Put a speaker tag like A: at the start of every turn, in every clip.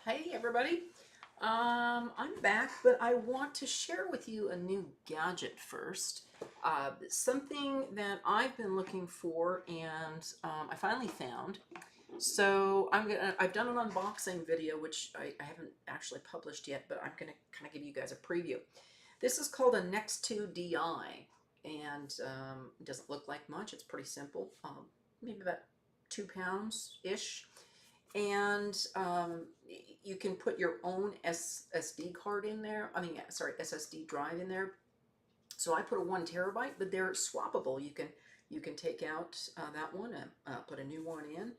A: Hey everybody, I'm back, but I want to share with you a new gadget first. Something that I've been looking for and I finally found. So I've done an unboxing video, which I haven't actually published yet, but I'm gonna kind of give you guys a preview. This is called a Next 2 DI, and it doesn't look like much. It's pretty simple, maybe about 2 pounds-ish. And you can put your own SSD card in there. Sorry, SSD drive in there. So I put a 1 terabyte, but they're swappable. You can take out that one and put a new one in,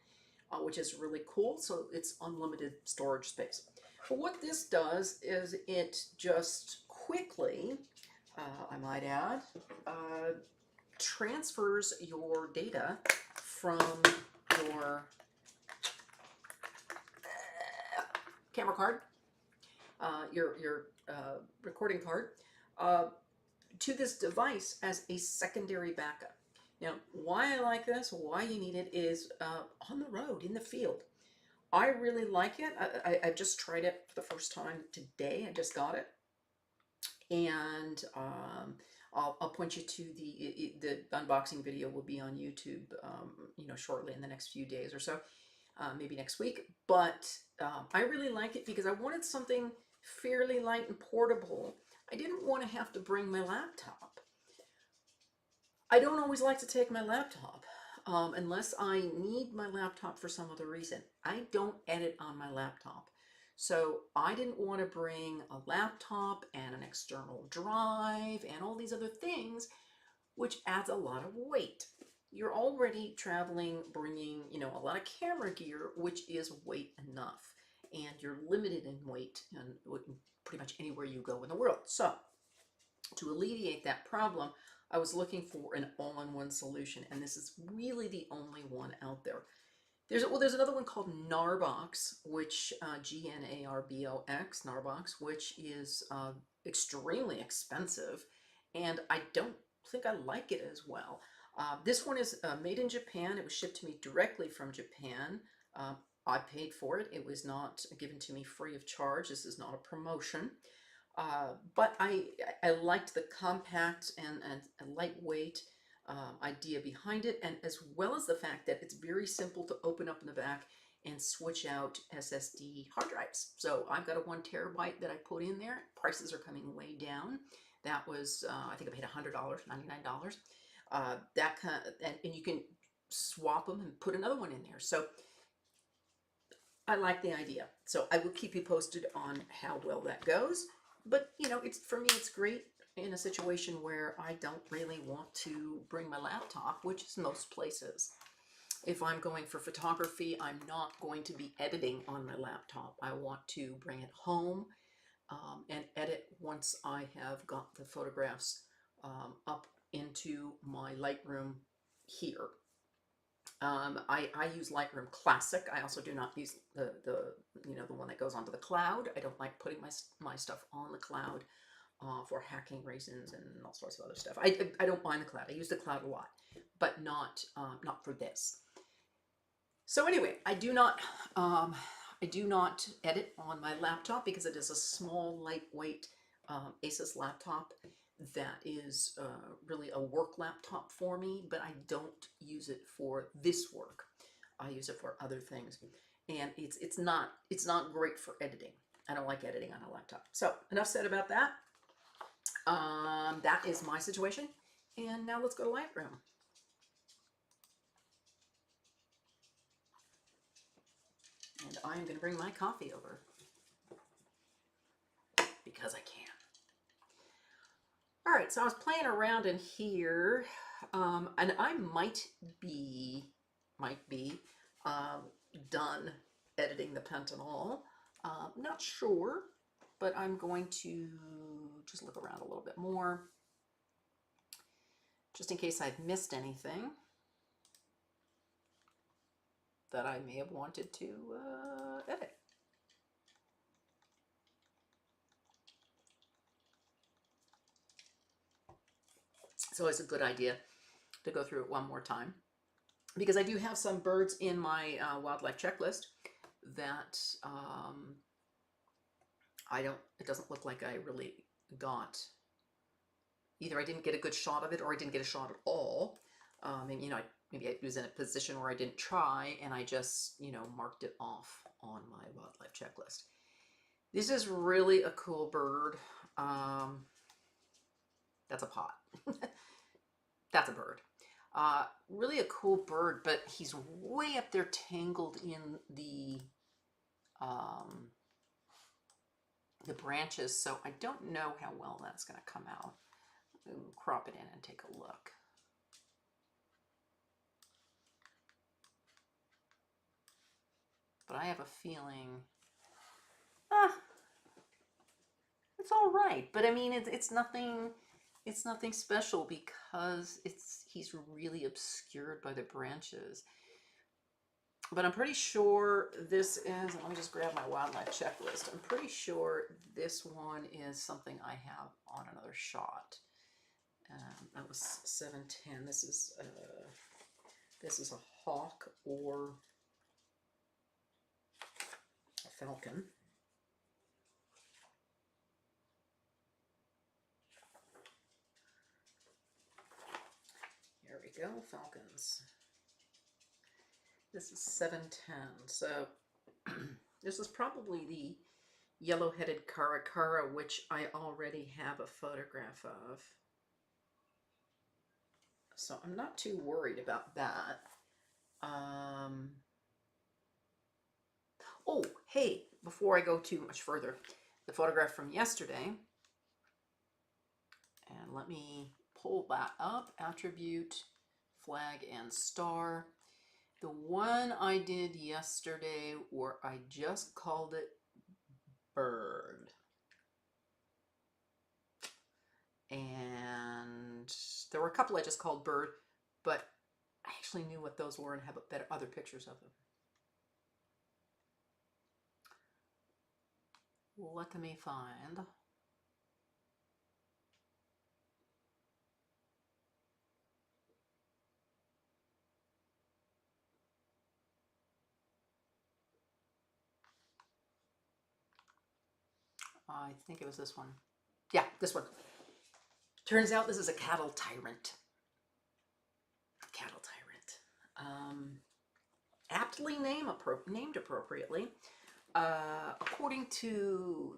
A: which is really cool. So it's unlimited storage space. But what this does is it just quickly, I might add, transfers your data from your camera card, your recording card, to this device as a secondary backup. Now, why I like this, why you need it is on the road, in the field. I really like it. I just tried it for the first time today. I just got it. And I'll point you to the unboxing video will be on YouTube, shortly in the next few days or so. Maybe next week, but I really like it because I wanted something fairly light and portable. I didn't want to have to bring my laptop. I don't always like to take my laptop unless I need my laptop for some other reason. I don't edit on my laptop. So I didn't want to bring a laptop and an external drive and all these other things, which adds a lot of weight. You're already traveling, bringing, a lot of camera gear, which is weight enough. And you're limited in weight and pretty much anywhere you go in the world. So to alleviate that problem, I was looking for an all-in-one solution, and this is really the only one out there. There's another one called Narbox, which Gnarbox, Narbox, which is extremely expensive, and I don't think I like it as well. This one is made in Japan. It was shipped to me directly from Japan. I paid for it. It was not given to me free of charge. This is not a promotion. But I liked the compact and lightweight idea behind it, and as well as the fact that it's very simple to open up in the back and switch out SSD hard drives. So I've got a 1 terabyte that I put in there. Prices are coming way down. That was, I think I paid $100, $99. That kind of, and you can swap them and put another one in there. So I like the idea. So I will keep you posted on how well that goes. But for me, it's great in a situation where I don't really want to bring my laptop, which is most places. If I'm going for photography, I'm not going to be editing on my laptop. I want to bring it home and edit once I have got the photographs up into my Lightroom here. I use Lightroom Classic. I also do not use the one that goes onto the cloud. I don't like putting my stuff on the cloud for hacking reasons and all sorts of other stuff. I don't mind the cloud. I use the cloud a lot, but not for this. So anyway, I do not edit on my laptop because it is a small, lightweight Asus laptop that is really a work laptop for me, but I don't use it for this work. I use it for other things, and it's not great for editing. I don't like editing on a laptop. So enough said about that. That is my situation, and now let's go to Lightroom. And I am going to bring my coffee over because I can. All right, so I was playing around in here, and I might be done editing the Pentanol. Not sure, but I'm going to just look around a little bit more, just in case I've missed anything that I may have wanted to edit. So it's a good idea to go through it one more time, because I do have some birds in my wildlife checklist that it doesn't look like I really got, either I didn't get a good shot of it or I didn't get a shot at all. And, you know, maybe I was in a position where I didn't try and I just, you know, marked it off on my wildlife checklist. This is really a cool bird. That's a pot. That's a bird. Really a cool bird, but he's way up there tangled in the branches, so I don't know how well that's going to come out. We'll crop it in and take a look. But I have a feeling, it's all right. But I mean, it's nothing special because he's really obscured by the branches. But I'm pretty sure this is, let me just grab my wildlife checklist. I'm pretty sure this one is something I have on another shot. That was 710. This is a hawk or a falcon. Here we go, falcons. This is 710. So this is probably the yellow-headed caracara, which I already have a photograph of. So I'm not too worried about that. Oh, hey, before I go too much further, the photograph from yesterday, and let me pull that up, attribute, flag, and star. The one I did yesterday where I just called it bird. And there were a couple I just called bird, but I actually knew what those were and have better other pictures of them. Let me find. I think it was this one. Yeah, this one. Turns out this is a cattle tyrant. Cattle tyrant. Aptly named appropriately. According to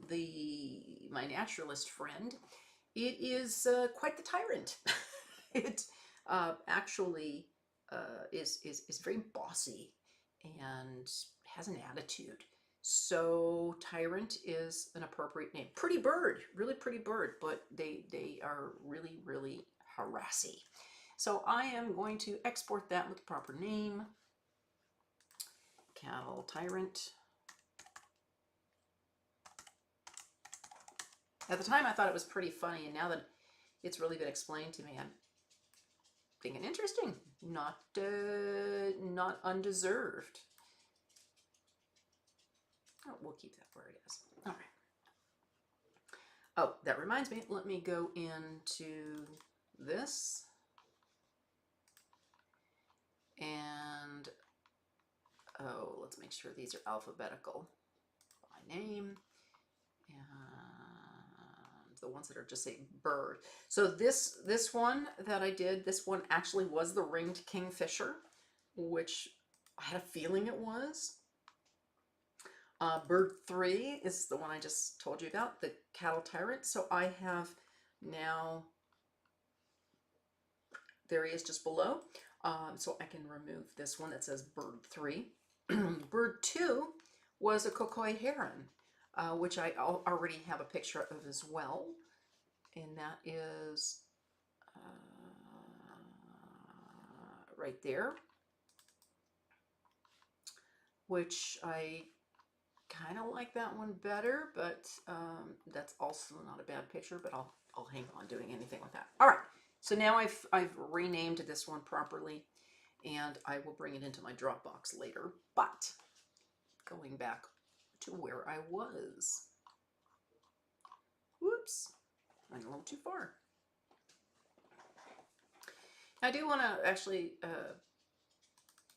A: my naturalist friend, it is quite the tyrant. It actually is very bossy and has an attitude. So tyrant is an appropriate name. Pretty bird, really pretty bird, but they are really, really harassy. So I am going to export that with the proper name. Cattle tyrant. At the time I thought it was pretty funny, and now that it's really been explained to me, I'm thinking interesting, not undeserved. Oh, we'll keep that where it is. All right. Oh, that reminds me, let me go into this and, oh, let's make sure these are alphabetical by name, and the ones that are just saying bird. So this one that I did, this one actually was the ringed kingfisher, which I had a feeling it was. Bird 3 is the one I just told you about, the cattle tyrant. So I have now, there he is just below. So I can remove this one that says bird 3. Bird 2 was a Kokoi heron, which I already have a picture of as well. And that is right there, which I kind of like that one better, but that's also not a bad picture, but I'll hang on doing anything with that. All right, so now I've renamed this one properly, and I will bring it into my Dropbox later. But going back to where I was. Whoops, went a little too far. I do want to actually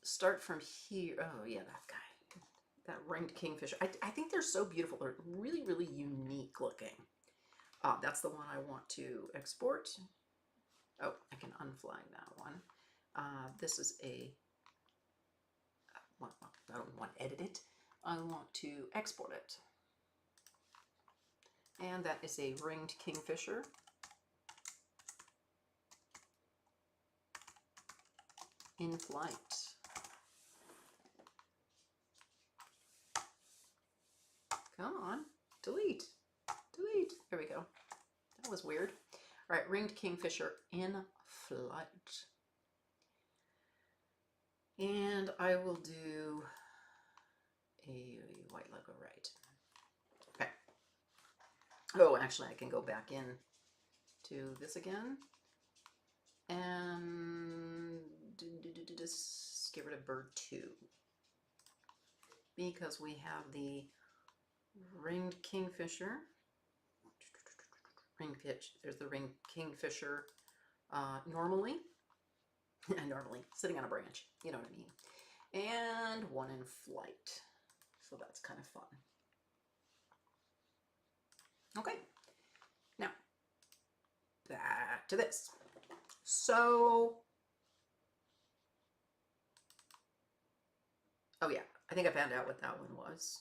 A: start from here. Oh yeah, that guy. that ringed kingfisher. I think they're so beautiful. They're really, really unique looking. That's the one I want to export. Oh, I can unflag that one. This is a, well, I don't want to edit it. I want to export it. And that is a ringed kingfisher. In flight. Come on, delete, delete. There we go. That was weird. All right, ringed kingfisher in flight. And I will do a white logo, right. Okay. Oh, actually, I can go back in to this again. And just get rid of bird 2. Because we have the ringed kingfisher. There's the ringed kingfisher normally. Normally, sitting on a branch. You know what I mean. And one in flight. So that's kind of fun. Okay. Now, back to this. So, oh yeah, I think I found out what that one was.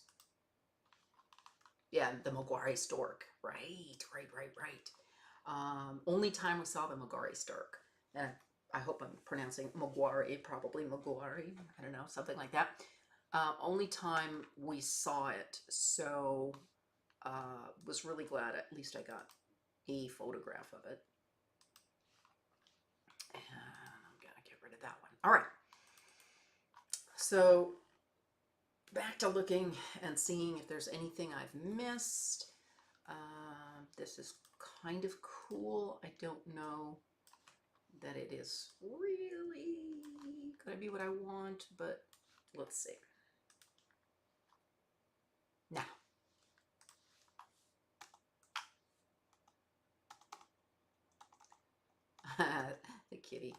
A: Yeah, the Mogwai stork. Right. Only time we saw the Mogwai stork. And I hope I'm pronouncing Mogwai, probably Mogwai. I don't know, something like that. Only time we saw it. So, was really glad at least I got a photograph of it. And I'm going to get rid of that one. All right. So, back to looking and seeing if there's anything I've missed. This is kind of cool. I don't know that it is really going to be what I want, but let's see. Now, the kitty.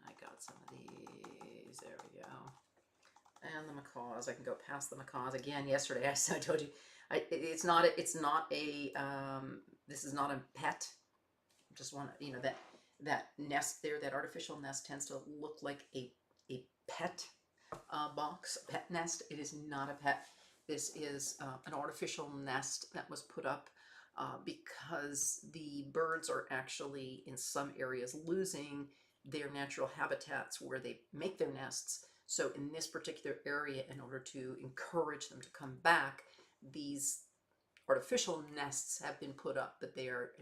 A: I got some of these. There we go. And the macaws. I can go past the macaws again. Yesterday, I told you, this is not a pet. Just want to, that nest there, that artificial nest tends to look like a pet box, a pet nest. It is not a pet. This is an artificial nest that was put up because the birds are actually in some areas losing their natural habitats where they make their nests. So in this particular area, in order to encourage them to come back, these artificial nests have been put up, but they are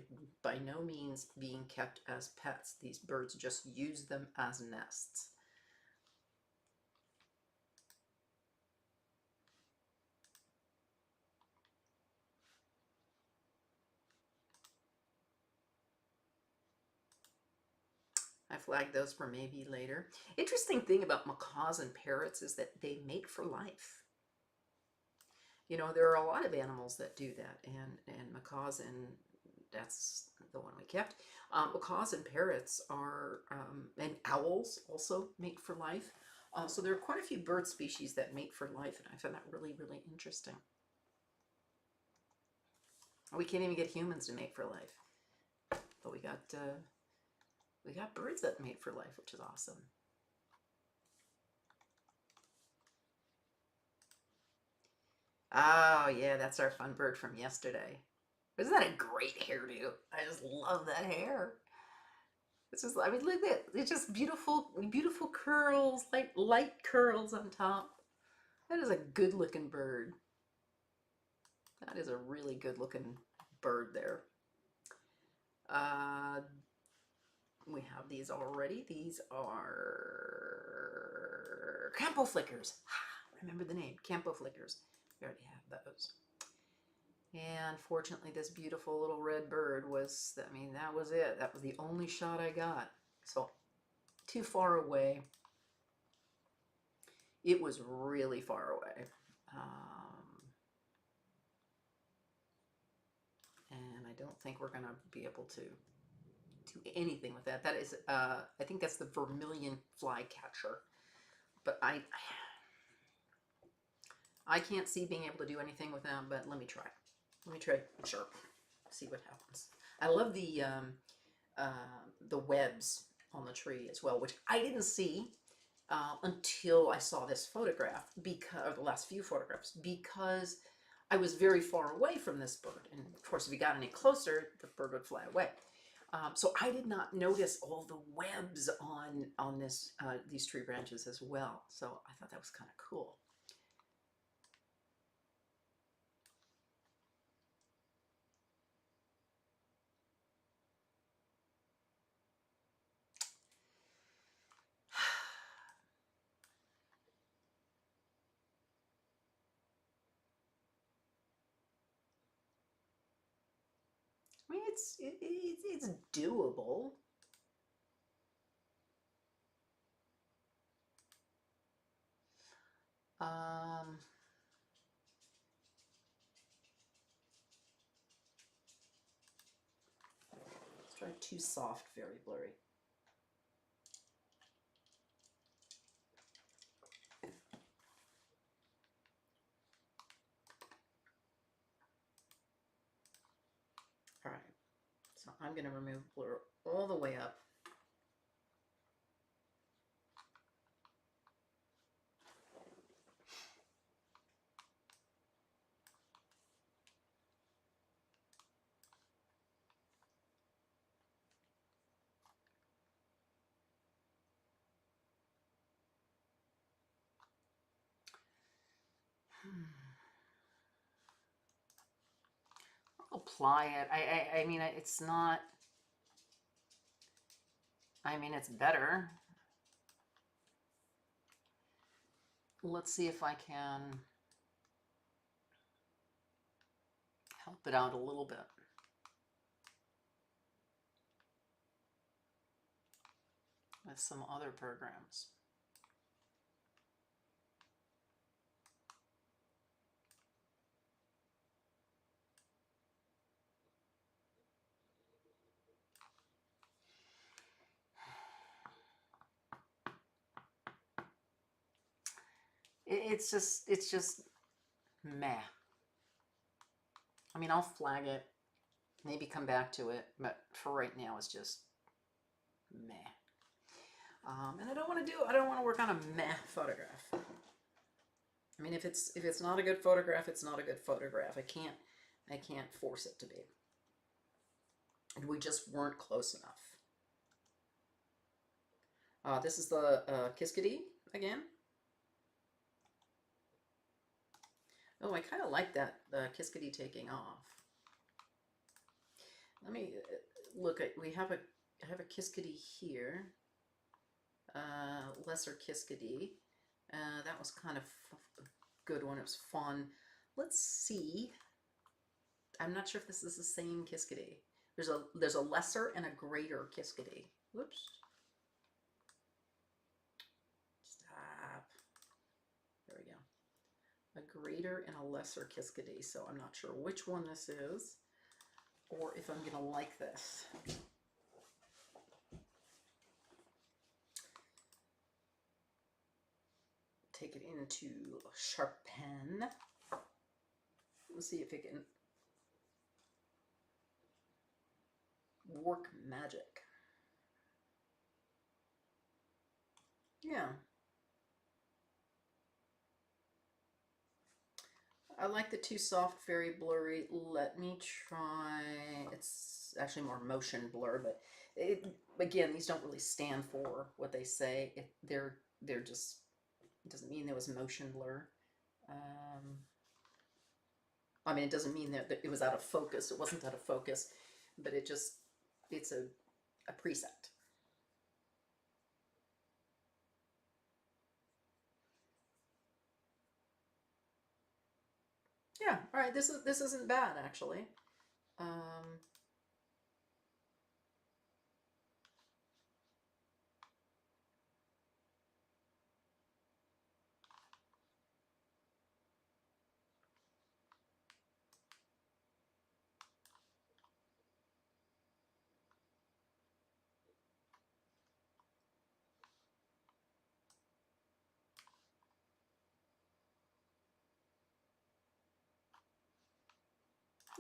A: by no means being kept as pets. These birds just use them as nests. I flagged those for maybe later. Interesting thing about macaws and parrots is that they mate for life. There are a lot of animals that do that, and macaws, and that's the one we kept. Macaws and parrots are, and owls also mate for life. So there are quite a few bird species that mate for life, and I found that really, really interesting. We can't even get humans to mate for life, but we got birds that mate for life, which is awesome. Oh yeah, that's our fun bird from yesterday. Isn't that a great hairdo? I just love that hair. It's just, I mean, look at it. It's just beautiful, beautiful curls, light curls on top. That is a good looking bird. That is a really good looking bird there. We have these already. These are Campo Flickers. Remember the name, Campo Flickers. We already have those. And fortunately, this beautiful little red bird was, I mean, that was it. That was the only shot I got. So, too far away. It was really far away. And I don't think we're going to be able to do anything with that. That is, I think that's the vermilion flycatcher. but I can't see being able to do anything with them, but let me try. Let me try sharp, see what happens. I love the webs on the tree as well, which I didn't see until I saw this photograph, because, or the last few photographs, because I was very far away from this bird. And of course, if you got any closer, the bird would fly away. So I did not notice all the webs on these tree branches as well. So I thought that was kind of cool. I mean, it's doable. Let's try too soft, very blurry. All right, so I'm going to remove blur all the way up. I'll apply it. I mean, it's not. I mean, it's better. Let's see if I can help it out a little bit. With some other programs. It's just meh. I mean, I'll flag it, maybe come back to it, but for right now, it's just meh. And I don't want to work on a meh photograph. I mean, if it's not a good photograph, it's not a good photograph. I can't force it to be. And we just weren't close enough. This is the Kiskadee again. Oh, I kind of like that, the Kiskadee taking off. Let me look at, I have a Kiskadee here. Lesser Kiskadee. That was kind of a good one. It was fun. Let's see. I'm not sure if this is the same Kiskadee. There's a lesser and a greater Kiskadee. Whoops. Stop. There we go. A greater and a lesser Kiskadee. So I'm not sure which one this is, or if I'm gonna like this. Take it into a sharp pen. We'll see if it can work magic. Yeah. I like the too soft, very blurry. Let me try, it's actually more motion blur, but again, these don't really stand for what they say. They're just, it doesn't mean there was motion blur. I mean, it doesn't mean that it was out of focus. It wasn't out of focus, but it's a preset. Yeah, all right, this isn't bad, actually.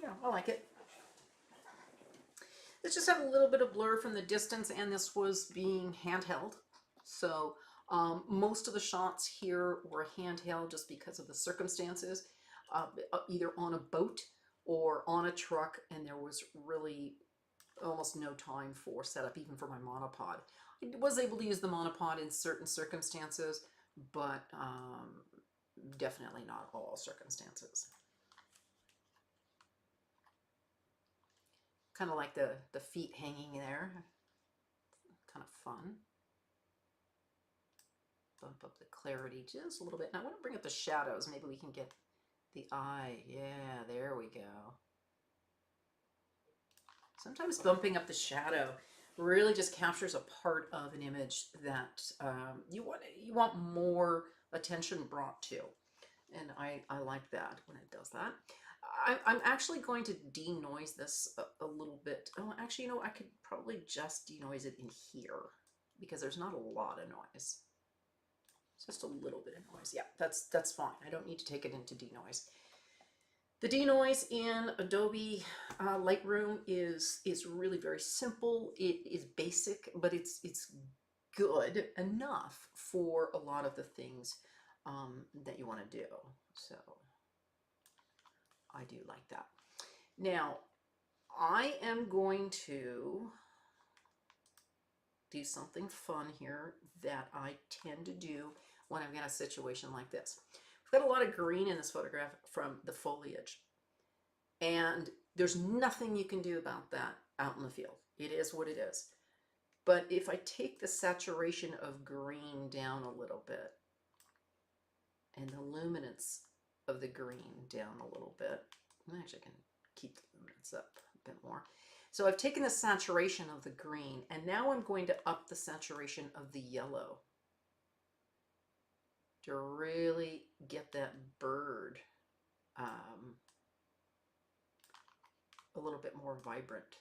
A: Yeah, I like it. Let's just have a little bit of blur from the distance, and this was being handheld. So most of the shots here were handheld just because of the circumstances, either on a boat or on a truck, and there was really almost no time for setup, even for my monopod. I was able to use the monopod in certain circumstances, but definitely not all circumstances. Kind of like the feet hanging there. Kind of fun. Bump up the clarity just a little bit. And I want to bring up the shadows. Maybe we can get the eye. Yeah, there we go. Sometimes bumping up the shadow really just captures a part of an image that you want more attention brought to. And I like that when it does that. I'm actually going to denoise this a little bit. Oh, actually, I could probably just denoise it in here because there's not a lot of noise. Just a little bit of noise. Yeah, that's fine. I don't need to take it into denoise. The denoise in Adobe Lightroom is really very simple. It is basic, but it's good enough for a lot of the things that you want to do. So I do like that. Now, I am going to do something fun here that I tend to do when I've got a situation like this. I've got a lot of green in this photograph from the foliage, and there's nothing you can do about that out in the field. It is what it is. But if I take the saturation of green down a little bit and the luminance of the green down a little bit, actually I can keep the luminance up a bit more. So I've taken the saturation of the green, and now I'm going to up the saturation of the yellow to really get that bird a little bit more vibrant.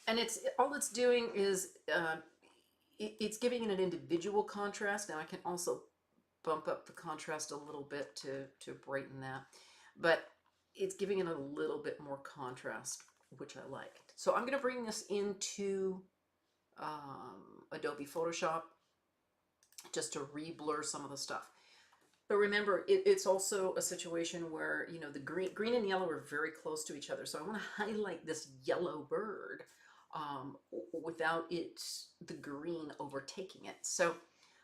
A: And all it's doing is it's giving it an individual contrast. Now I can also bump up the contrast a little bit to brighten that, but it's giving it a little bit more contrast, which I like. So I'm going to bring this into Adobe Photoshop just to re-blur some of the stuff. But remember, it's also a situation where, the green and yellow are very close to each other. So I want to highlight this yellow bird without the green overtaking it. So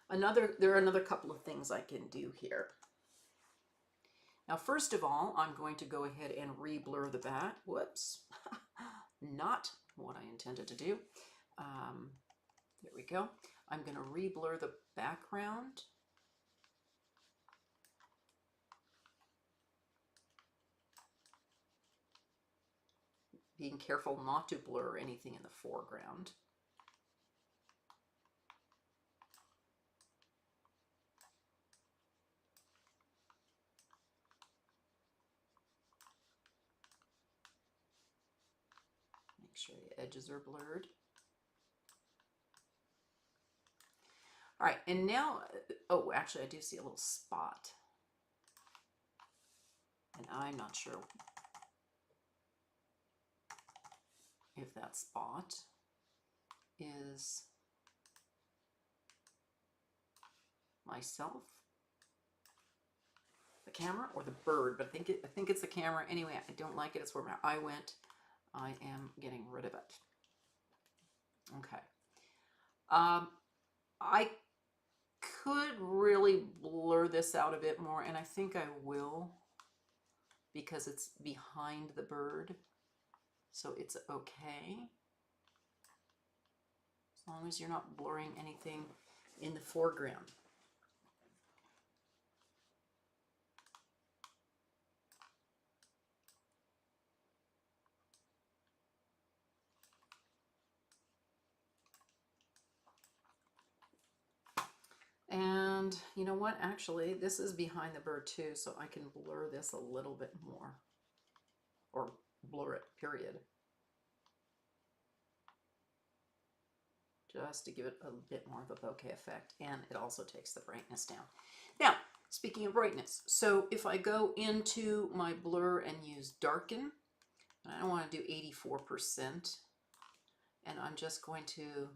A: there are another couple of things I can do here. Now, first of all, I'm going to go ahead and re-blur the back. Whoops, not what I intended to do. There we go. I'm going to re-blur the background. Being careful not to blur anything in the foreground. Make sure the edges are blurred. All right, and now, oh, actually I do see a little spot. And I'm not sure if that spot is myself, the camera, or the bird, but I think it's the camera. Anyway, I don't like it. It's where my eye went. I am getting rid of it. Okay. I could really blur this out a bit more, and I think I will because it's behind the bird, so it's okay. As long as you're not blurring anything in the foreground. And you know what? Actually, this is behind the bird too, so I can blur this a little bit more. Or blur it, period. Just to give it a bit more of a bokeh effect. And it also takes the brightness down. Now, Speaking of brightness, so if I go into my blur and use darken, and I don't want to do 84%, and I'm just going to,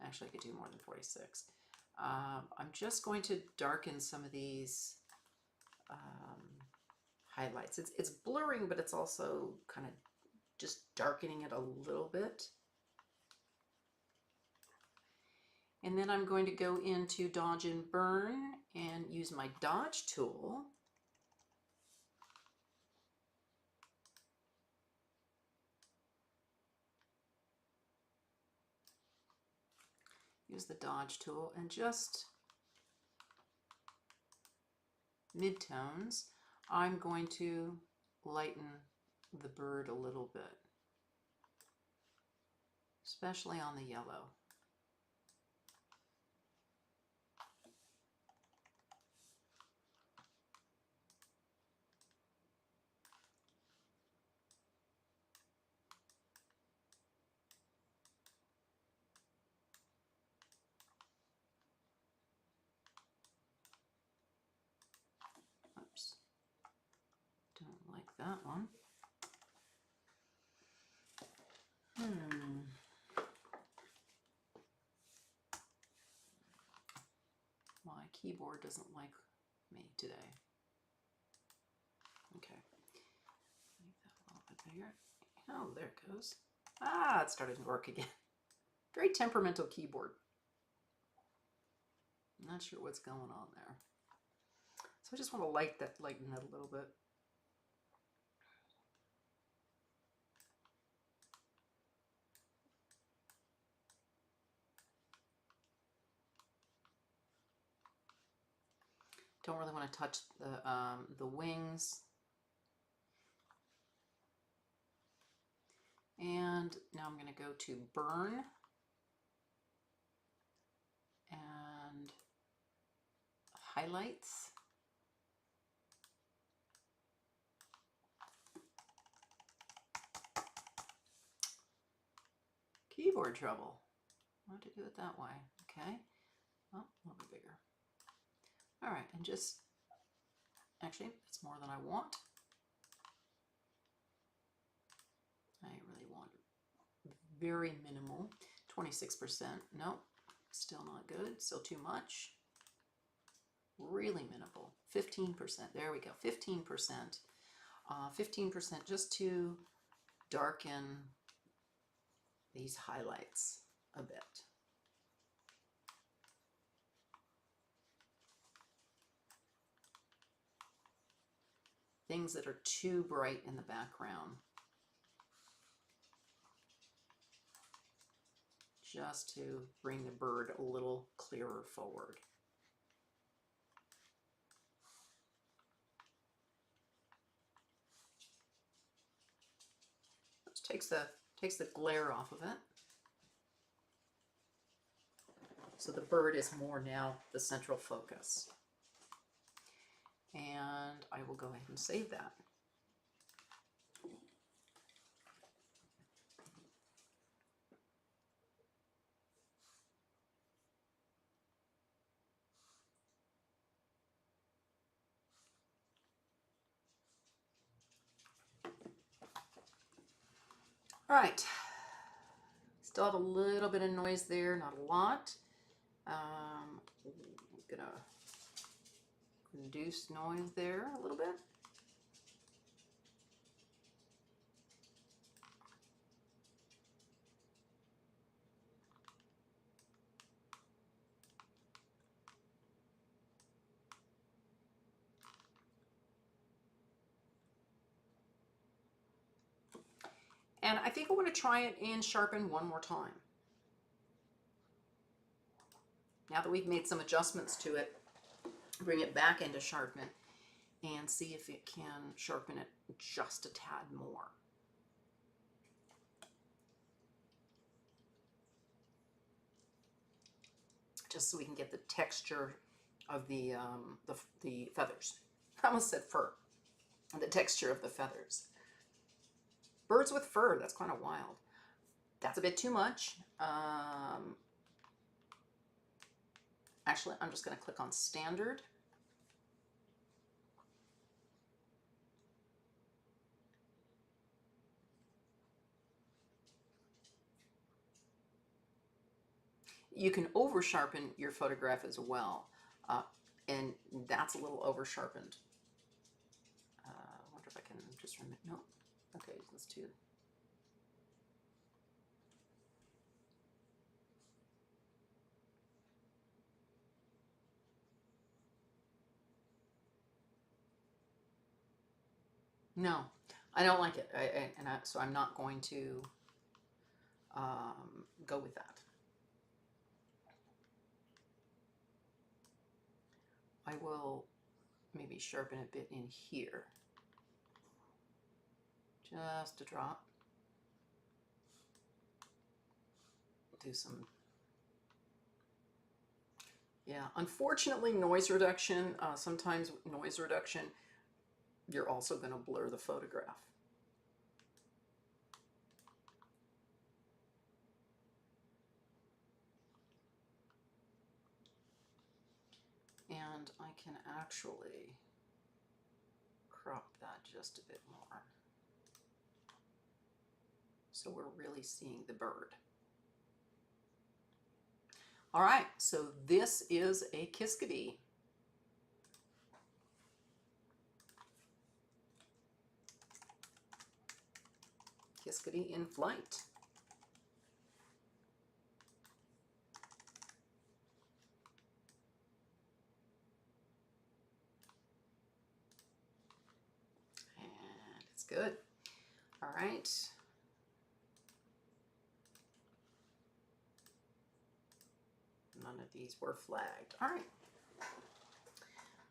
A: actually I could do more than 46. I'm just going to darken some of these highlights. It's blurring, but it's also kind of just darkening it a little bit. And then I'm going to go into Dodge and Burn and use my Dodge tool. Use the Dodge tool and just midtones. I'm going to lighten the bird a little bit, especially on the yellow. Oops, don't like that one. My keyboard doesn't like me today. Okay, make that a little bit bigger. Oh, there it goes. Ah, it started to work again. Very temperamental keyboard. Not sure what's going on there. So I just want to lighten that a little bit. Don't really want to touch the wings. And now I'm going to go to Burn and Highlights. Keyboard trouble. I want to do it that way. Okay. Oh, a little bit bigger. All right, and just, actually, it's more than I want. I really want very minimal. 26%. Nope, still not good. Still too much. Really minimal. 15%. There we go. 15%. 15% just to darken these highlights a bit. Things that are too bright in the background. Just to bring the bird a little clearer forward. Which takes the glare off of it. So the bird is more now the central focus. And I will go ahead and save that. All right, still have a little bit of noise there, not a lot. I'm gonna reduce noise there a little bit. And I think I want to try it and sharpen one more time. Now that we've made some adjustments to it, bring it back into sharpen and see if it can sharpen it just a tad more. Just so we can get the texture of the feathers. I almost said fur. The texture of the feathers. Birds with fur, that's kind of wild. That's a bit too much. Actually, I'm just going to click on standard You can over sharpen your photograph as well, and that's a little over sharpened. I wonder if I can just remove. No, okay, let's do. No, I don't like it, so I'm not going to go with that. I will maybe sharpen a bit in here, just a drop. Do some, yeah. Unfortunately, noise reduction. Sometimes noise reduction, you're also going to blur the photograph. And I can actually crop that just a bit more, so we're really seeing the bird. All right, so this is a Kiskadee. Kiskadee in flight. And it's good. All right. None of these were flagged. All right.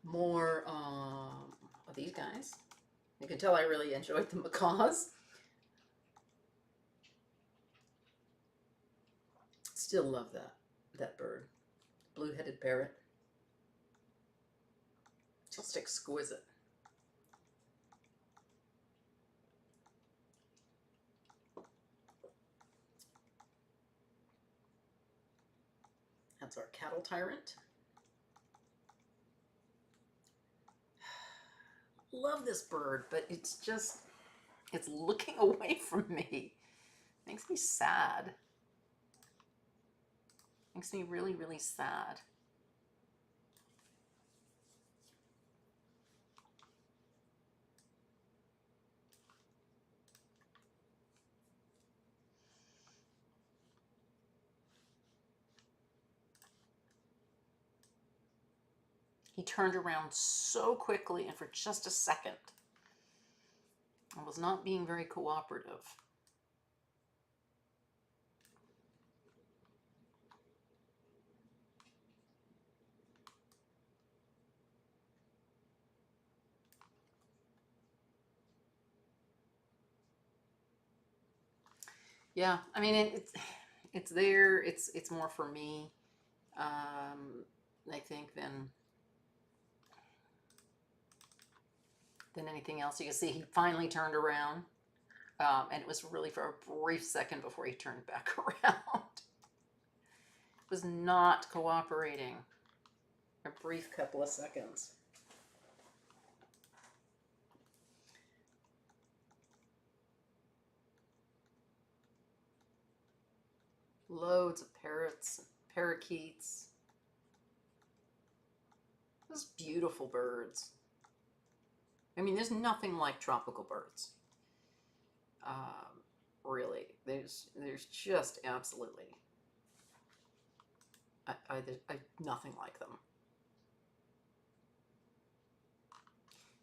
A: More of these guys. You can tell I really enjoyed the macaws. Still love that bird. Blue-headed parrot. Just exquisite. That's our cattle tyrant. Love this bird, but it's looking away from me. Makes me sad. Makes me really, really sad. He turned around so quickly and for just a second. I was not being very cooperative. Yeah, I mean it's there. It's more for me, I think, than anything else. You can see he finally turned around, and it was really for a brief second before he turned back around. Was not cooperating. A brief couple of seconds. Loads of parrots, parakeets. Those beautiful birds. I mean, there's nothing like tropical birds. Really, there's just absolutely nothing like them.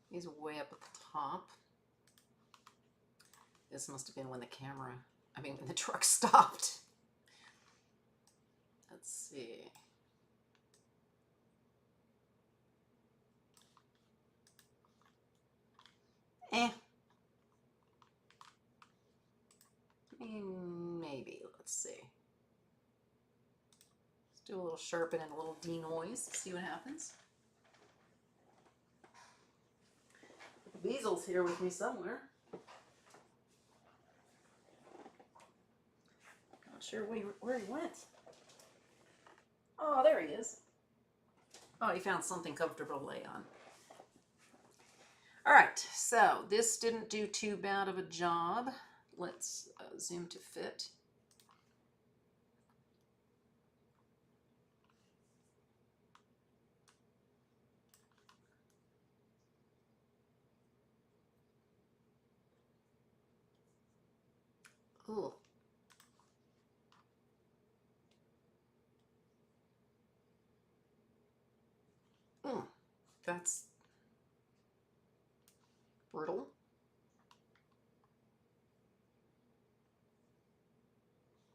A: He's way up at the top. This must have been when when the truck stopped. Let's see. Maybe. Let's see. Let's do a little sharpen and a little denoise. See what happens. Weasel's here with me somewhere. Not sure where he went. Oh, there he is. Oh, he found something comfortable to lay on. All right, so this didn't do too bad of a job. Let's zoom to fit. Ooh. That's brittle.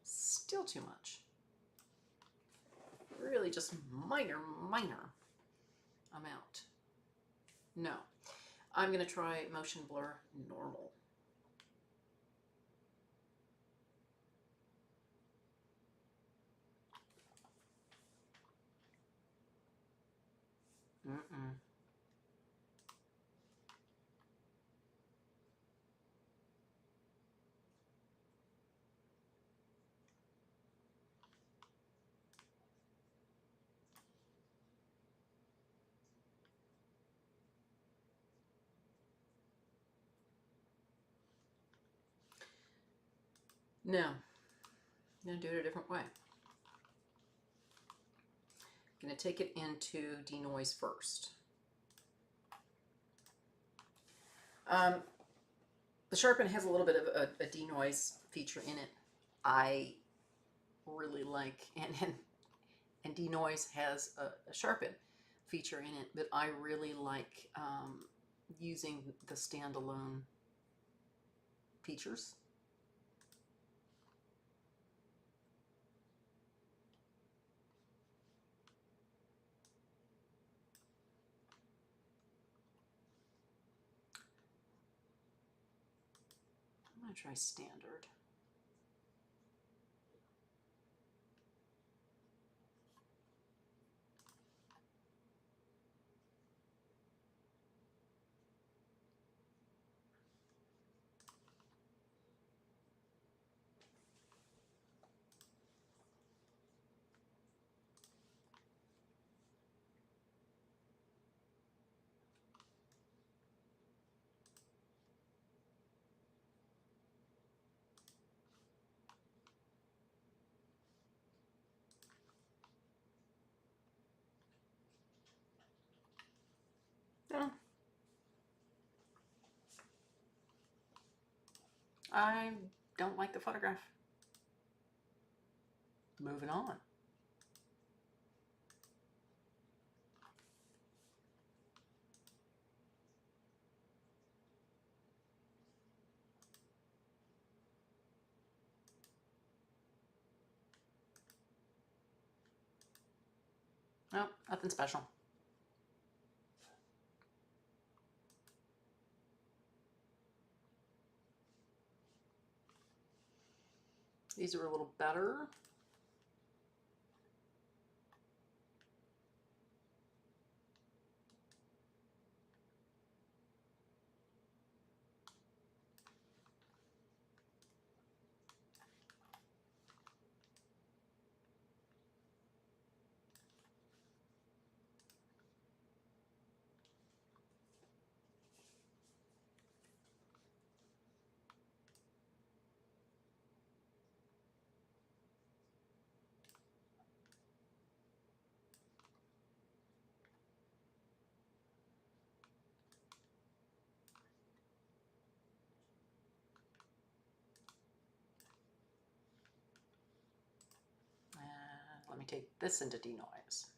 A: Still too much. Really just minor amount. No. I'm going to try motion blur normal. Mm-mm. No. I'm going to do it a different way. I'm going to take it into denoise first. The sharpen has a little bit of a denoise feature in it. I really like, and denoise has a sharpen feature in it, but I really like using the standalone features. I'm going to try standard. No. I don't like the photograph. Moving on. No, nothing special. These are a little better. Let me take this into denoise.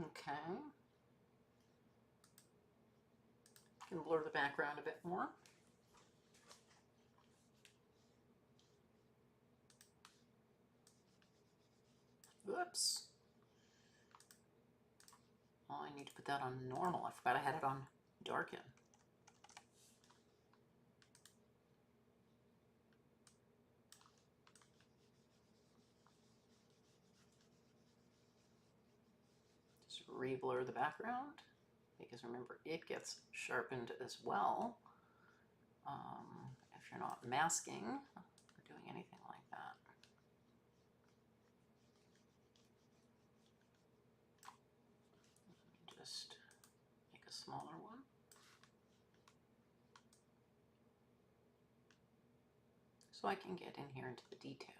A: Okay. Can blur the background a bit more. Whoops. Oh, I need to put that on normal. I forgot I had it on darken. Just re-blur the background, because remember, it gets sharpened as well if you're not masking or doing anything like that. Just make a smaller one. So I can get in here into the detail.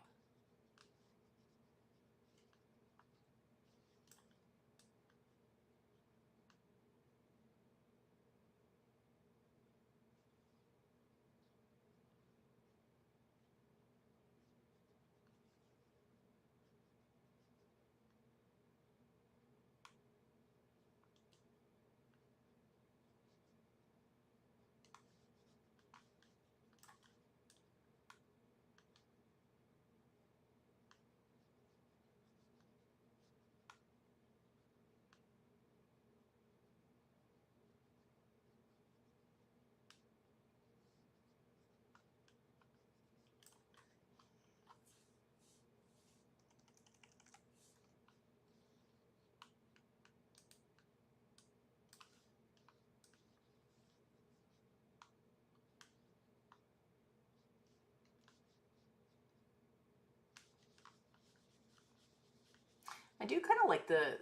A: I do kind of like the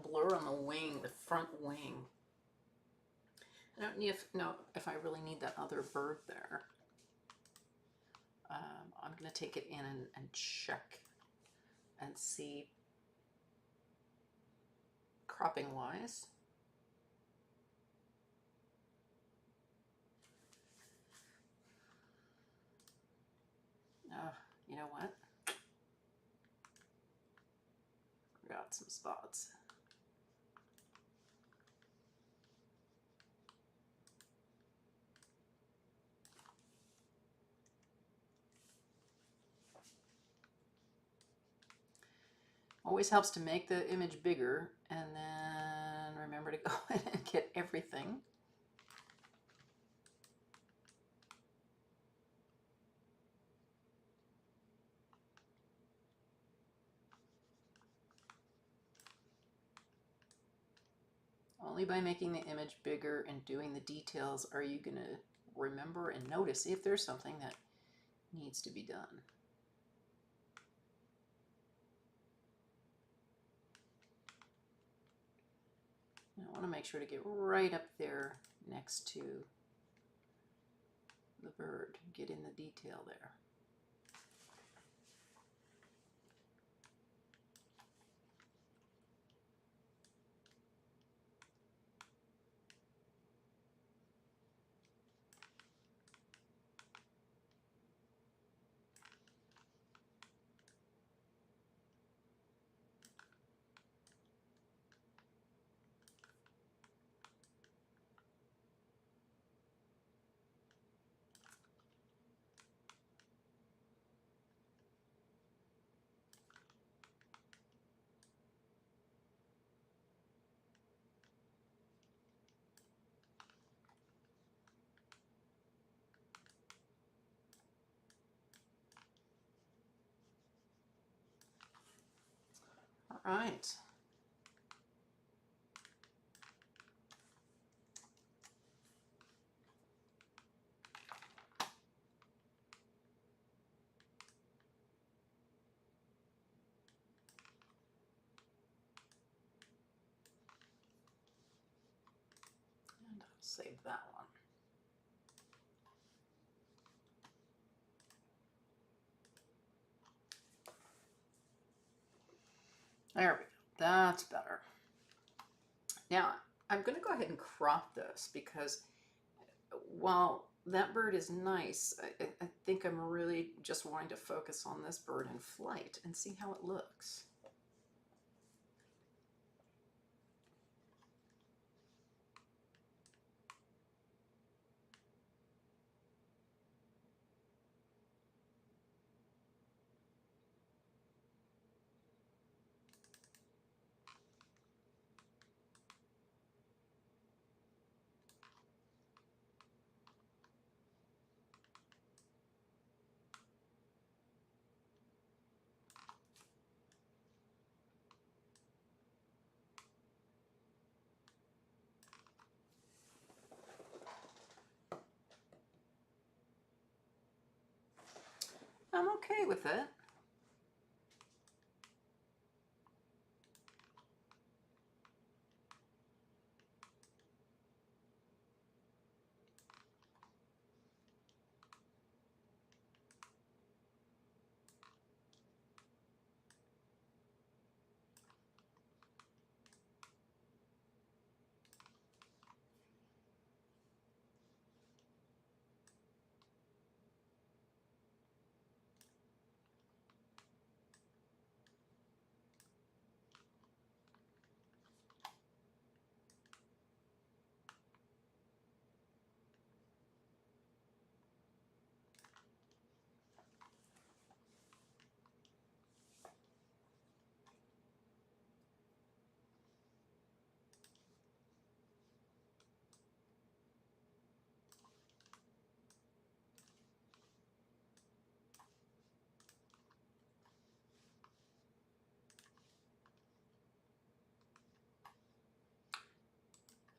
A: blur on the wing, the front wing. I don't know if I really need that other bird there. I'm going to take it in and check and see cropping wise. You know what? Got some spots. Always helps to make the image bigger and then remember to go in and get everything. Only by making the image bigger and doing the details are you going to remember and notice if there's something that needs to be done. I want to make sure to get right up there next to the bird, get in the detail there. All right. And I'll save that one. There we go. That's better. Now, I'm going to go ahead and crop this because while that bird is nice, I think I'm really just wanting to focus on this bird in flight and see how it looks. I'm okay with it.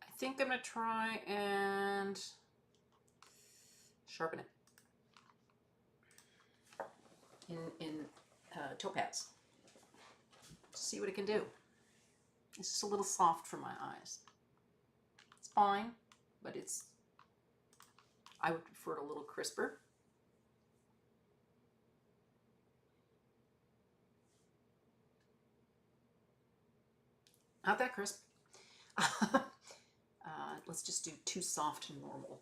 A: I think I'm going to try and sharpen it in topaz. See what it can do. It's just a little soft for my eyes. It's fine, but I would prefer it a little crisper. Not that crisp. Let's just do too soft and normal.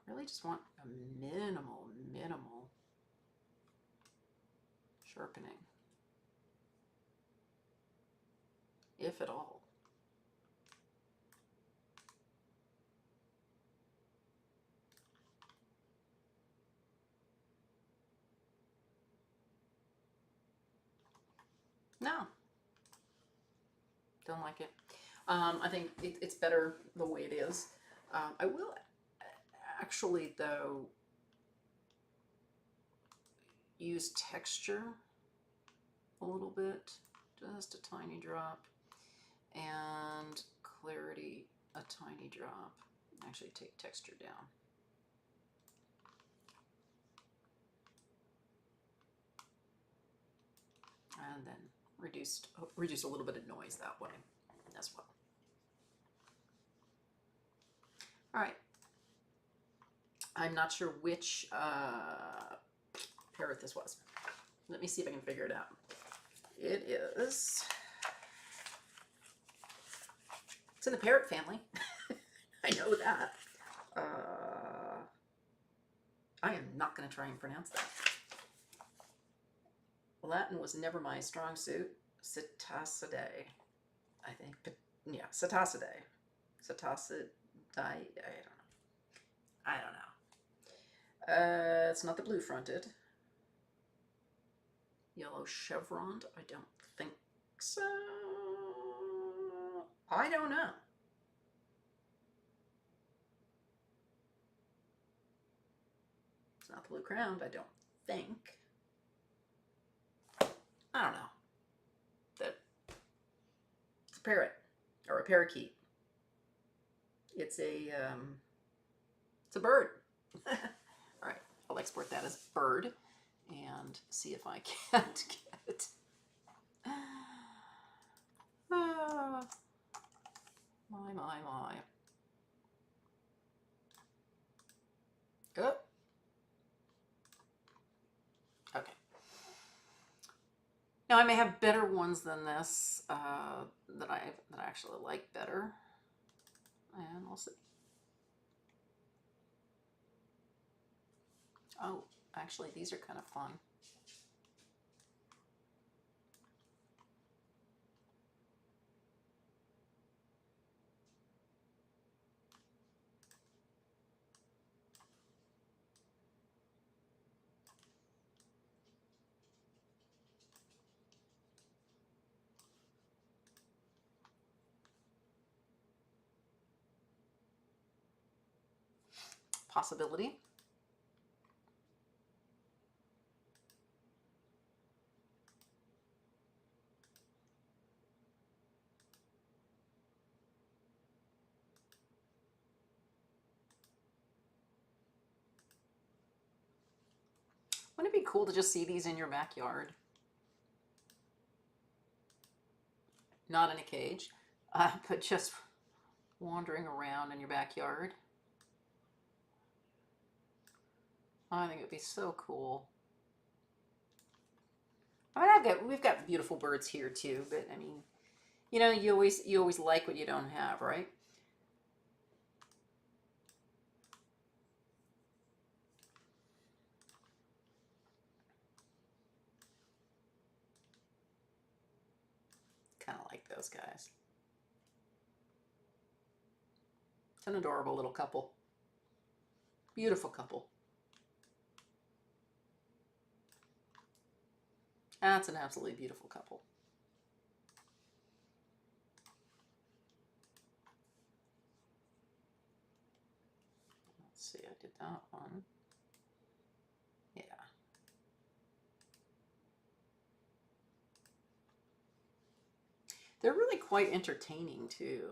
A: I really just want a minimal sharpening, if at all. No, don't like it. I think it's better the way it is. I will actually, though, use texture a little bit, just a tiny drop, and clarity a tiny drop. Actually, take texture down. And then reduce a little bit of noise that way as well. All right. I'm not sure which parrot this was. Let me see if I can figure it out. It is... It's in the parrot family. I know that. I am not going to try and pronounce that. Latin was never my strong suit. Psittacidae, I think. But yeah, Psittacidae. Psittacidae. I don't know. It's not the blue-fronted. Yellow chevroned. I don't think so. I don't know. It's not the blue-crowned, I don't think. I don't know. It's a parrot or a parakeet. It's a bird. All right, I'll export that as bird and see if I can't get. My. Oh. Okay. Now I may have better ones than this that I actually like better, and we'll see. Oh, actually, these are kind of fun. possibility. Wouldn't it be cool to just see these in your backyard? Not in a cage, but just wandering around in your backyard. I think it would be so cool. I mean, we've got beautiful birds here too, but I mean, you know, you always like what you don't have, right? Kind of like those guys. It's an adorable little couple. Beautiful couple. That's an absolutely beautiful couple. Let's see, I did that one. Yeah. They're really quite entertaining too.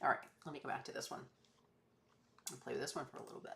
A: All right, let me go back to this one. I'll play with this one for a little bit.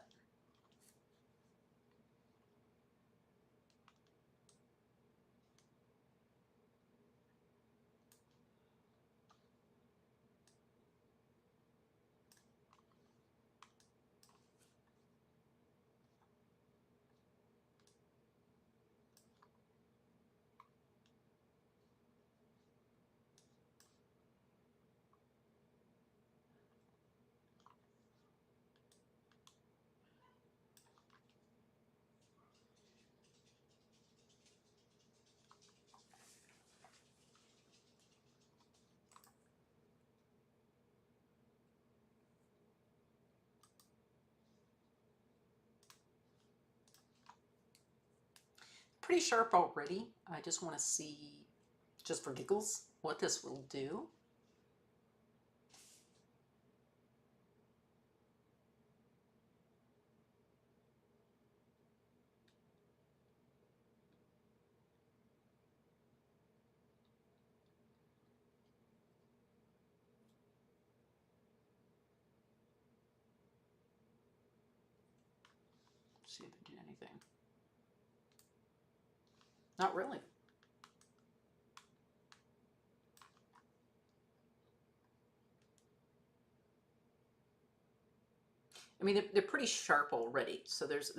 A: Pretty sharp already. I just want to see, just for giggles, what this will do. See if it did anything. Not really. I mean, they're pretty sharp already, so there's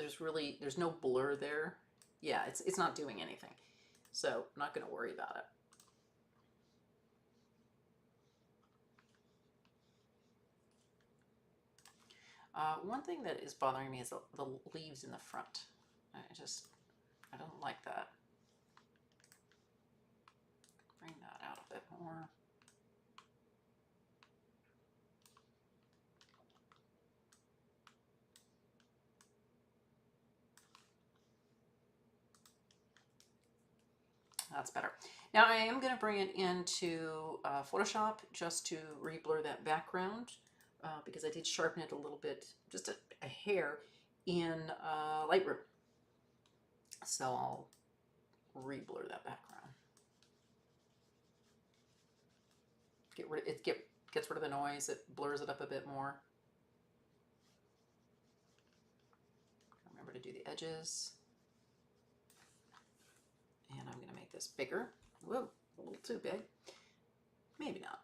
A: no blur there. Yeah, it's not doing anything, so I'm not going to worry about it. One thing that is bothering me is the leaves in the front. I don't like that. Bring that out a bit more. That's better. Now I am going to bring it into Photoshop just to re-blur that background because I did sharpen it a little bit, just a hair, in Lightroom. So I'll re-blur that background. Gets rid of the noise. It blurs it up a bit more. Remember to do the edges. And I'm going to make this bigger. Whoa, a little too big. Maybe not.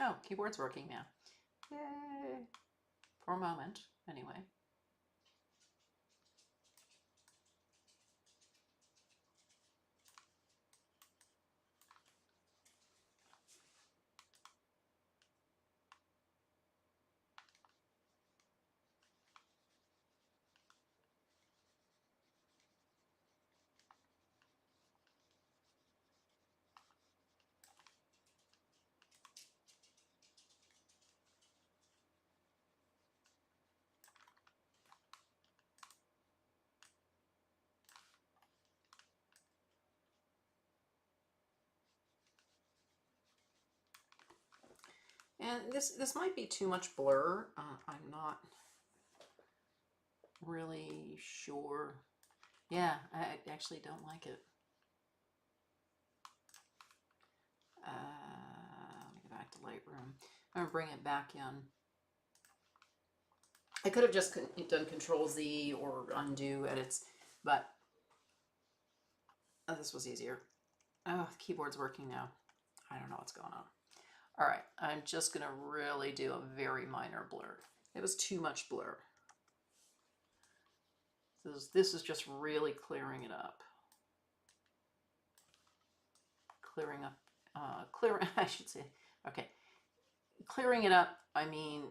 A: Oh, keyboard's working now. Yay. For a moment, anyway. And this might be too much blur. I'm not really sure. Yeah, I actually don't like it. Let me go back to Lightroom. I'm gonna bring it back in. I could have just done Control Z or undo edits, but this was easier. Oh, the keyboard's working now. I don't know what's going on. All right, I'm just gonna really do a very minor blur. It was too much blur. This is just really clearing it up. Clearing up, I should say, okay. Clearing it up, I mean,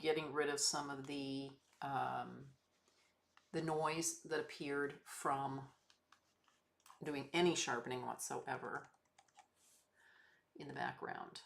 A: getting rid of some of the noise that appeared from doing any sharpening whatsoever in the background.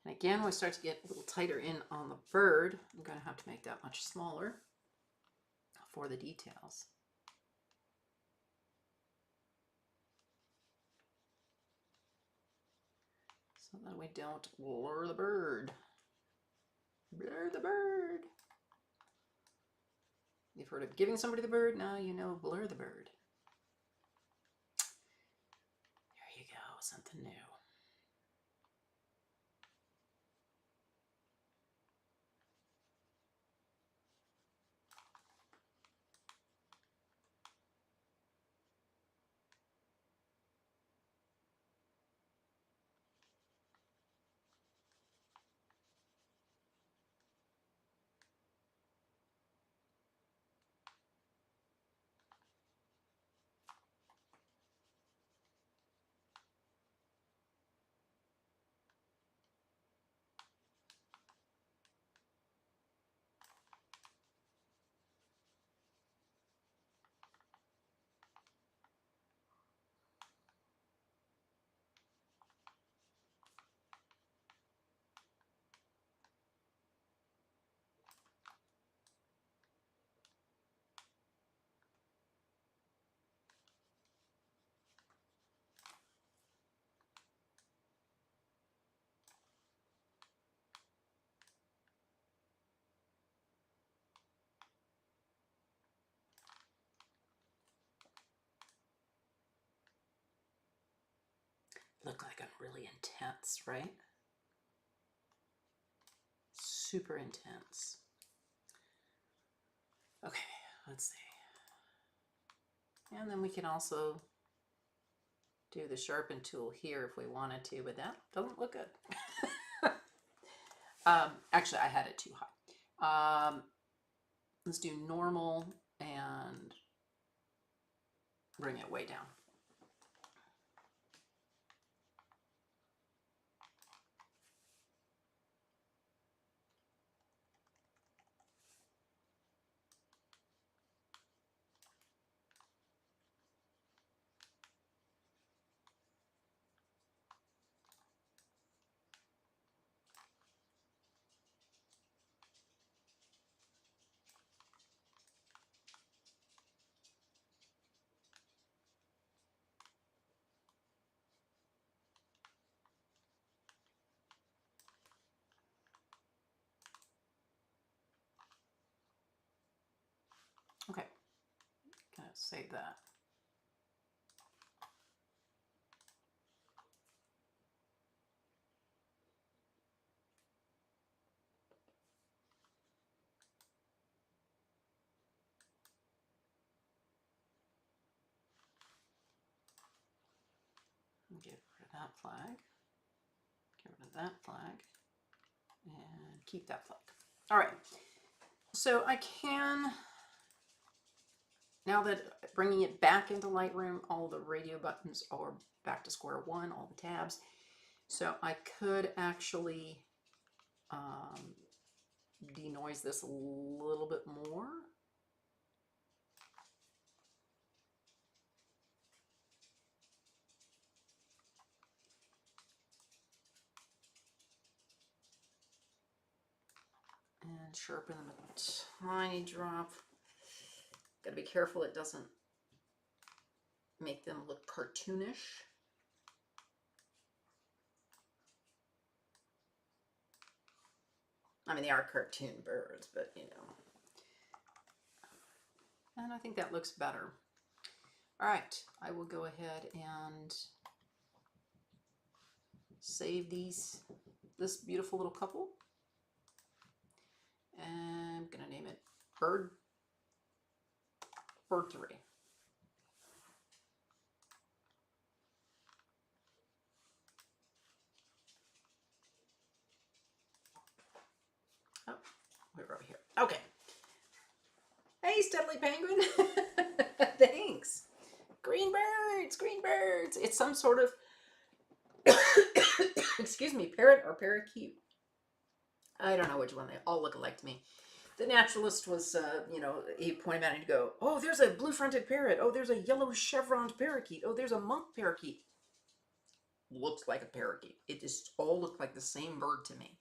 A: And again, we start to get a little tighter in on the bird. I'm going to have to make that much smaller for the details. So that we don't blur the bird. Blur the bird. You've heard of giving somebody the bird, now you know blur the bird. There you go, something new. Look like I'm really intense, right? Super intense. Okay, let's see. And then we can also do the sharpen tool here if we wanted to, but that doesn't look good. Actually, I had it too high. Let's do normal and bring it way down. Okay, gonna save that. Get rid of that flag. Get rid of that flag. And keep that flag. All right. So I can, now that bringing it back into Lightroom, all the radio buttons are back to square one, all the tabs. So I could actually denoise this a little bit more. And sharpen them a tiny drop. Gotta be careful it doesn't make them look cartoonish. I mean, they are cartoon birds, but you know. And I think that looks better. All right, I will go ahead and save this beautiful little couple. And I'm gonna name it Bird 3. Oh, we're over here. Okay. Hey, Studley Penguin. Thanks. Green birds, green birds. It's some sort of, excuse me, parrot or parakeet. I don't know which one. They all look alike to me. The naturalist was, you know, he pointed out and he'd go, oh, there's a blue-fronted parrot. Oh, there's a yellow chevroned parakeet. Oh, there's a monk parakeet. Looks like a parakeet. It just all looked like the same bird to me.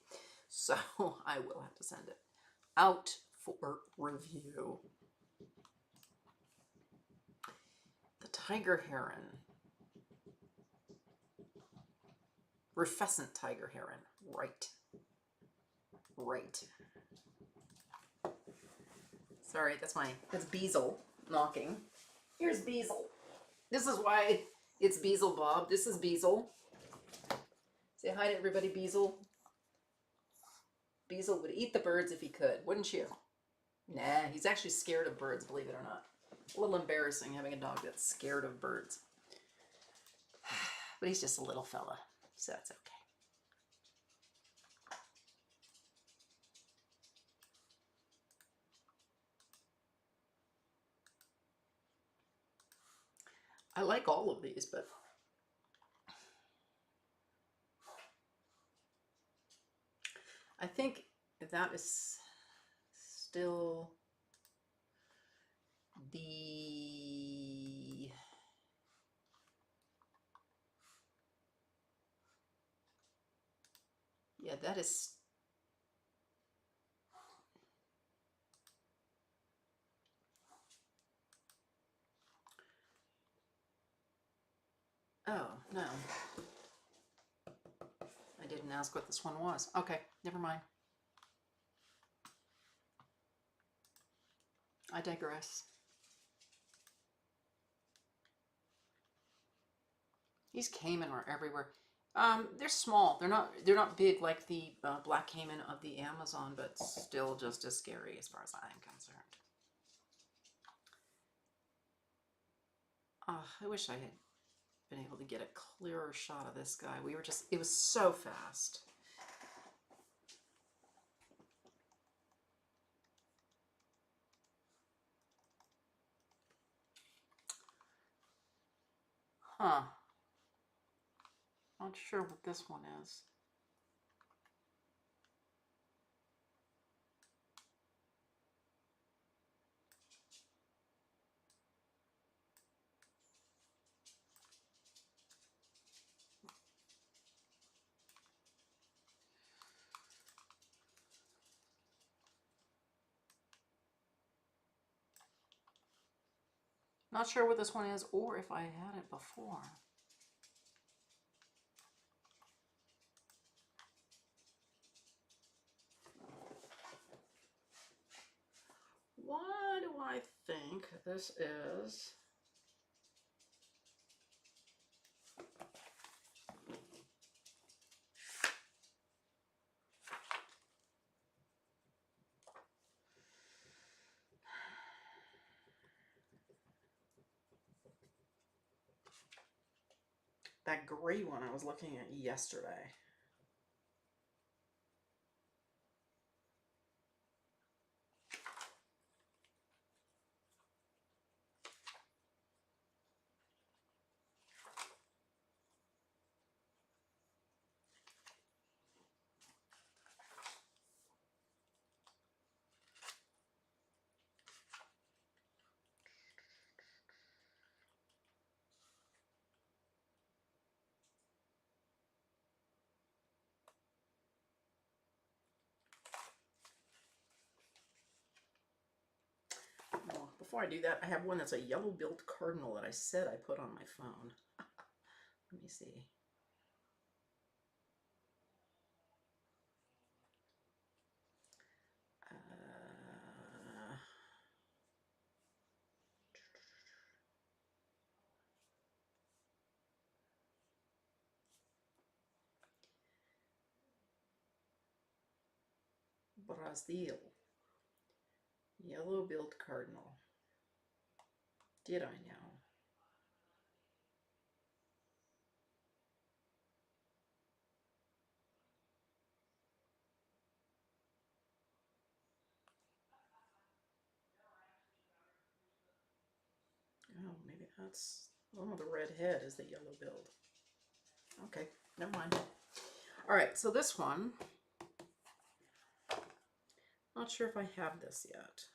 A: So I will have to send it out for review. The tiger heron. Rufescent tiger heron. Right. Right. Sorry, that's Beazle knocking. Here's Beazle. This is why it's Beazle Bob. This is Beazle. Say hi to everybody, Beazle. Beazle would eat the birds if he could, wouldn't you? Nah, he's actually scared of birds, believe it or not. A little embarrassing having a dog that's scared of birds. But he's just a little fella, so that's okay. I like all of these, but I think that is still the that is oh no, I didn't ask what this one was. Okay, never mind. I digress. These caiman are everywhere. They're small. They're not big like the black caiman of the Amazon, but still just as scary as far as I am concerned. I wish I had been able to get a clearer shot of this guy. It was so fast. Huh. Not sure what this one is. Not sure what this one is or if I had it before. Why do I think think this is that gray one I was looking at yesterday. Well, before I do that, I have one that's a yellow-billed cardinal that I said I put on my phone. Let me see. Brazil. Yellow-billed cardinal. Did I know? Oh, maybe that's... Oh, the red head is the yellow-billed. Okay, never mind. All right, so this one, not sure if I have this yet.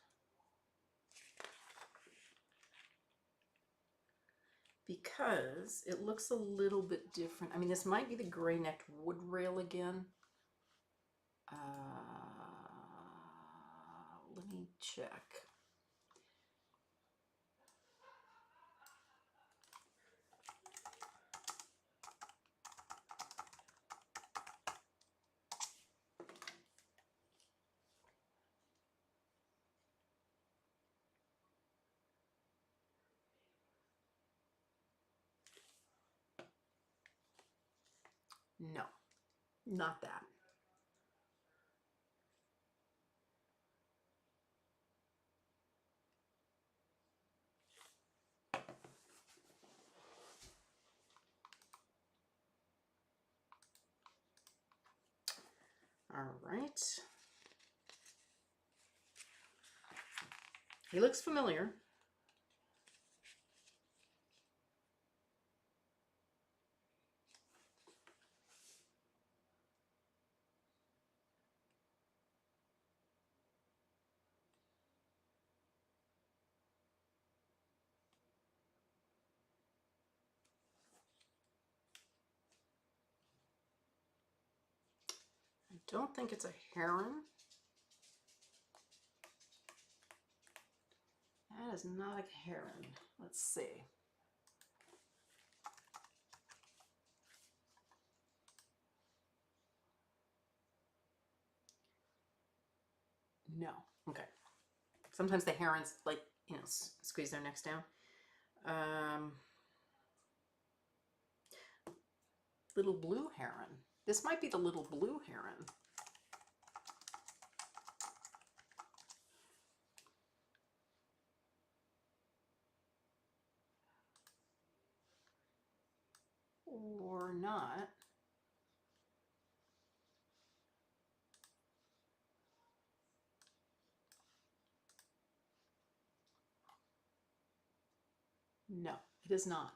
A: Because it looks a little bit different. I mean, this might be the gray-necked wood rail again. Let me check. No, not that. All right. He looks familiar. I don't think it's a heron. That is not a heron. Let's see. No. Okay. Sometimes the herons, like, you know, squeeze their necks down. Little blue heron. This might be the little blue heron. Or not. No, it is not.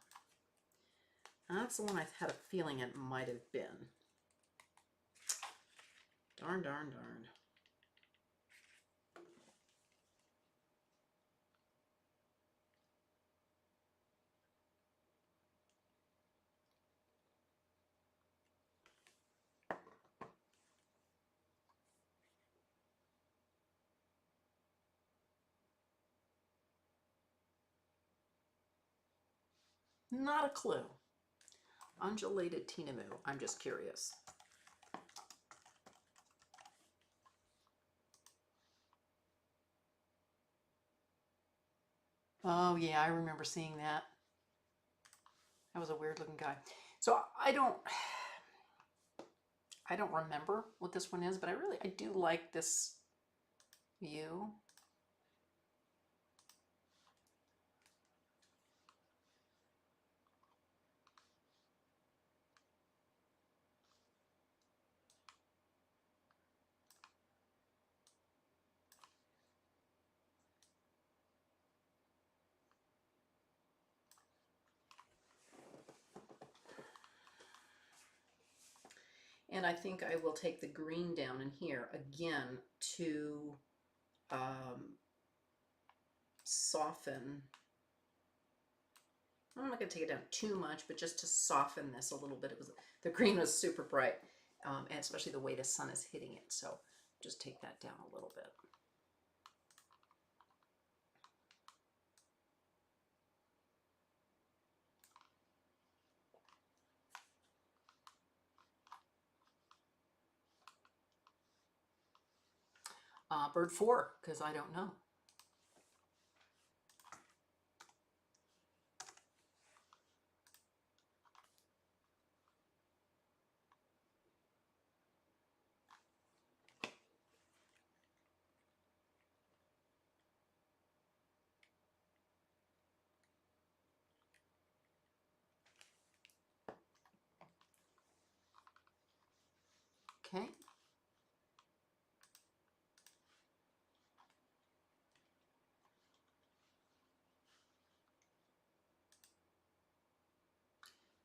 A: That's the one I had a feeling it might have been. Darn, darn, darn. Not a clue. Undulated tinamou. I'm just curious. Oh yeah, I remember seeing that. That was a weird looking guy. So I don't remember what this one is, but I do like this view. And I think I will take the green down in here again to soften. I'm not going to take it down too much, but just to soften this a little bit. The green was super bright, and especially the way the sun is hitting it. So just take that down a little bit. Bird 4, because I don't know. Okay.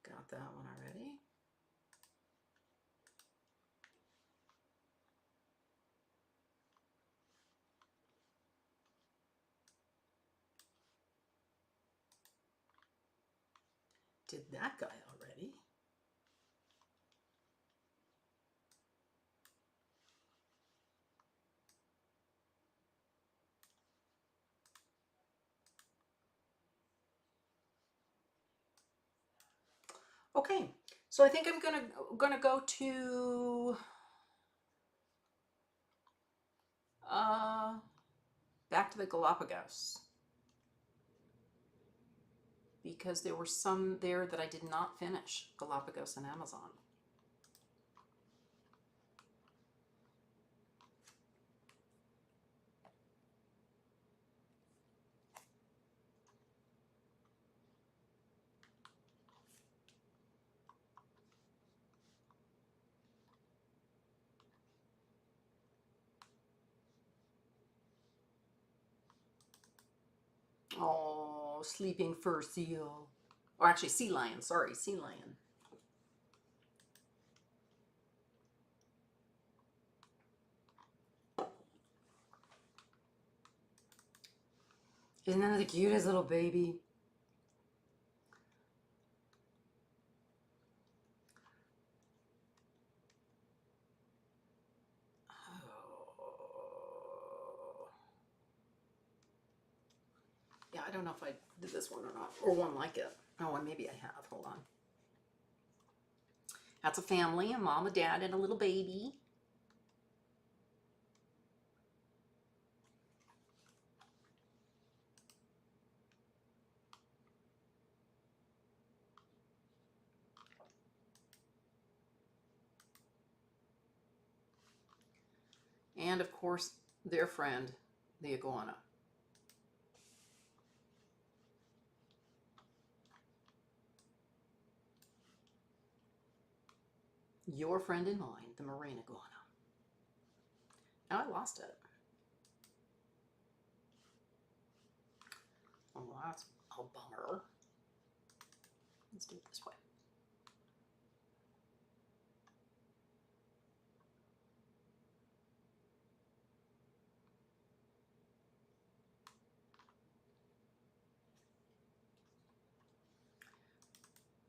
A: Got that one already. Did that guy already. Okay, so I think I'm gonna go to back to the Galapagos, because there were some there that I did not finish, Galapagos and Amazon. Oh, sleeping fur seal. Or actually sea lion, sorry, sea lion. Isn't that the cutest little baby? Oh. Yeah, I don't know if I did this one or not, or one like it. Oh, and maybe I have, hold on. That's a family, a mom, a dad, and a little baby. And of course, their friend, the iguana. Your friend and mine, the marine iguana. Now I lost it. Oh, that's a bummer. Let's do it this way.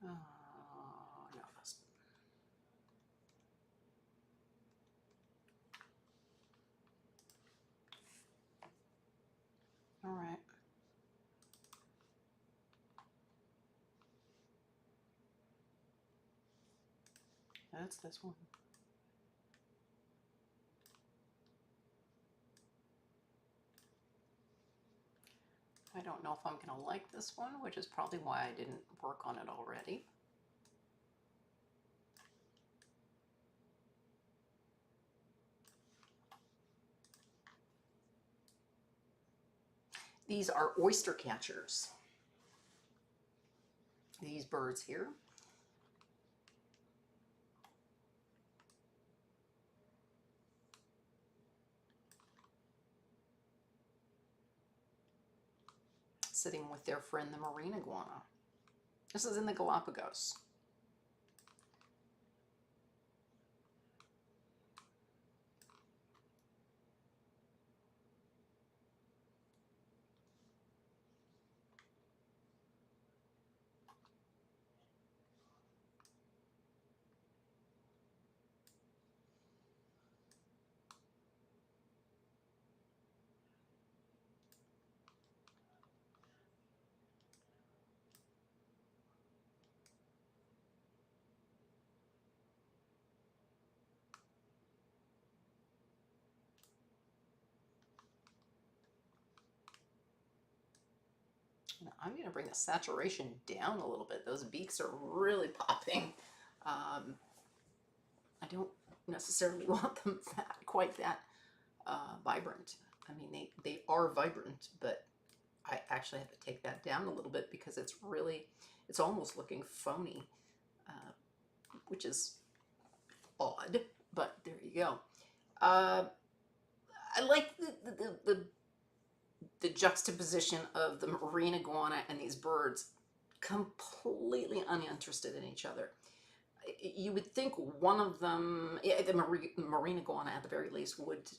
A: No, that's... All right. That's this one. I don't know if I'm going to like this one, which is probably why I didn't work on it already. These are oyster catchers. These birds here. Sitting with their friend the marine iguana. This is in the Galapagos. I'm going to bring the saturation down a little bit. Those beaks are really popping. I don't necessarily want them quite that vibrant. I mean, they are vibrant, but I actually have to take that down a little bit because it's almost looking phony, which is odd, but there you go. I like the juxtaposition of the marine iguana and these birds, completely uninterested in each other. You would think one of them, the marine iguana at the very least, would,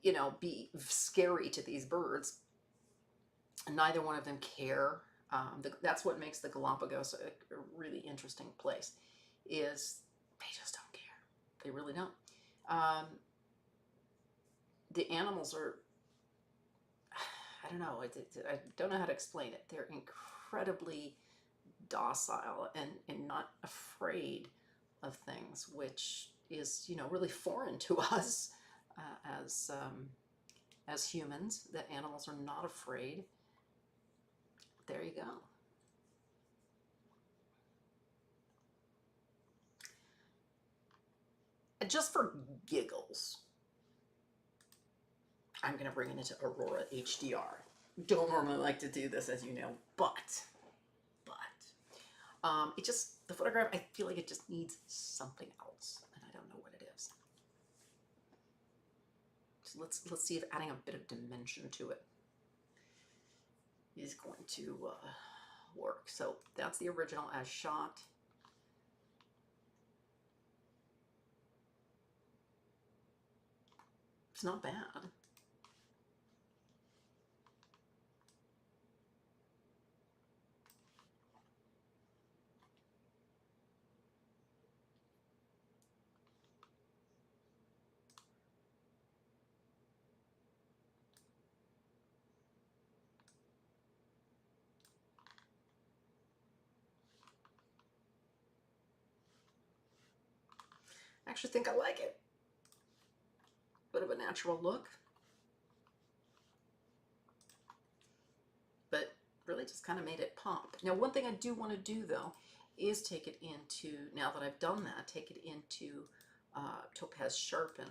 A: you know, be scary to these birds. Neither one of them care. That's what makes the Galapagos a really interesting place, is they just don't care. They really don't. The animals are, I don't know, I don't know how to explain it. They're incredibly docile and not afraid of things, which is, you know, really foreign to us as humans, that animals are not afraid. There you go. And just for giggles, I'm going to bring it into Aurora HDR. Don't normally like to do this, as you know, but it just, the photograph, I feel like it just needs something else, and I don't know what it is. So let's see if adding a bit of dimension to it is going to work. So that's the original as shot. It's not bad. I actually think I like it. Bit of a natural look. But really just kind of made it pop. Now, one thing I do want to do, though, is take it into, now that I've done that, take it into Topaz Sharpen,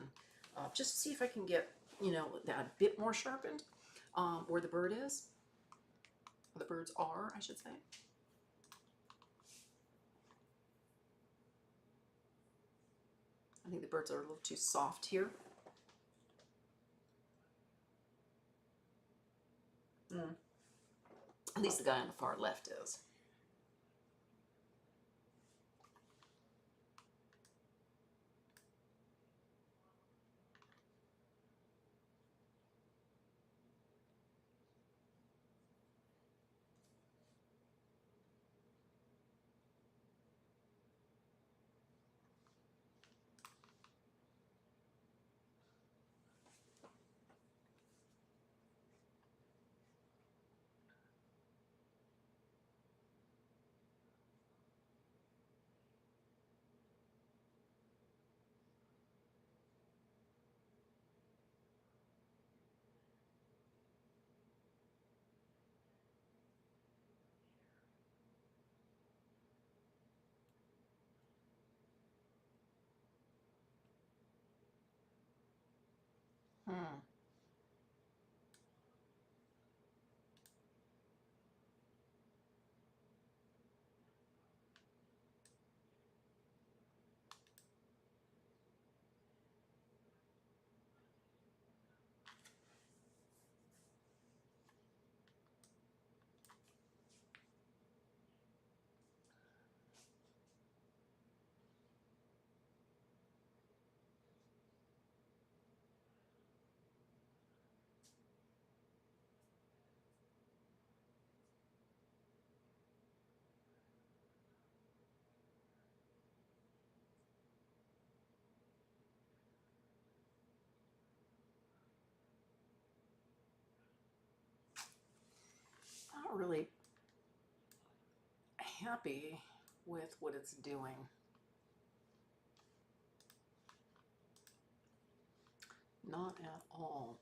A: just to see if I can get, you know, that a bit more sharpened where the bird is. The birds are, I should say. I think the birds are a little too soft here. At least the guy on the far left is. Hmm. Not really happy with what it's doing. Not at all.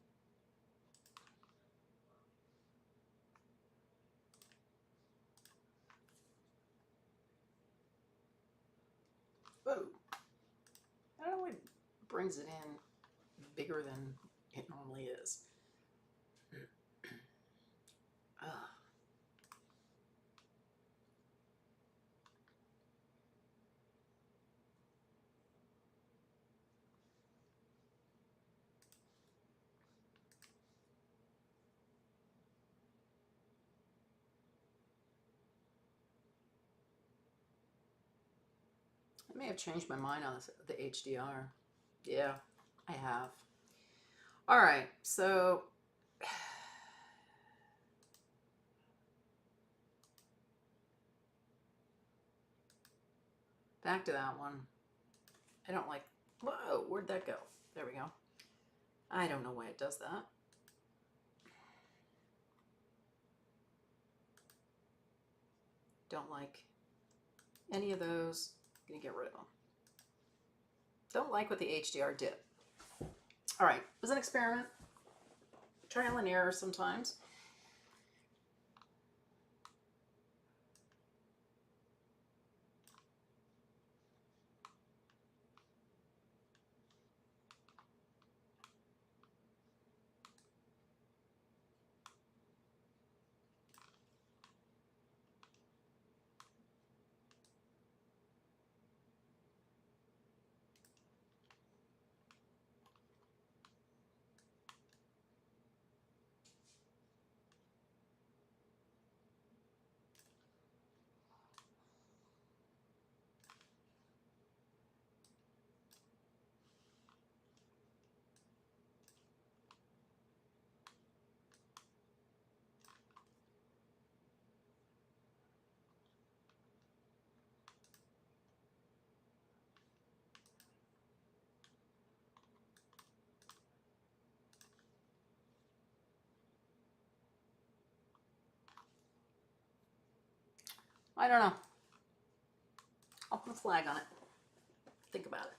A: Whoa. I don't know, it brings it in bigger than it normally is. Ugh. I may have changed my mind on the HDR. Yeah, I have. All right, so back to that one. I don't like, whoa, where'd that go? There we go. I don't know why it does that. Don't like any of those. Gonna get rid of them. Don't like what the HDR did. All right, it was an experiment. Trial and error sometimes. I don't know. I'll put a flag on it. Think about it.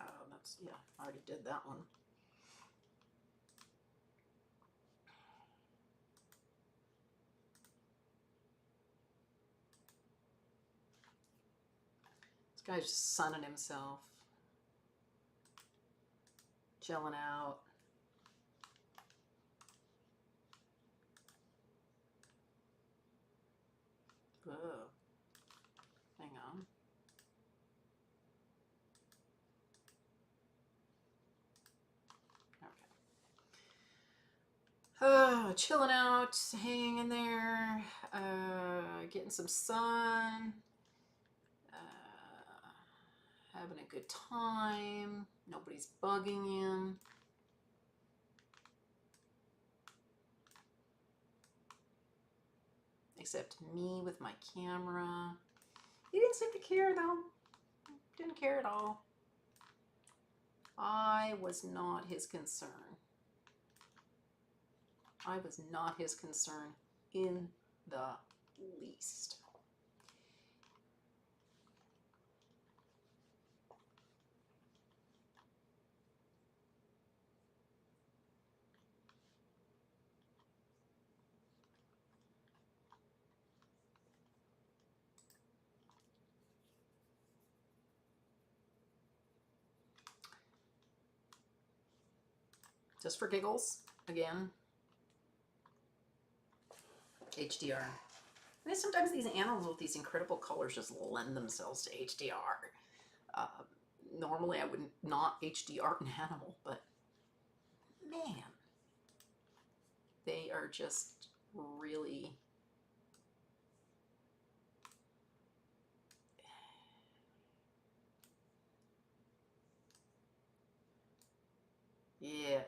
A: Oh, that's, yeah, I already did that one. This guy's just sunning himself, chilling out. Ugh. Hang on. Okay. Chilling out, hanging in there, getting some sun, having a good time. Nobody's bugging him. Except me with my camera. He didn't seem to care though. Didn't care at all. I was not his concern. I was not his concern in the least. Just for giggles, again, HDR. And sometimes these animals with these incredible colors just lend themselves to HDR. Normally I would not HDR an animal, but man, they are just really... Yeah,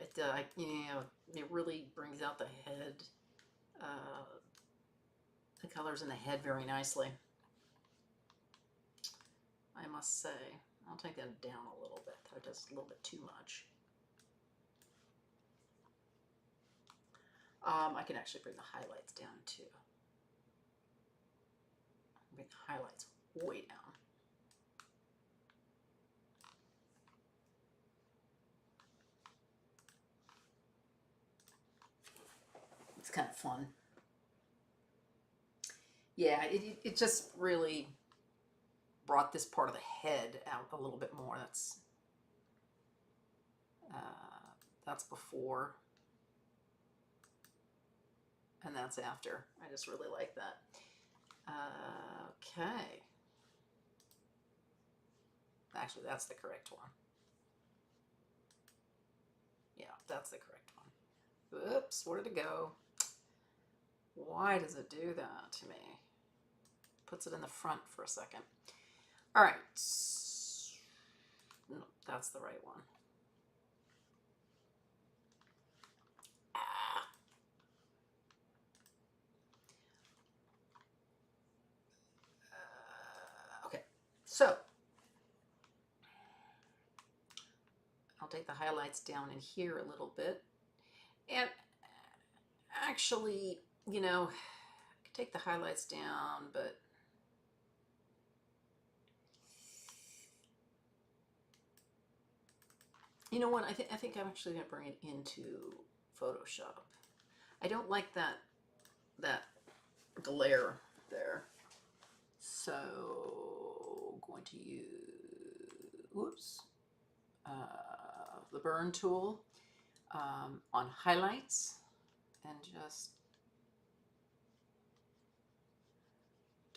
A: it really brings out the head, the colors in the head very nicely. I must say, I'll take that down a little bit. That does a little bit too much. I can actually bring the highlights down too. Bring the highlights way down. It's kind of fun. Yeah, it just really brought this part of the head out a little bit more. That's before, and that's after. I just really like that. Okay. Actually, that's the correct one. Yeah, that's the correct one. Oops, where did it go? Why does it do that to me? Puts it in the front for a second. All right. No, that's the right one. Okay, so I'll take the highlights down in here a little bit. And actually, you know, I could take the highlights down, but you know what? I think I'm actually going to bring it into Photoshop. I don't like that glare there. So going to use the burn tool on highlights and just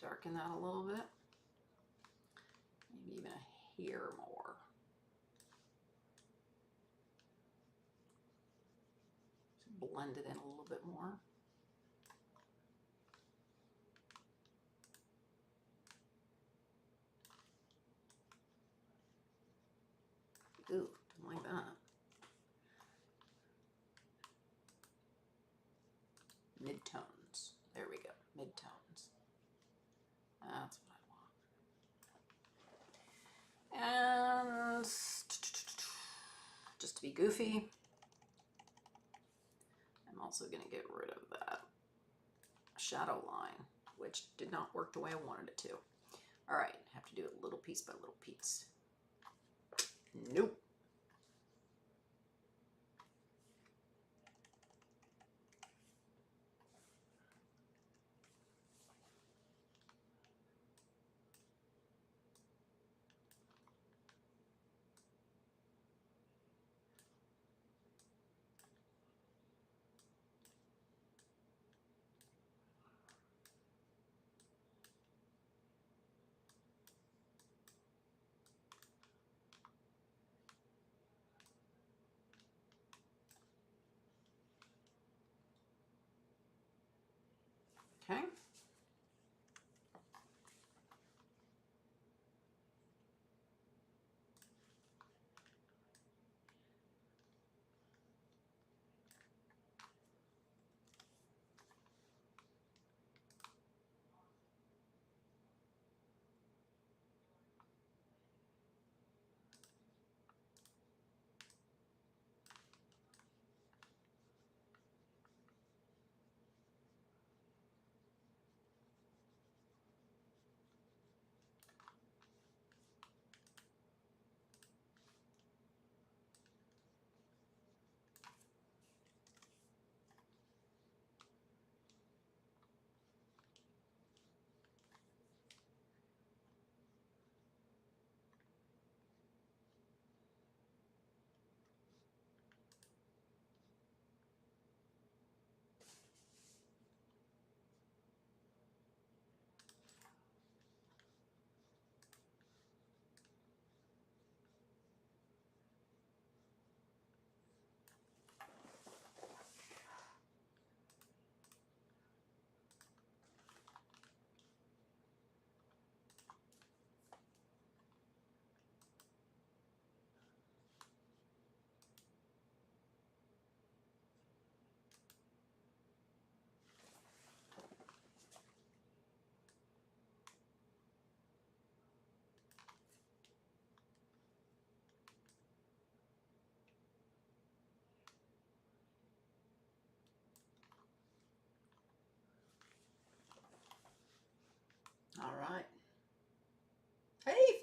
A: darken that a little bit, maybe even a hair more. Just blend it in a little bit more. Ooh, don't like that. Midtones. There we go. Midtones. That's what I want. And just to be goofy, I'm also going to get rid of that shadow line, which did not work the way I wanted it to. All right, have to do it little piece by little piece. Nope.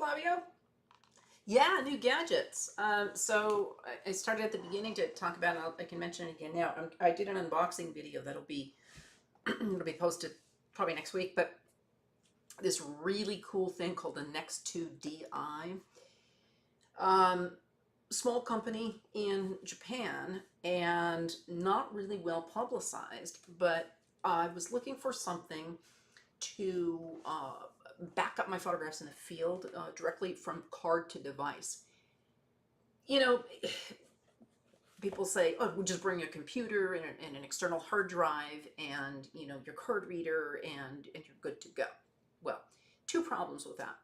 A: Flavio? Yeah, new gadgets. So I started at the beginning to talk about, and I can mention it again now. I did an unboxing video that'll be it'll be posted probably next week. But this really cool thing called the Next 2 DI. Small company in Japan and not really well publicized, but I was looking for something to back up my photographs in the field directly from card to device. You know, people say, oh, we'll just bring a computer and an external hard drive and, you know, your card reader and you're good to go. Well, two problems with that.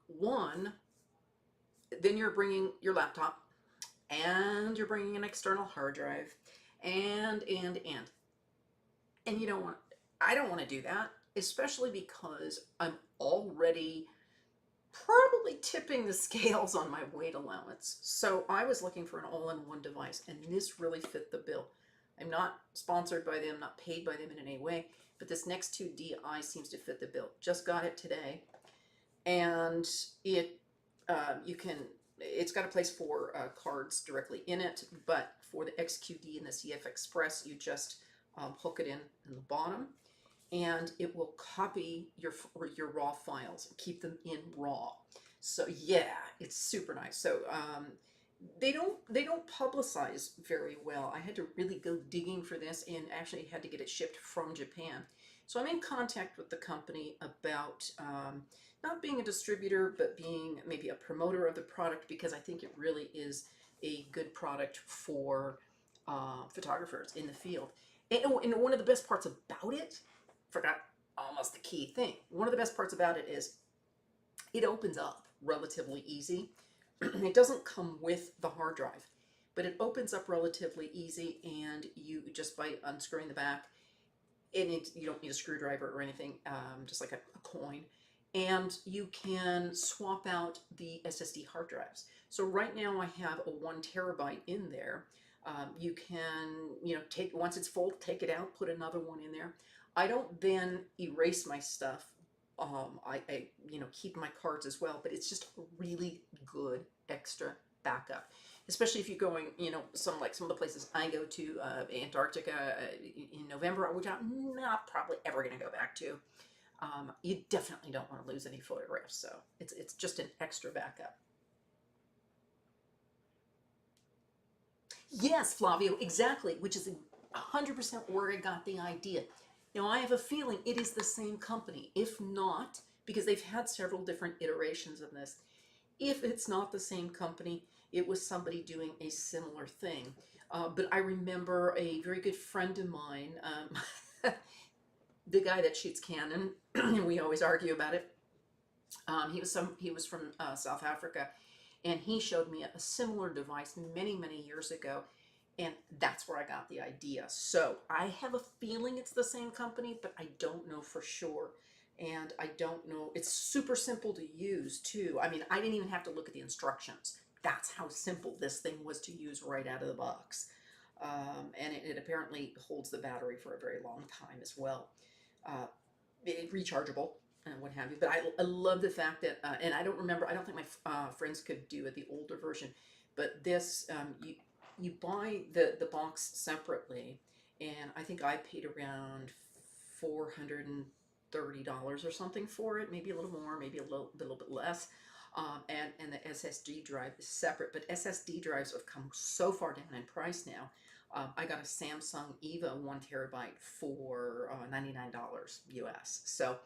A: One, then you're bringing your laptop and you're bringing an external hard drive and you don't want, I don't want to do that, especially because I'm already probably tipping the scales on my weight allowance. So I was looking for an all-in-one device, and this really fit the bill. I'm not sponsored by them, not paid by them in any way, but this Next 2 DI seems to fit the bill. Just got it today, and it it's got a place for cards directly in it, but for the XQD and the CF Express, you just hook it in the bottom, and it will copy your raw files and keep them in raw. So yeah, it's super nice. So they don't publicize very well. I had to really go digging for this and actually had to get it shipped from Japan. So I'm in contact with the company about not being a distributor, but being maybe a promoter of the product, because I think it really is a good product for photographers in the field. And one of the best parts about it, forgot almost the key thing. One of the best parts about it is it opens up relatively easy. It doesn't come with the hard drive, but it opens up relatively easy, and you just by unscrewing the back, and you don't need a screwdriver or anything, just like a coin, and you can swap out the SSD hard drives. So right now I have a 1 terabyte in there. You can, you know, take, once it's full, take it out, put another one in there. I don't then erase my stuff. I you know, keep my cards as well, but it's just a really good extra backup, especially if you're going, you know, some of the places I go to, Antarctica in November, which I'm not probably ever going to go back to. You definitely don't want to lose any photographs, so it's just an extra backup. Yes, Flavio, exactly, which is 100% where I got the idea. Now, I have a feeling it is the same company. If not, because they've had several different iterations of this, if it's not the same company, it was somebody doing a similar thing. But I remember a very good friend of mine, the guy that shoots Canon, we always argue about it. He was from South Africa, and he showed me a similar device many years ago, and that's where I got the idea. So I have a feeling it's the same company, but I don't know for sure. And I don't know, it's super simple to use too. I mean, I didn't even have to look at the instructions. That's how simple this thing was to use right out of the box. And it apparently holds the battery for a very long time as well. Rechargeable and what have you. But I love the fact that, and I don't think my friends could do it, the older version, but this, you buy the box separately, and I think I paid around $430 or something for it, maybe a little more, maybe a little bit less. And the SSD drive is separate, but SSD drives have come so far down in price now. I got a Samsung EVA 1 terabyte for $99 US. So,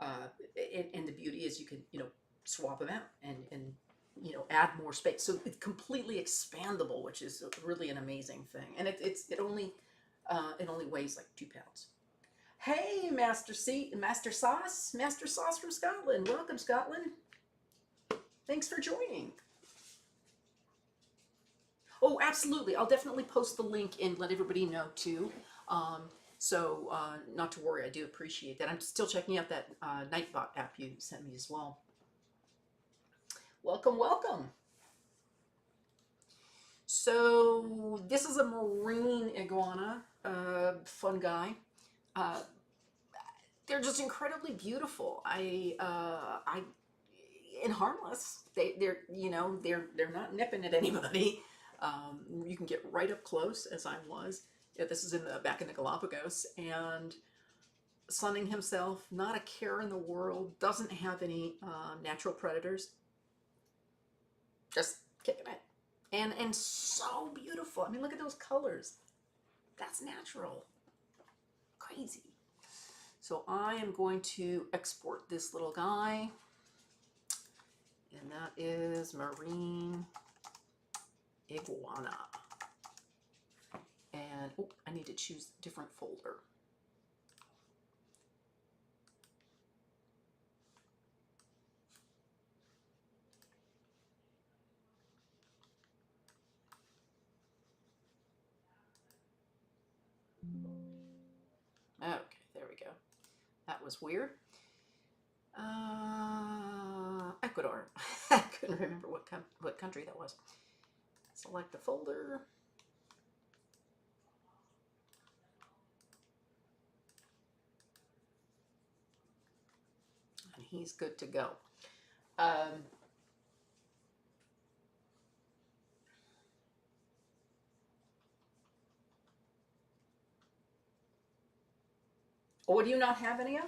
A: and the beauty is you can, you know, swap them out and you know, add more space. So it's completely expandable, which is really an amazing thing. And it only weighs like 2 pounds. Hey, Master Sauce from Scotland. Welcome, Scotland. Thanks for joining. Oh, absolutely. I'll definitely post the link and let everybody know too. So not to worry, I do appreciate that. I'm still checking out that Nightbot app you sent me as well. Welcome, welcome. So this is a marine iguana, fun guy. They're just incredibly beautiful. and harmless. They're you know they're not nipping at anybody. You can get right up close, as I was. Yeah, this is back in the Galapagos, and sunning himself, not a care in the world, doesn't have any natural predators, just kicking it, and so beautiful. I mean, look at those colors. That's natural. Crazy. So I am going to export this little guy, and that is marine iguana. And oh, I need to choose a different folder. Okay, there we go. That was weird. Ecuador. I couldn't remember what country that was. Select a folder. And he's good to go. What do you not have any of?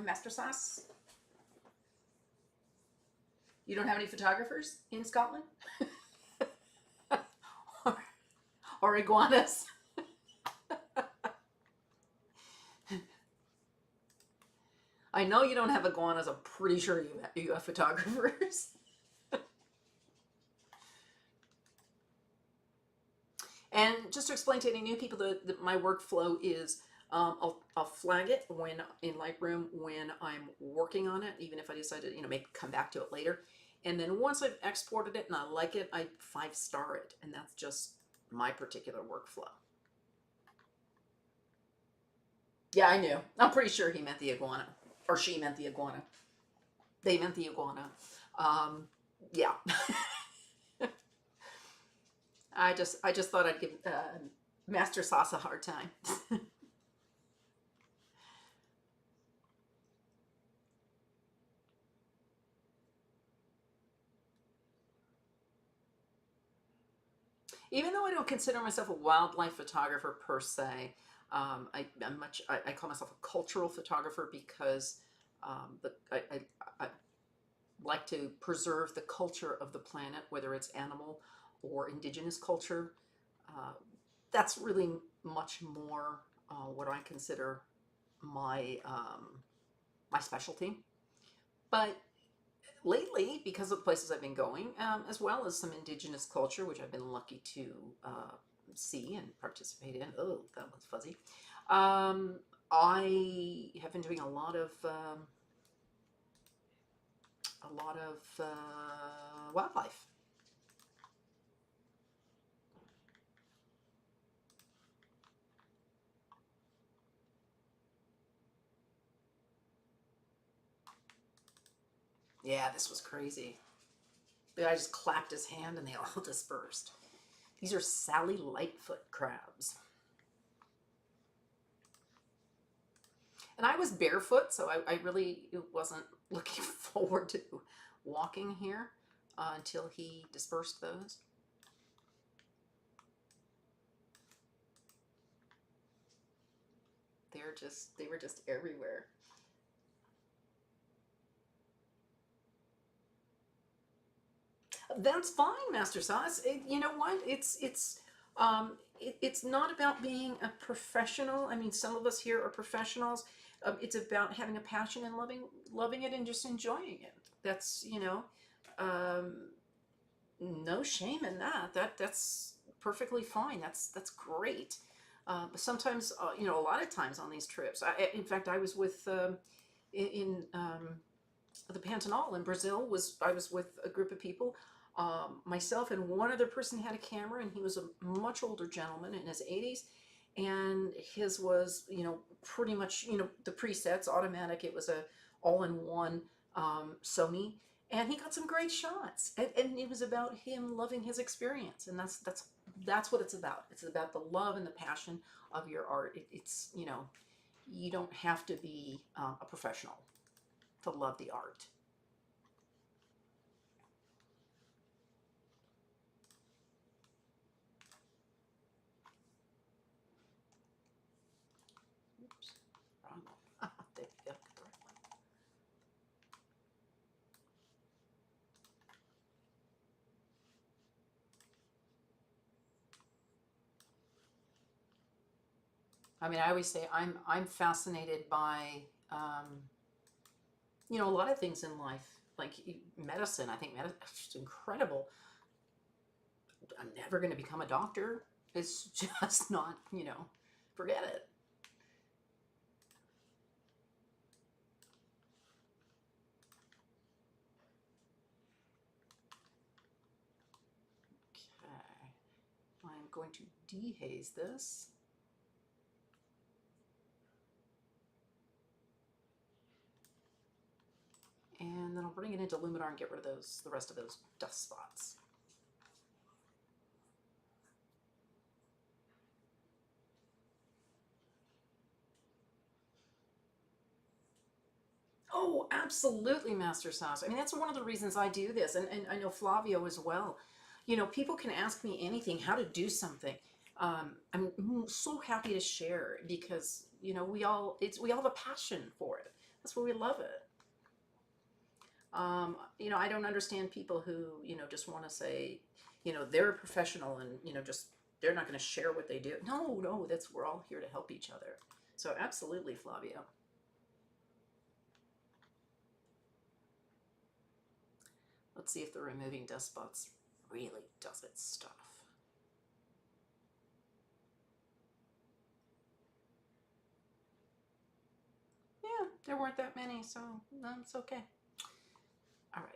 A: Master Sauce? You don't have any photographers in Scotland? or iguanas? I know you don't have iguanas. I'm pretty sure you have photographers. And just to explain to any new people, my workflow is I'll flag it when in Lightroom when I'm working on it, even if I decide to maybe come back to it later. And then once I've exported it and I like it, I 5-star it, and that's just my particular workflow. Yeah, I knew. I'm pretty sure he meant the iguana, or she meant the iguana. They meant the iguana. Yeah. I just thought I'd give Master Sauce a hard time. Even though I don't consider myself a wildlife photographer per se, I call myself a cultural photographer because I like to preserve the culture of the planet, whether it's animal or indigenous culture. That's really much more what I consider my my specialty. But lately, because of the places I've been going, as well as some indigenous culture, which I've been lucky to see and participate in. Oh, that was fuzzy. I have been doing a lot of wildlife. Yeah, this was crazy. The guy just clapped his hand and they all dispersed. These are Sally Lightfoot crabs. And I was barefoot, so I really wasn't looking forward to walking here until he dispersed those. They were just everywhere. That's fine, Master Sauce. You know what? It's not about being a professional. I mean, some of us here are professionals. It's about having a passion and loving it and just enjoying it. That's no shame in that. That's perfectly fine. That's great. But sometimes, a lot of times on these trips, in fact, I was with in the Pantanal in Brazil. I was with a group of people. Myself and one other person had a camera, and he was a much older gentleman in his 80s, and his was pretty much the presets automatic. It was a all-in-one Sony, and he got some great shots, and it was about him loving his experience, and that's what it's about. It's about the love and the passion of your art. It's you don't have to be a professional to love the art. I mean, I always say I'm fascinated by you know, a lot of things in life, like medicine. I think medicine is just incredible. I'm never going to become a doctor. It's just not, you know, forget it. Okay. I'm going to dehaze this. And then I'll bring it into Luminar and get rid of the rest of those dust spots. Oh, absolutely, Master Sauce. I mean, that's one of the reasons I do this, and I know Flavio as well. You know, people can ask me anything, how to do something. I'm so happy to share because, you know, we all have a passion for it. That's why we love it. You know, I don't understand people who, you know, just want to say, you know, they're a professional and, you know, just they're not going to share what they do. No, no, we're all here to help each other. So absolutely, Flavio. Let's see if the removing dust spots really does its stuff. Yeah, there weren't that many, so no, it's okay. All right.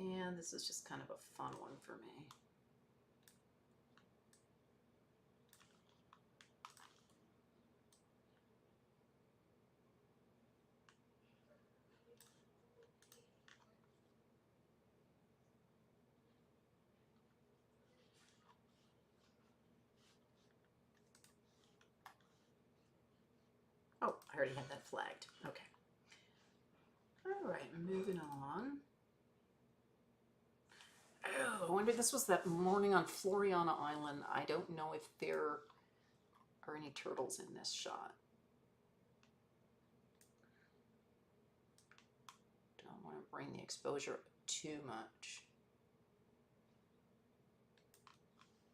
A: And this is just kind of a fun one for me. Oh, I already had that flagged. Okay. All right, moving on. Oh, I wonder, this was that morning on Floriana Island. I don't know if there are any turtles in this shot. Don't want to bring the exposure up too much.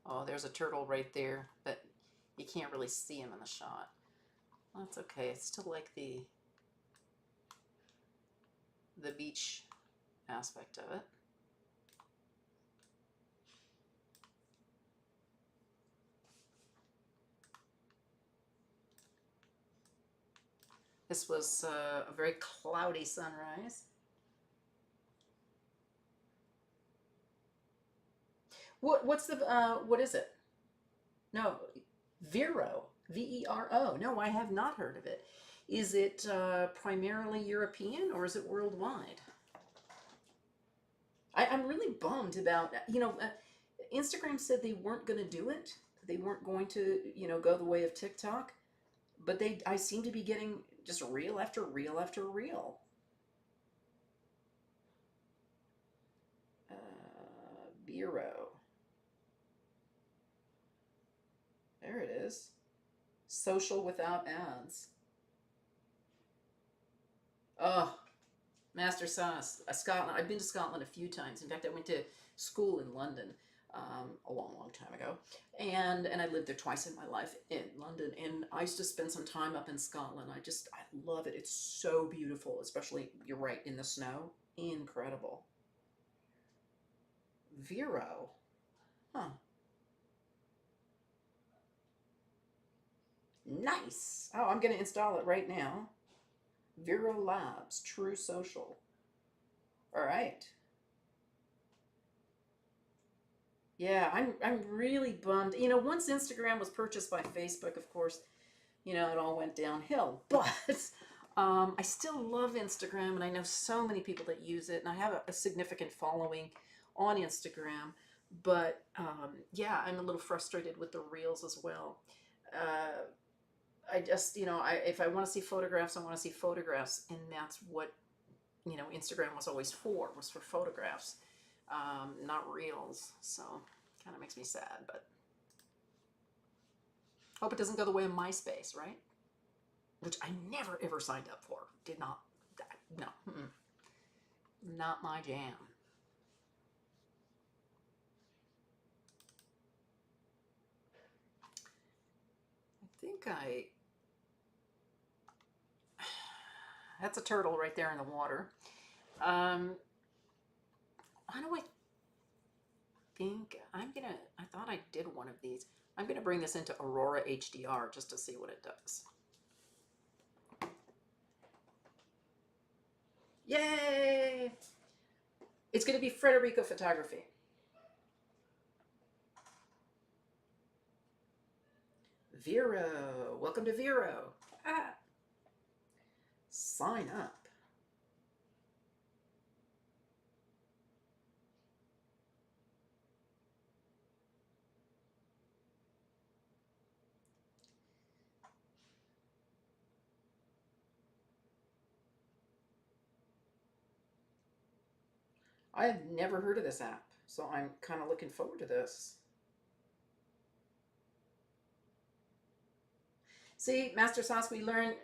A: Oh, there's a turtle right there, but you can't really see him in the shot. That's okay. I still like the beach aspect of it. This was a very cloudy sunrise. What's the what is it? No, Vero, Vero. No, I have not heard of it. Is it primarily European or is it worldwide? I'm really bummed about, you know, Instagram said they weren't going to do it. They weren't going to, you know, go the way of TikTok, but I seem to be getting just reel after reel after reel. Vero. There it is. Social without ads. Oh, Master Sauce. Scotland. I've been to Scotland a few times. In fact, I went to school in London a long, long time ago, and I lived there twice in my life in London. And I used to spend some time up in Scotland. I love it. It's so beautiful, especially you're right in the snow. Incredible. Vero. Huh. Nice. Oh, I'm going to install it right now. Vero Labs, True Social. All right. Yeah, I'm really bummed. You know, once Instagram was purchased by Facebook, of course, you know, it all went downhill. But I still love Instagram, and I know so many people that use it, and I have a significant following on Instagram. But yeah, I'm a little frustrated with the reels as well. Uh, I just, you know, if I want to see photographs, I want to see photographs, and that's what, you know, Instagram was always for, was for photographs, not reels. So kind of makes me sad, but Hope it doesn't go the way of MySpace, right? Which I never ever signed up for. Did not. No. Not my jam. That's a turtle right there in the water. How do I think I thought I did one of these. I'm gonna bring this into Aurora HDR just to see what it does. Yay! It's gonna be Frederico photography. Vero, welcome to Vero. Sign up. I have never heard of this app, so I'm kind of looking forward to this. See, Master Sauce, we learn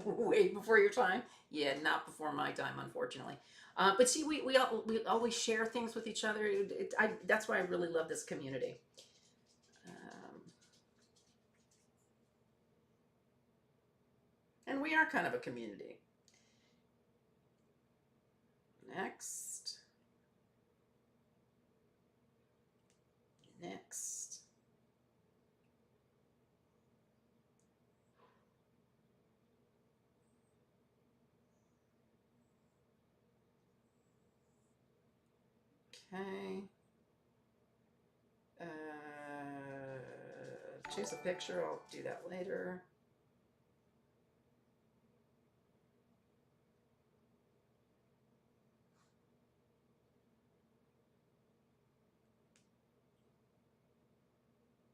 A: way before your time. Yeah, not before my time, unfortunately. But see, we always share things with each other. That's why I really love this community. And we are kind of a community. Next. Okay. Choose a picture. I'll do that later.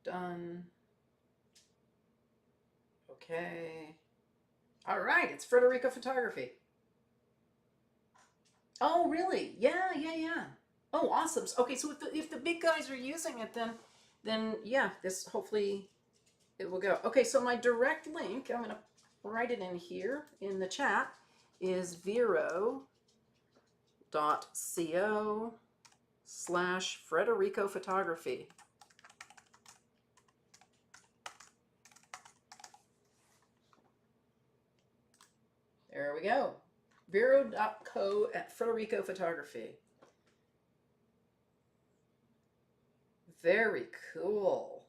A: Done. Okay. All right, it's Frederico Photography. Oh, really? Yeah. Oh, awesome. Okay, so if the big guys are using it, then yeah, this hopefully it will go. Okay, so my direct link, I'm gonna write it in here in the chat, is vero.co/Frederico Photography. There we go. Vero.co/Frederico Photography. Very cool.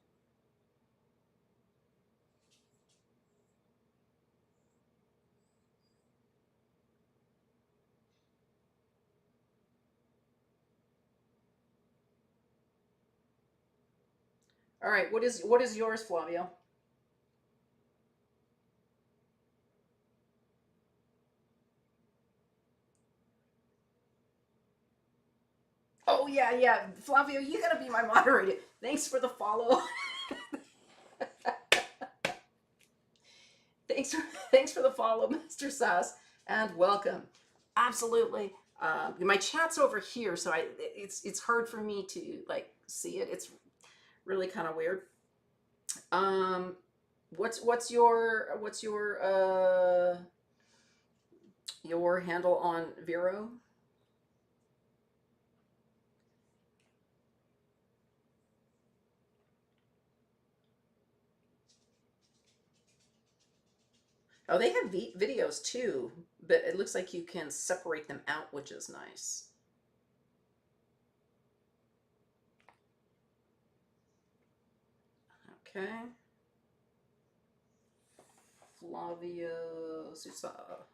A: All right, what is yours, Flavio? Oh yeah, Flavio, you gotta be my moderator. Thanks for the follow. thanks for the follow, Mr. Sass, and welcome. Absolutely. My chat's over here, so it's hard for me to like see it. It's really kind of weird. What's your handle on Vero? Oh, they have videos too, but it looks like you can separate them out, which is nice. Okay. Flavio Sousa.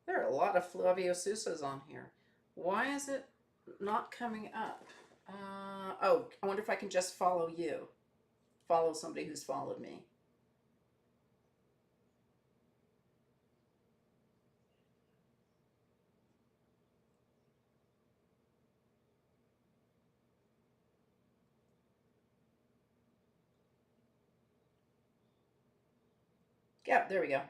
A: There are a lot of Flavio Sousas on here. Why is it not coming up? Oh, I wonder if I can just follow you. Follow somebody who's followed me. Yeah, there we go.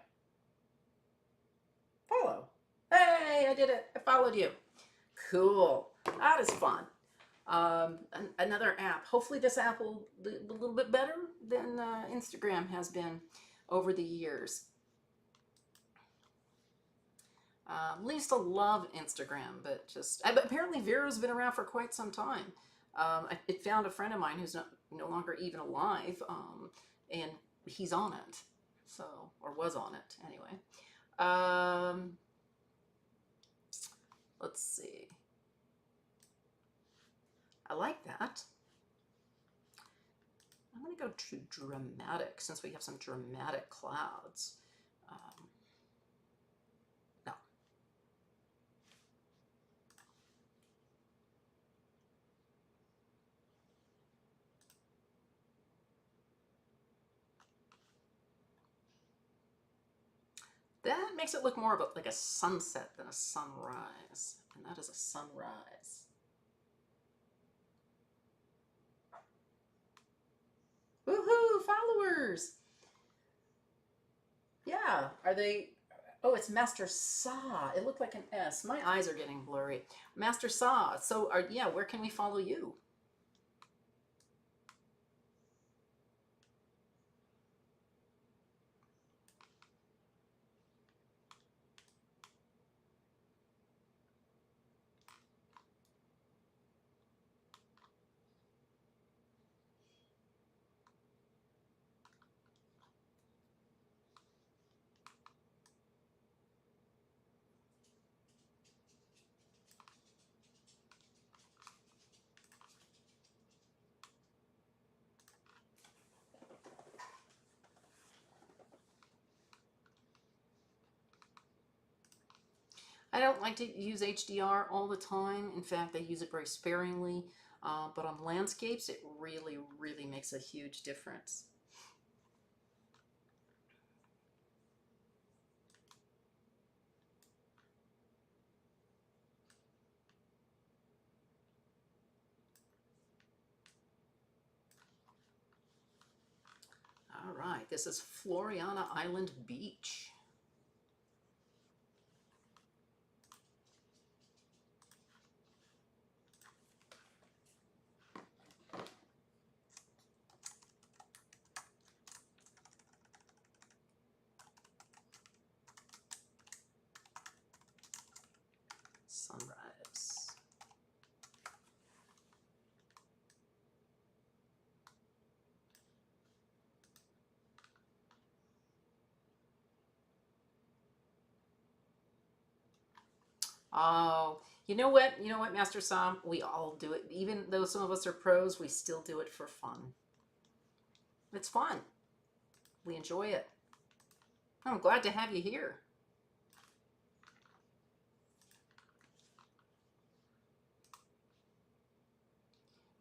A: Follow. Hey, I did it. I followed you. Cool. That is fun. Another app. Hopefully, this app will be a little bit better than Instagram has been over the years. We used to love Instagram, but but apparently Vero's been around for quite some time. It found a friend of mine who's no longer even alive, and he's on it, so, or was on it anyway. Let's see. I like that. I'm going to go to dramatic since we have some dramatic clouds. No. That makes it look more of like a sunset than a sunrise. And that is a sunrise. Woohoo, followers! Yeah, are they? Oh, it's Master Saw. It looked like an S. My eyes are getting blurry. Master Saw. So, yeah, where can we follow you? I don't like to use HDR all the time. In fact, I use it very sparingly. But on landscapes, it really, really makes a huge difference. All right, this is Floriana Island Beach. Sunrise. Oh, you know what? You know what, Master Sam? We all do it. Even though some of us are pros, we still do it for fun. It's fun. We enjoy it. I'm glad to have you here.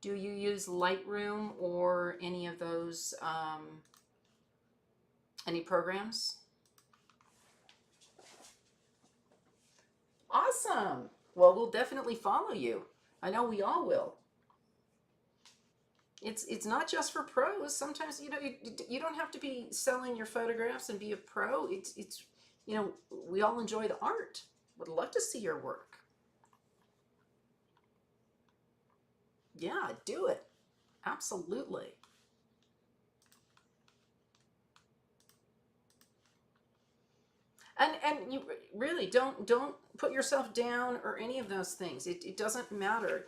A: Do you use Lightroom or any of those, any programs? Awesome. Well, we'll definitely follow you. I know we all will. It's not just for pros. Sometimes you don't have to be selling your photographs and be a pro. It's we all enjoy the art. Would love to see your work. Yeah, do it. Absolutely. And you really don't put yourself down or any of those things. It doesn't matter.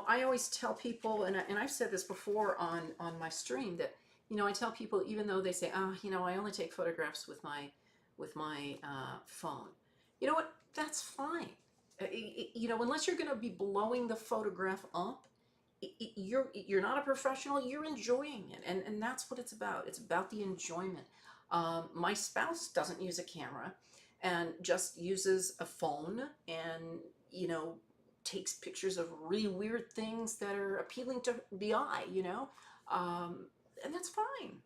A: I always tell people, and I've said this before on my stream, that I tell people, even though they say, I only take photographs with my phone. You know what? That's fine. Unless you're going to be blowing the photograph up, you're not a professional. You're enjoying it, and that's what it's about. It's about the enjoyment. My spouse doesn't use a camera and just uses a phone and takes pictures of really weird things that are appealing to the eye, and that's fine.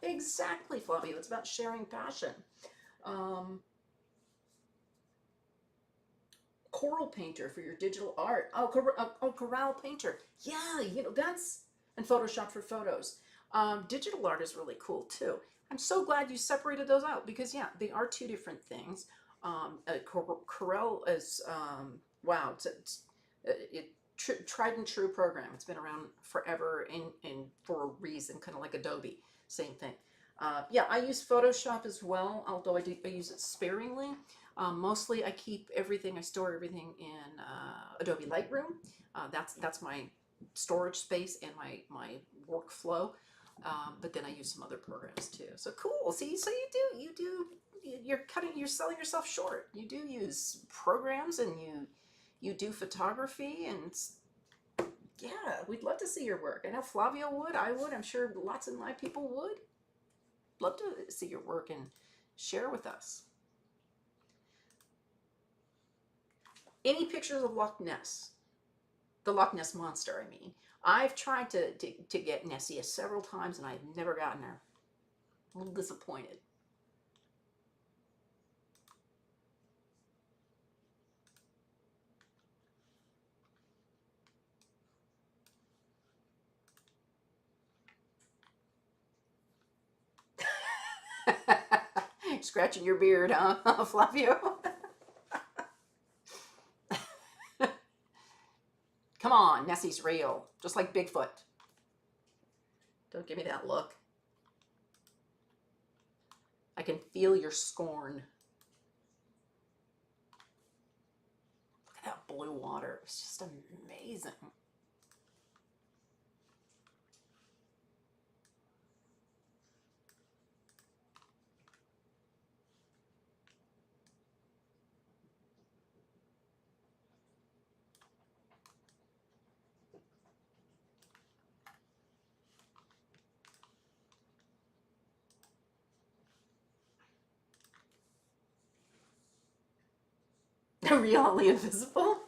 A: Exactly, Flavio. It's about sharing passion. Um, Coral painter for your digital art. Oh, Corral painter. Yeah, that's, and Photoshop for photos. Digital art is really cool too. I'm so glad you separated those out because yeah, they are two different things. Corel is wow, tried and true program. It's been around forever and for a reason, kind of like Adobe, same thing. Yeah, I use Photoshop as well, although I use it sparingly. Mostly, I keep everything. I store everything in Adobe Lightroom. That's my storage space and my workflow. But then I use some other programs too. So cool. See, so you're selling yourself short. You do use programs and you do photography and yeah, we'd love to see your work. I know Flavio would, I would, I'm sure lots of my people would love to see your work and share with us. Any pictures of Loch Ness? The Loch Ness Monster, I mean. I've tried to get Nessie several times and I've never gotten her. A little disappointed. Scratching your beard, huh, Flavio? Come on, Nessie's real, just like Bigfoot. Don't give me that look. I can feel your scorn. Look at that blue water. It's just amazing. Really invisible?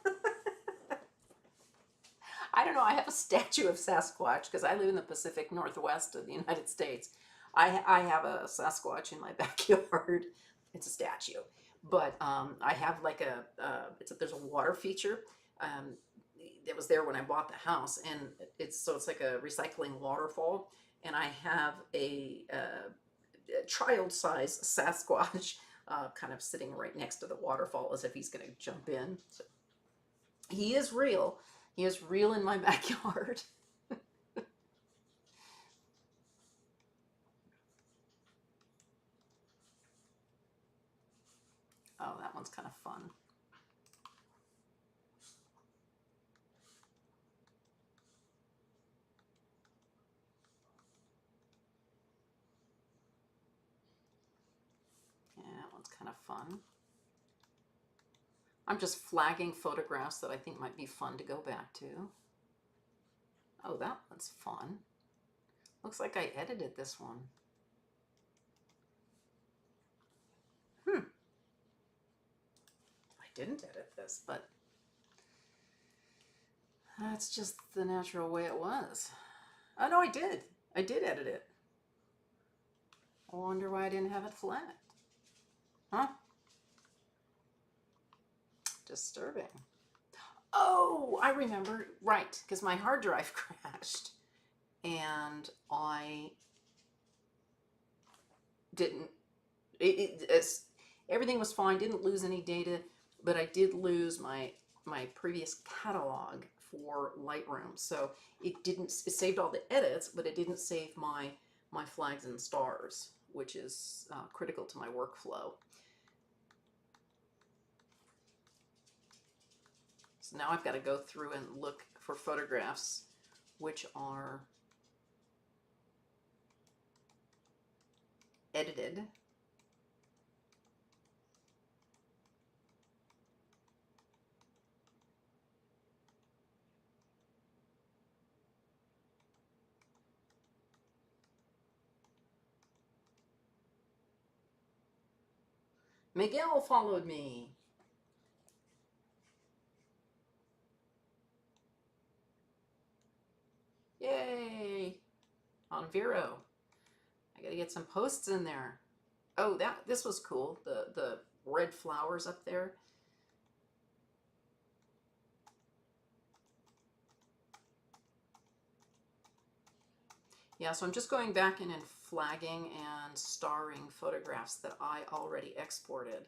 A: I don't know. I have a statue of Sasquatch because I live in the Pacific Northwest of the United States. I have a Sasquatch in my backyard. It's a statue, but I have like there's a water feature that was there when I bought the house, and it's like a recycling waterfall, and I have a child-size Sasquatch kind of sitting right next to the waterfall as if he's going to jump in. So he is real. He is real in my backyard. Oh, that one's kind of fun. Yeah, that one's kind of fun. I'm just flagging photographs that I think might be fun to go back to. Oh, that one's fun. Looks like I edited this one. I didn't edit this, but that's just the natural way it was. Oh, no, I did. I did edit it. I wonder why I didn't have it flagged. Huh? Disturbing. Oh, I remember. Right, because my hard drive crashed. And I didn't... everything was fine. Didn't lose any data. But I did lose my previous catalog for Lightroom. So it saved all the edits, but it didn't save my flags and stars, which is critical to my workflow. So now I've got to go through and look for photographs which are edited. Miguel followed me. Yay! On Vero. I gotta get some posts in there. Oh, this was cool. The red flowers up there. Yeah, so I'm just going back in and flagging and starring photographs that I already exported.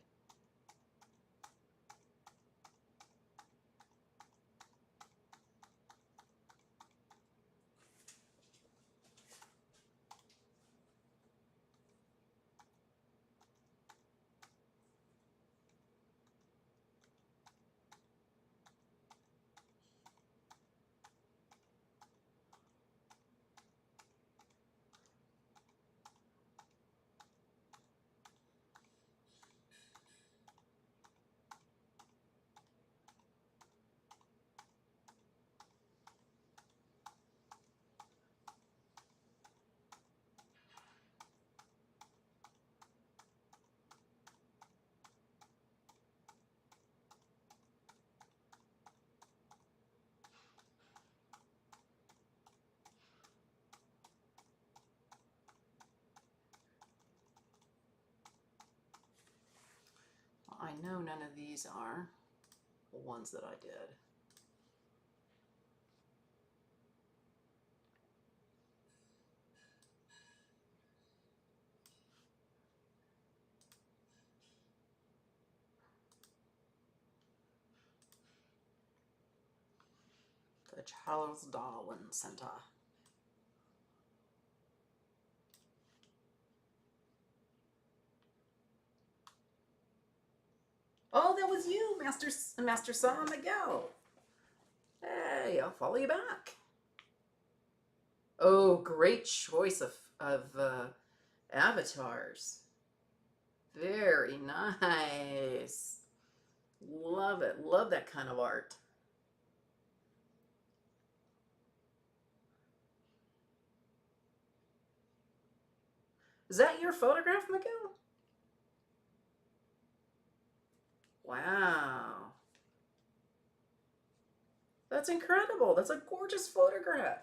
A: I know none of these are the ones that I did. The Charles Darwin Center. Oh, that was you, Master San Miguel. Hey, I'll follow you back. Oh, great choice of avatars. Very nice. Love it. Love that kind of art. Is that your photograph, Miguel? Wow. That's incredible. That's a gorgeous photograph.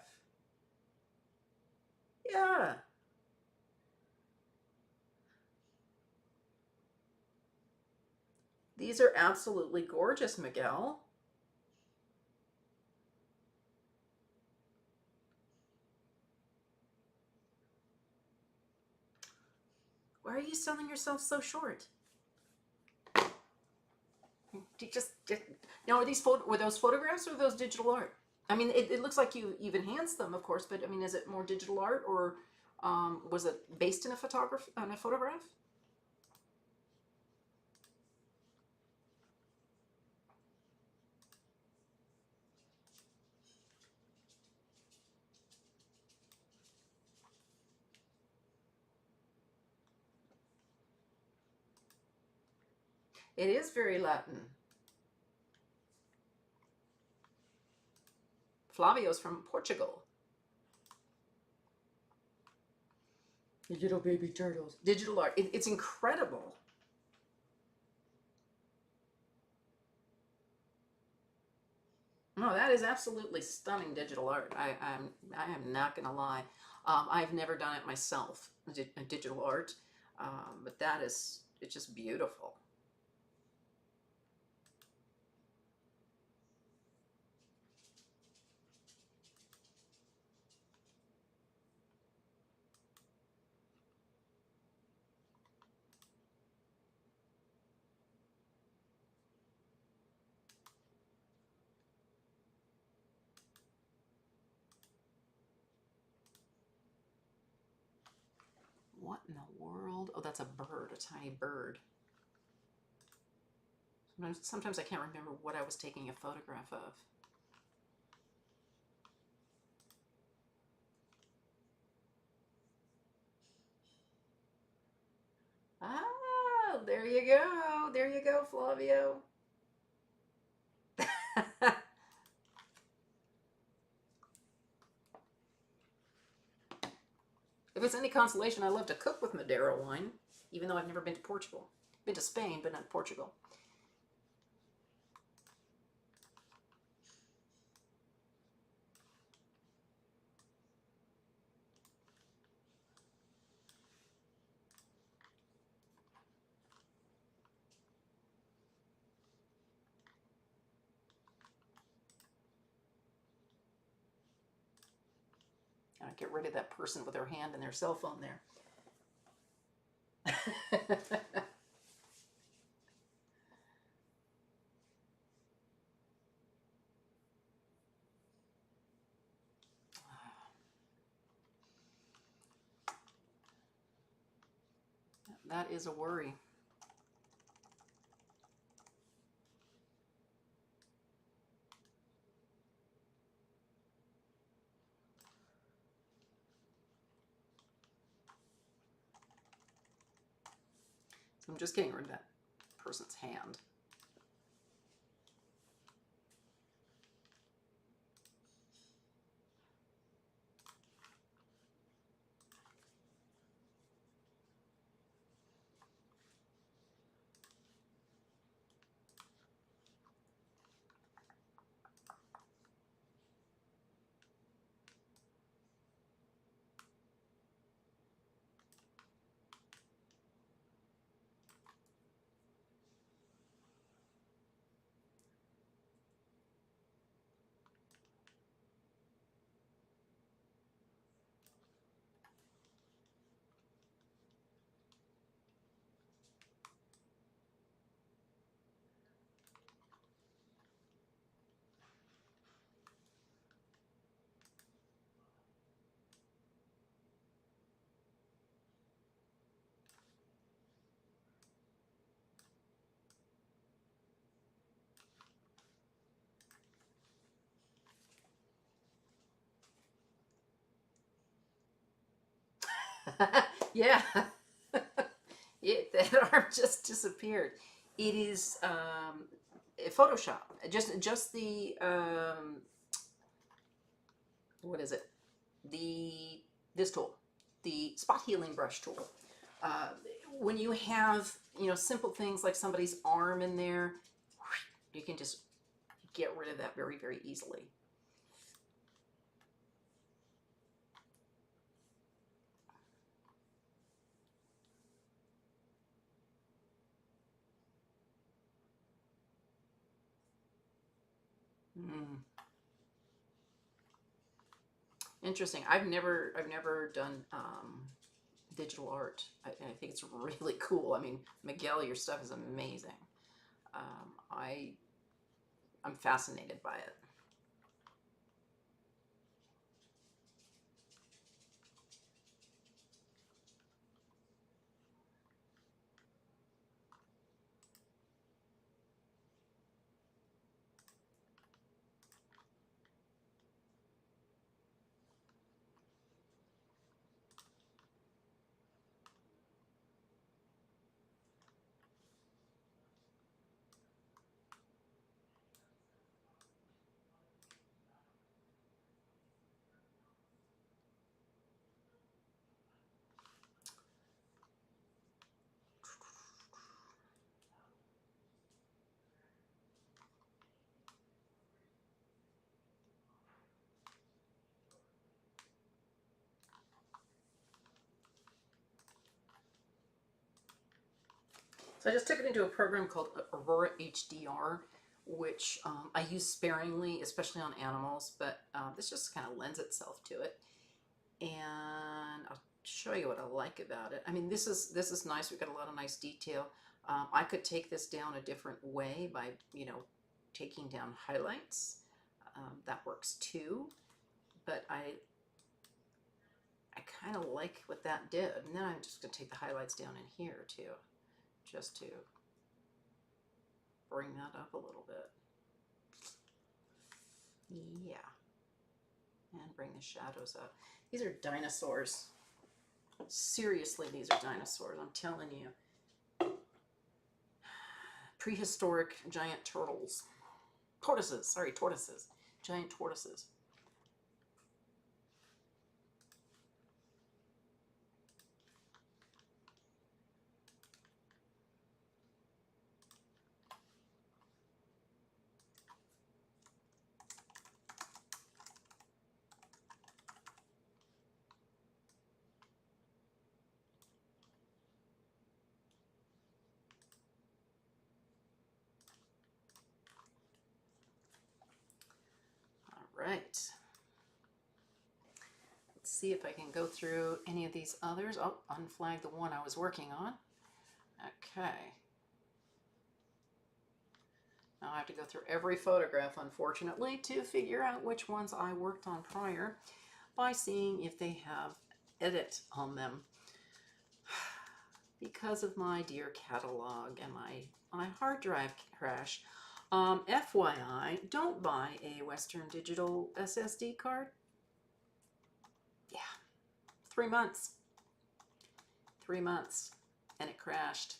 A: Yeah. These are absolutely gorgeous, Miguel. Why are you selling yourself so short? Now, are these were those photographs or those digital art? I mean, it looks like you've enhanced them, of course, but I mean, is it more digital art or was it based in a photograph? It is very Latin. Flavio's from Portugal. Little baby turtles. Digital art. It's incredible. No, that is absolutely stunning digital art. I am not going to lie. I've never done it myself, digital art, but it's just beautiful. What in the world? Oh, that's a bird, a tiny bird. Sometimes I can't remember what I was taking a photograph of. Ah, there you go. There you go, Flavio. If it's any consolation, I love to cook with Madeira wine, even though I've never been to Portugal. Been to Spain, but not Portugal. I get rid of that person with their hand and their cell phone there. That is a worry. So I'm just getting rid of that person's hand. Yeah. That arm just disappeared. It is Photoshop. Just the what is it? This tool, the spot healing brush tool. Uh, when you have simple things like somebody's arm in there, you can just get rid of that very, very easily. Interesting. I've never done digital art. I think it's really cool. I mean, Miguel, your stuff is amazing. I'm fascinated by it. So I just took it into a program called Aurora HDR, which I use sparingly, especially on animals, but this just kind of lends itself to it. And I'll show you what I like about it. I mean, this is nice. We've got a lot of nice detail. I could take this down a different way by, taking down highlights. That works too. But I kind of like what that did. And then I'm just going to take the highlights down in here too, just to bring that up a little bit. Yeah. And bring the shadows up. These are dinosaurs. Seriously, these are dinosaurs, I'm telling you. Prehistoric giant turtles. Tortoises, sorry, tortoises. Giant tortoises. All right. Let's see if I can go through any of these others. Oh, unflag the one I was working on. Okay. Now I have to go through every photograph, unfortunately, to figure out which ones I worked on prior by seeing if they have edit on them. Because of my dear catalog and my hard drive crash. FYI, don't buy a Western Digital SSD card. Yeah, 3 months. 3 months, and it crashed.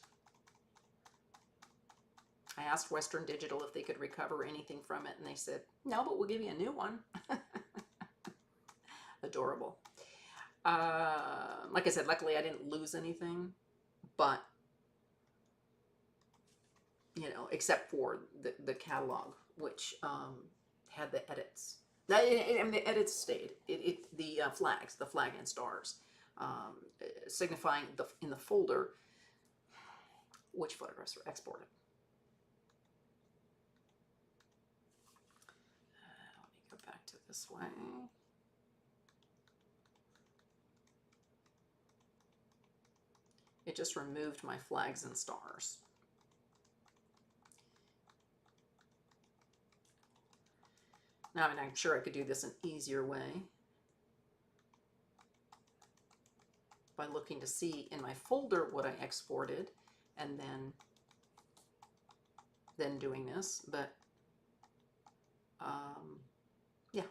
A: I asked Western Digital if they could recover anything from it, and they said, no, but we'll give you a new one. Adorable. Like I said, luckily I didn't lose anything, but, you know, except for the catalog, which had the edits. And the edits stayed. The flags, the flag and stars, signifying in the folder which photographs were exported. Let me go back to this way. It just removed my flags and stars. Now, I mean, I'm sure I could do this an easier way by looking to see in my folder what I exported and then doing this, but yeah.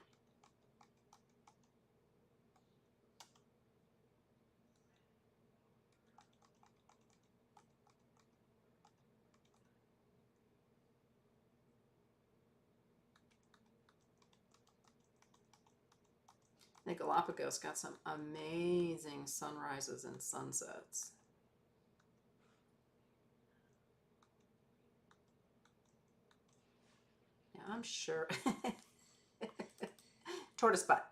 A: The Galapagos got some amazing sunrises and sunsets. Yeah, I'm sure. Tortoise butt.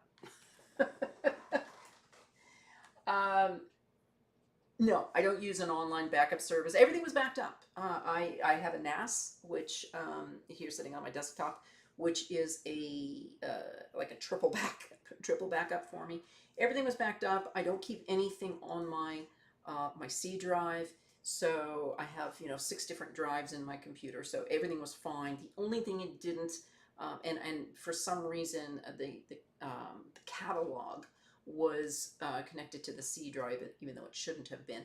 A: No, I don't use an online backup service. Everything was backed up. I have a NAS, which here sitting on my desktop, which is a like a triple backup for me. Everything was backed up. I don't keep anything on my my C drive, so I have 6 different drives in my computer. So everything was fine. The only thing it didn't, and for some reason the catalog was connected to the C drive, even though it shouldn't have been.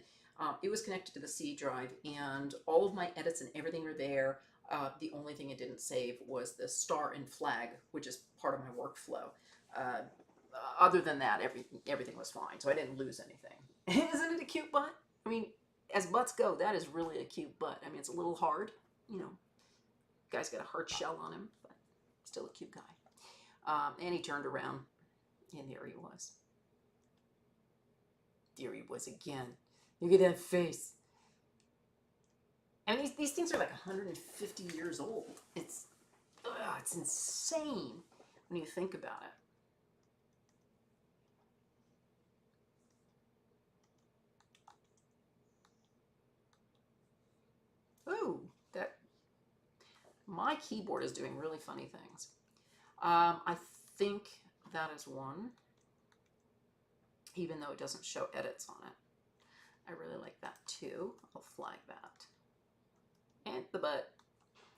A: It was connected to the C drive, and all of my edits and everything were there. The only thing it didn't save was the star and flag, which is part of my workflow. Other than that, everything was fine, so I didn't lose anything. Isn't it a cute butt? I mean, as butts go, that is really a cute butt. I mean, it's a little hard, Guy's got a hard shell on him, but still a cute guy. And he turned around, and there he was. There he was again. Look at that face. And these things are like 150 years old. It's insane when you think about it. Ooh, my keyboard is doing really funny things. I think that is one, even though it doesn't show edits on it. I really like that too. I'll flag that. And the butt.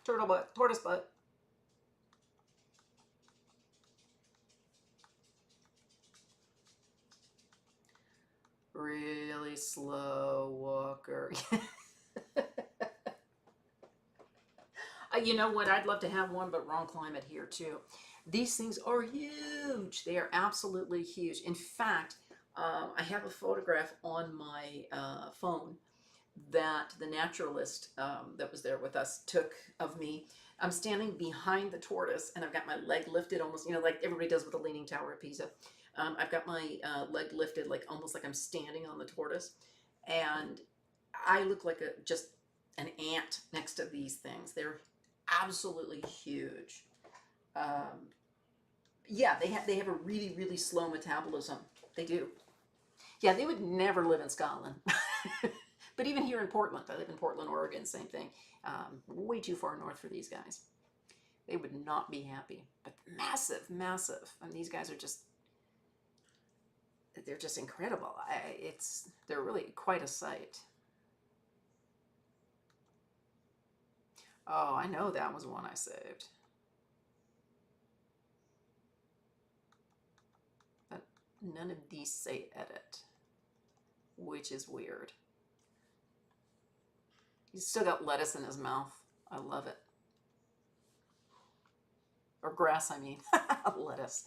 A: Turtle butt. Tortoise butt. Really slow walker. You know what? I'd love to have one, but wrong climate here too. These things are huge. They are absolutely huge. In fact, I have a photograph on my phone that the naturalist that was there with us took of me. I'm standing behind the tortoise, and I've got my leg lifted almost, like everybody does with the Leaning Tower of Pisa. I've got my leg lifted almost like I'm standing on the tortoise, and I look like just an ant next to these things. They're absolutely huge. Yeah, they have a really, really slow metabolism. They do. Yeah, they would never live in Scotland. But even here in Portland, I live in Portland, Oregon, same thing. Way too far north for these guys. They would not be happy. But massive, massive. And these guys are just, they're just incredible. They're really quite a sight. Oh, I know that was one I saved. But none of these say edit, which is weird. He's still got lettuce in his mouth. I love it. Or grass, I mean. Lettuce.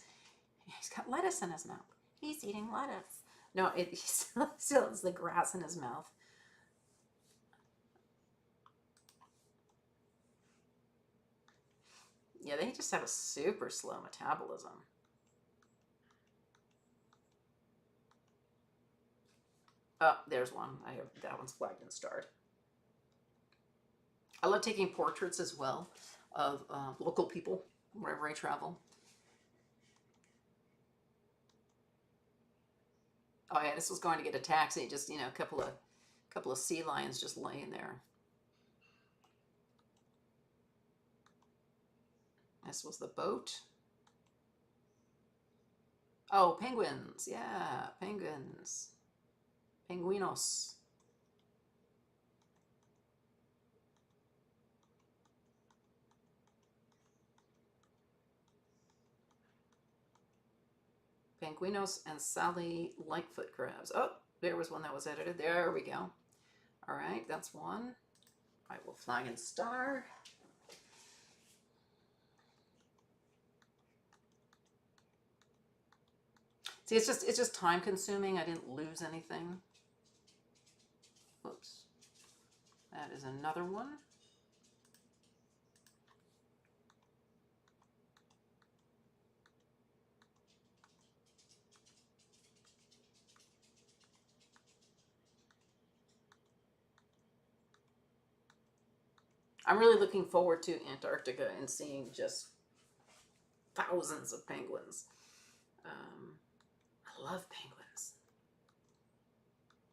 A: He's got lettuce in his mouth. He's eating lettuce. No, he still has the grass in his mouth. Yeah, they just have a super slow metabolism. Oh, there's one. That one's flagged and starred. I love taking portraits as well of local people wherever I travel. Oh yeah, this was going to get a taxi. Just a couple of sea lions just laying there. This was the boat. Oh, penguins. Yeah, penguins. Penguinos. Penguinos and Sally Lightfoot crabs. Oh, there was one that was edited. There we go. All right, that's one. I will flag and star. See, it's just time consuming. I didn't lose anything. Oops. That is another one. I'm really looking forward to Antarctica and seeing just thousands of penguins. I love penguins.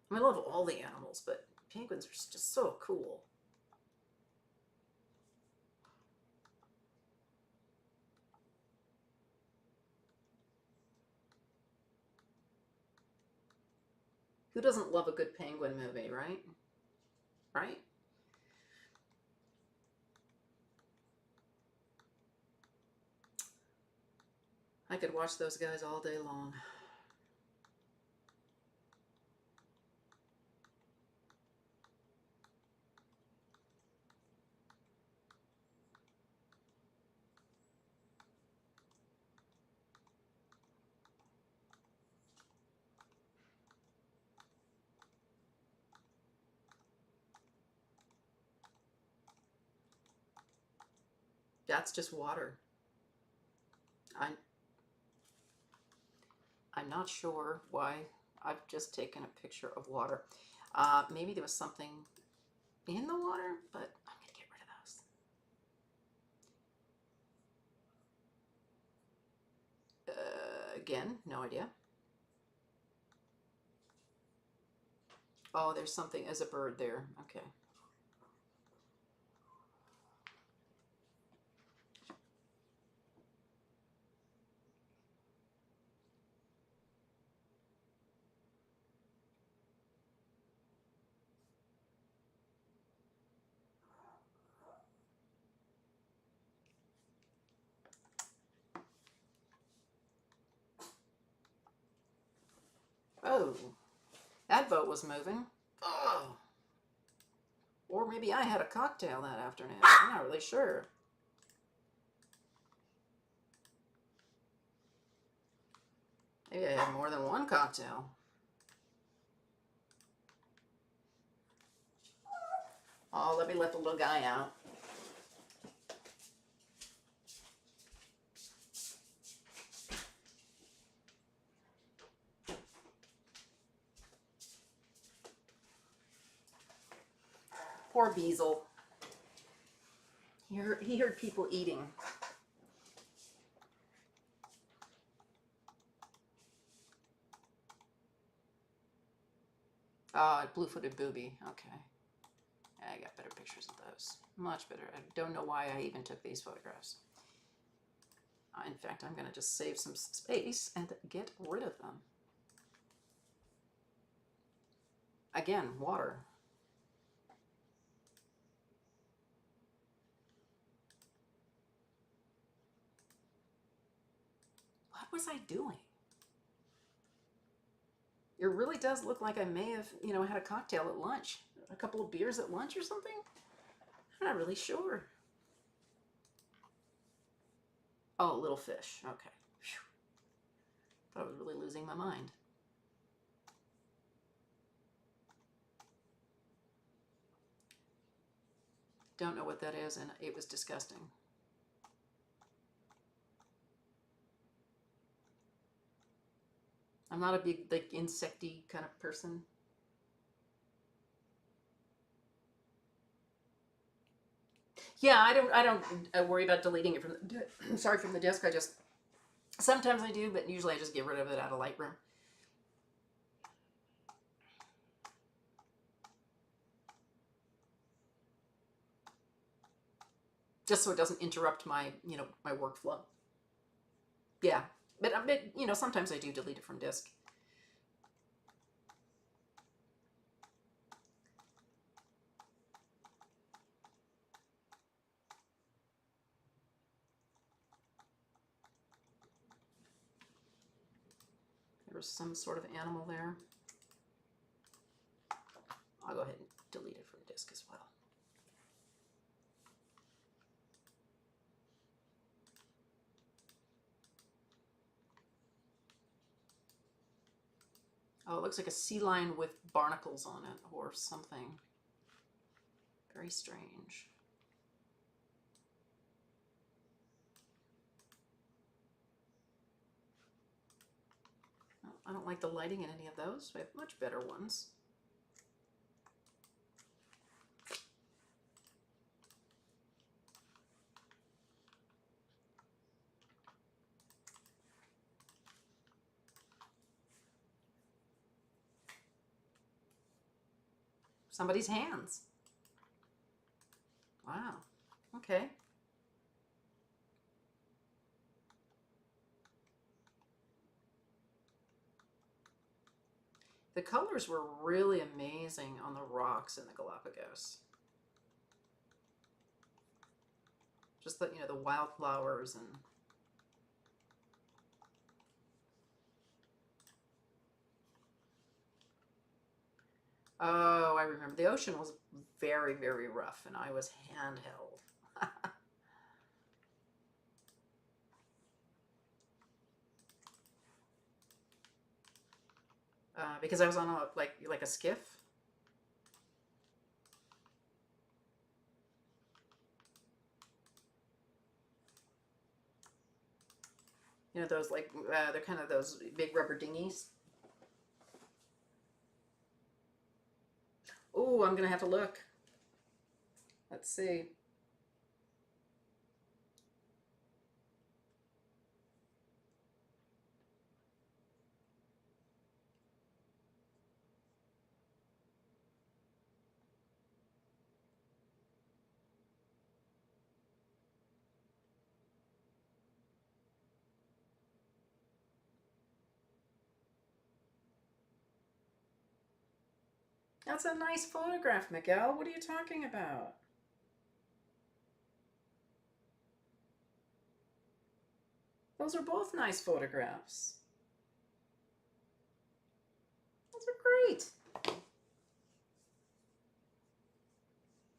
A: I mean, I love all the animals, but penguins are just so cool. Who doesn't love a good penguin movie, right? Right? I could watch those guys all day long. That's just water. I'm not sure why I've just taken a picture of water. Maybe there was something in the water, but I'm going to get rid of those. Again, no idea. Oh, there's something as a bird there. Okay. Oh, that boat was moving. Oh. Or maybe I had a cocktail that afternoon. I'm not really sure. Maybe I had more than one cocktail. Oh, let me let the little guy out. Poor Beazle. He heard people eating. Blue-footed booby. Okay. I got better pictures of those. Much better. I don't know why I even took these photographs. In fact, I'm going to just save some space and get rid of them. Again, water. What was I doing? It really does look like I may have, had a cocktail at lunch. A couple of beers at lunch or something? I'm not really sure. Oh, little fish. Okay. Whew. Thought I was really losing my mind. Don't know what that is, and it was disgusting. I'm not a big, like, insecty kind of person. Yeah, I don't worry about deleting it from the, sorry, from the disk. I just, sometimes I do, but usually I just get rid of it out of Lightroom. Just so it doesn't interrupt my, my workflow. Yeah, but sometimes I do delete it from disk. There was some sort of animal there. I'll go ahead and delete it from disk as well. Oh, it looks like a sea lion with barnacles on it or something. Very strange. I don't like the lighting in any of those. We have much better ones. Somebody's hands. Wow. Okay. The colors were really amazing on the rocks in the Galapagos. Just the, the wildflowers and oh, I remember. The ocean was very, very rough, and I was handheld. Because I was on a like a skiff. Those they're kind of those big rubber dinghies. Oh, I'm gonna have to look. Let's see. That's a nice photograph, Miguel. What are you talking about? Those are both nice photographs. Those are great.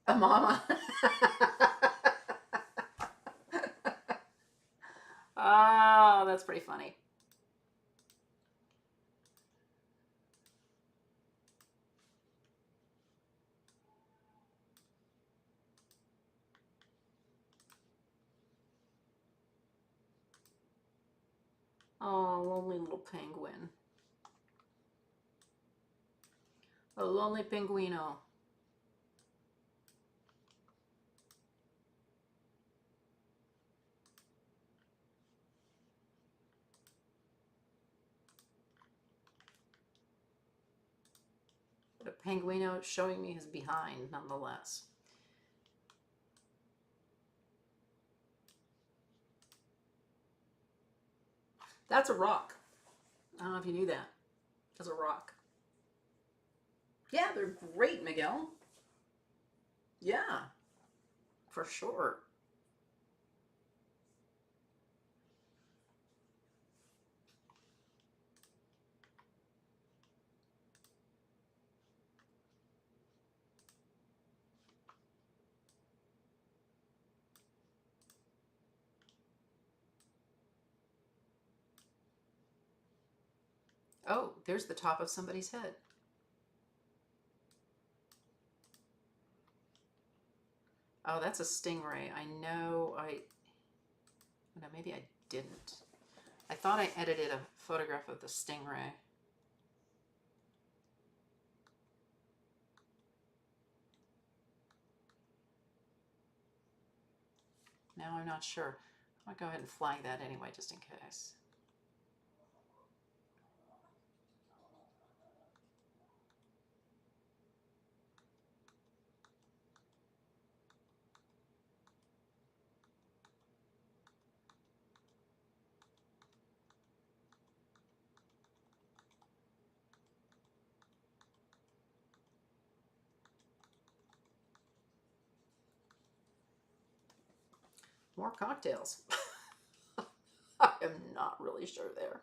A: A mama. Oh, that's pretty funny. Oh, lonely little penguin. A lonely penguino. But a penguino showing me his behind, nonetheless. That's a rock. I don't know if you knew that. That's a rock. Yeah, they're great, Miguel. Yeah, for sure. Oh, there's the top of somebody's head. Oh, that's a stingray. I know no, maybe I didn't. I thought I edited a photograph of the stingray. Now I'm not sure. I'll go ahead and flag that anyway, just in case. More cocktails. I am not really sure there.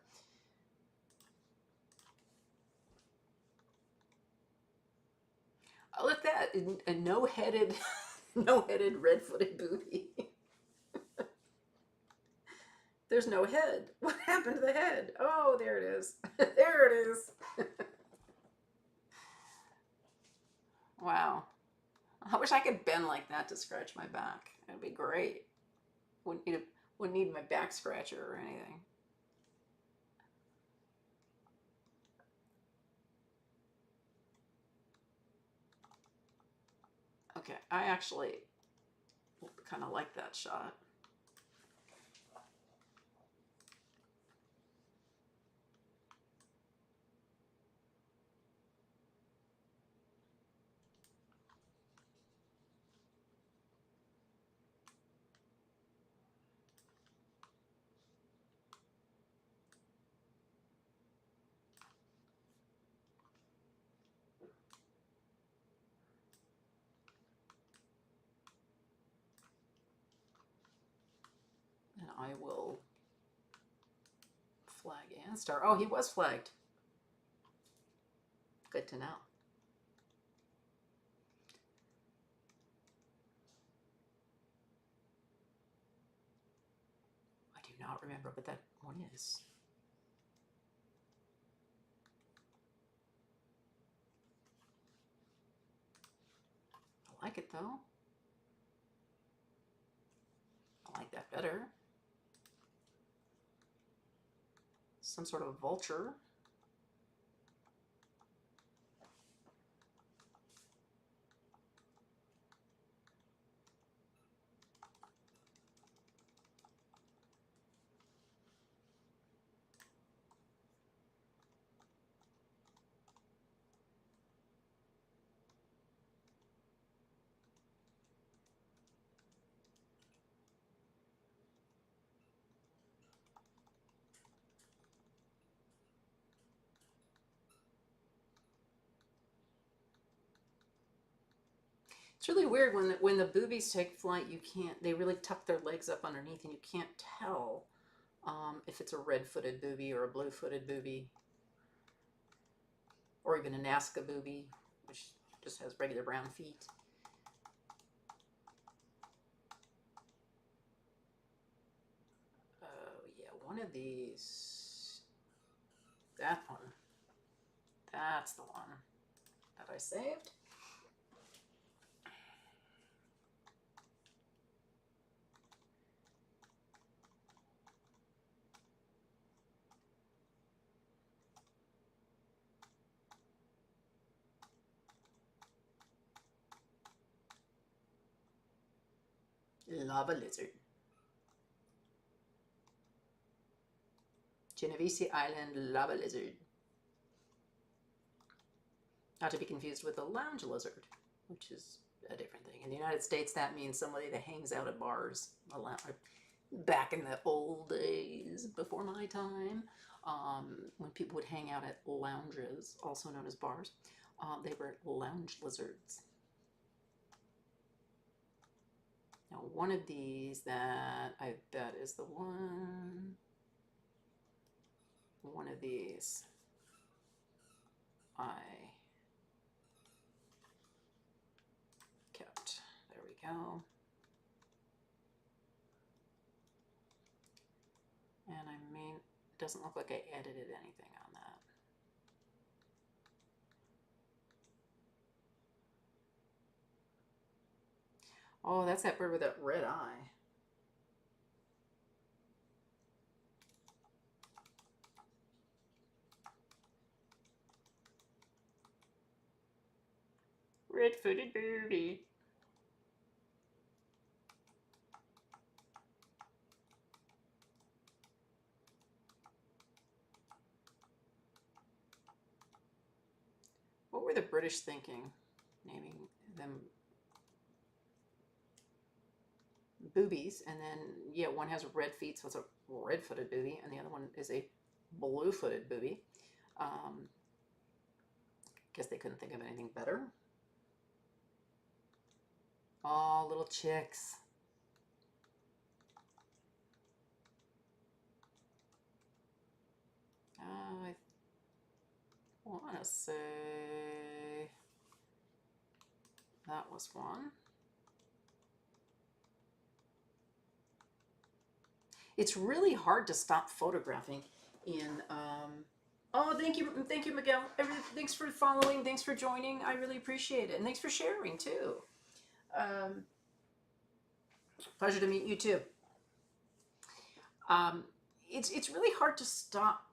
A: Oh, look at that. A no-headed, no-headed red-footed booby. There's no head. What happened to the head? Oh, there it is. There it is. Wow. I wish I could bend like that to scratch my back. That'd be great. Wouldn't need my back scratcher or anything. Okay, I actually kind of like that shot. And I will flag and star. Oh, he was flagged. Good to know. I do not remember what that one is. I like it though. I like that better. Some sort of vulture. It's really weird when the boobies take flight. You can't. They really tuck their legs up underneath, and you can't tell if it's a red-footed booby or a blue-footed booby, or even a Nazca booby, which just has regular brown feet. Oh yeah, one of these. That one. That's the one that I saved. Lava lizard. Genovese Island lava lizard. Not to be confused with a lounge lizard, which is a different thing. In the United States, that means somebody that hangs out at bars. Back in the old days, before my time, when people would hang out at lounges, also known as bars. They were lounge lizards. Now, one of these that I bet is the one of these I kept. There we go. And it doesn't look like I edited anything on that. Oh, that's that bird with that red eye. Red-footed birdie. What were the British thinking, naming them boobies? And then, yeah, one has red feet, so it's a red-footed booby, and the other one is a blue-footed booby. Guess they couldn't think of anything better. Oh, little chicks. I want to say that was one. It's really hard to stop photographing in. Oh, thank you, Miguel. Thanks for following. Thanks for joining. I really appreciate it, and thanks for sharing too. Pleasure to meet you too. It's really hard to stop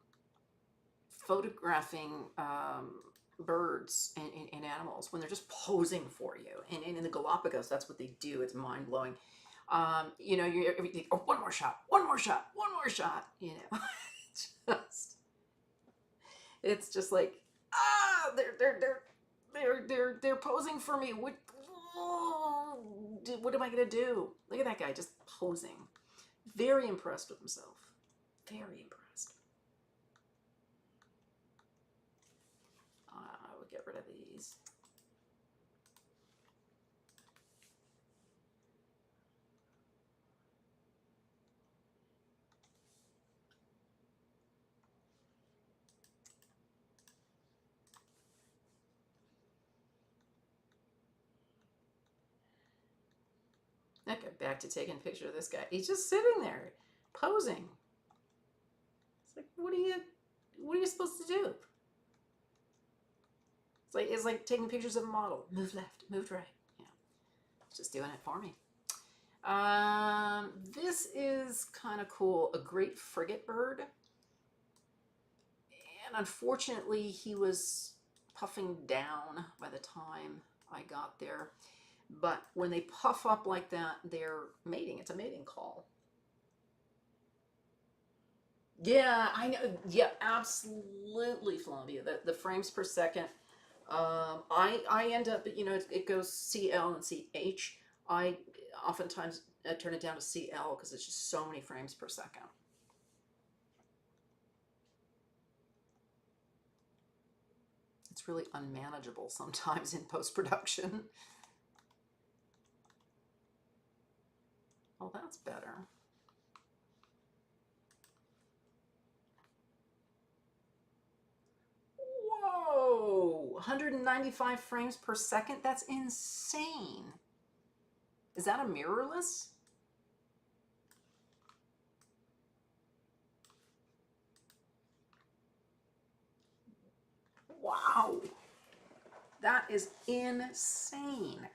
A: photographing birds and animals when they're just posing for you. And in the Galapagos, that's what they do. It's mind blowing. You know, you're everything. Oh, one more shot, one more shot, one more shot. You know, it's just like they're posing for me. What am I gonna do? Look at that guy just posing. Very impressed with himself. Very impressed. I would get rid of these. I go back to taking a picture of this guy. He's just sitting there, posing. It's like, what are you supposed to do? It's like taking pictures of a model. Move left, move right. Yeah, it's just doing it for me. This is kind of cool. A great frigate bird. And unfortunately, he was puffing down by the time I got there. But when they puff up like that, they're mating. It's a mating call. Yeah, I know. Yeah, absolutely, Flavia. The frames per second. I end up, you know, it goes CL and CH. I oftentimes turn it down to CL because it's just so many frames per second. It's really unmanageable sometimes in post-production. Oh, that's better. Whoa! 195 frames per second? That's insane. Is that a mirrorless? Wow. That is insane.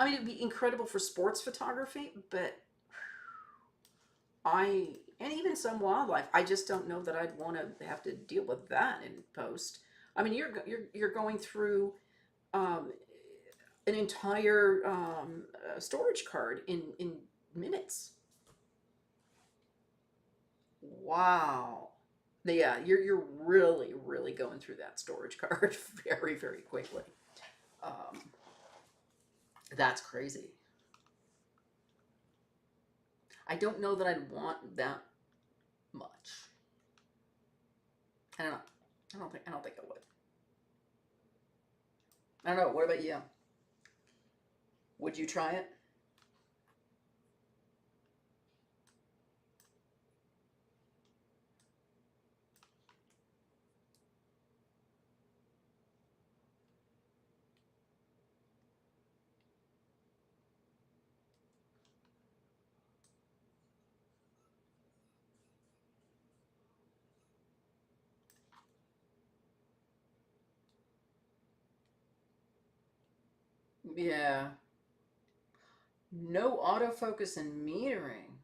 A: I mean, it'd be incredible for sports photography, but and even some wildlife, I just don't know that I'd want to have to deal with that in post. I mean, you're going through an entire storage card in minutes. Wow. Yeah, you're really going through that storage card very quickly. Um, that's crazy. I don't know that I'd want that much. I don't know. I don't think I would. I don't know. What about you? Would you try it? Yeah. No autofocus and metering.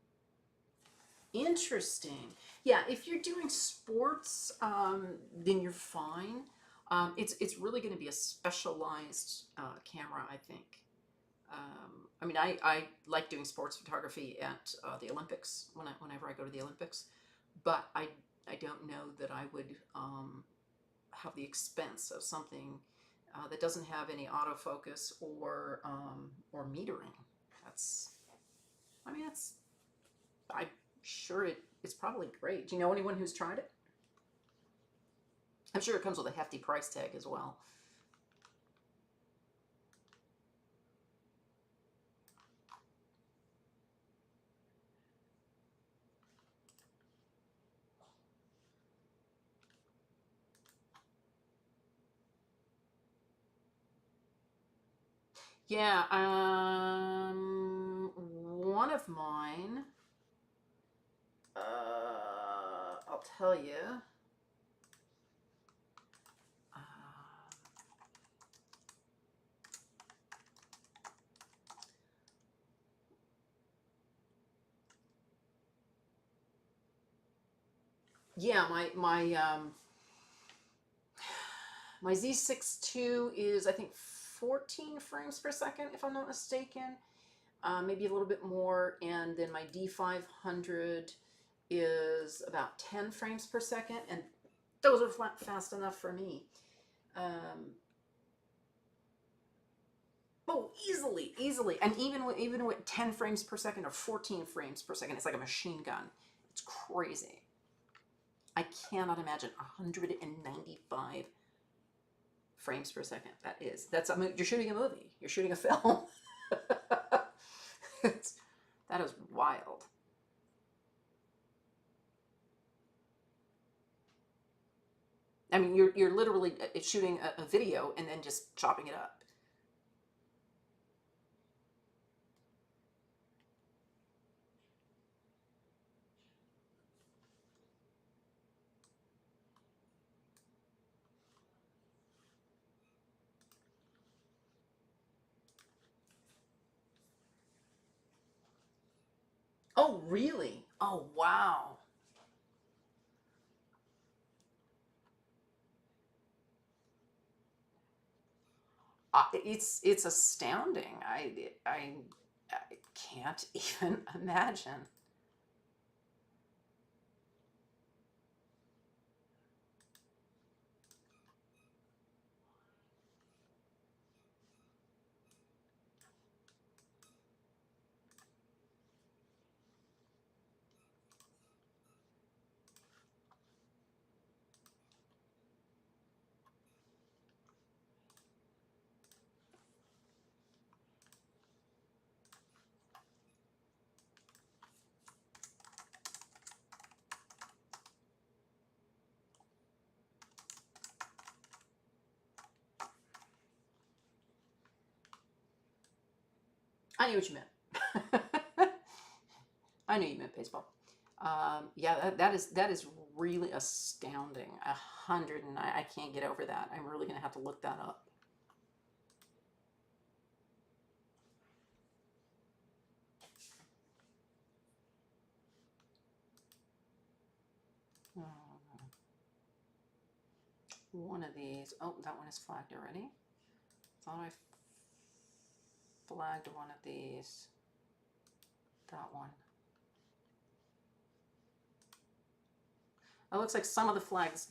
A: Interesting. Yeah, if you're doing sports, then you're fine. It's really going to be a specialized camera, I think. I mean, I like doing sports photography at the Olympics whenever I go to the Olympics, but I don't know that I would have the expense of something that doesn't have any autofocus or metering. That's I mean, I'm sure it's probably great. Do you know anyone who's tried it? I'm sure it comes with a hefty price tag as well. Yeah, one of mine, I'll tell you. Uh, yeah, my Z6 II is I think 14 frames per second if I'm not mistaken, maybe a little bit more, and then my D500 is about 10 frames per second, and those are fast enough for me. Um, oh, easily, and even with 10 frames per second or 14 frames per second, it's like a machine gun. It's crazy. I cannot imagine 195 frames per second. I mean, you're shooting a movie. You're shooting a film. That is wild. I mean, you're literally shooting a video and then just chopping it up. Oh, really? Oh, wow. It's astounding. I can't even imagine. I knew what you meant. I knew you meant baseball. Yeah, that is really astounding. 109. I can't get over that. I'm really gonna have to look that up. One of these. Oh, that one is flagged already. Thought I flagged one of these. That one. It looks like some of the flags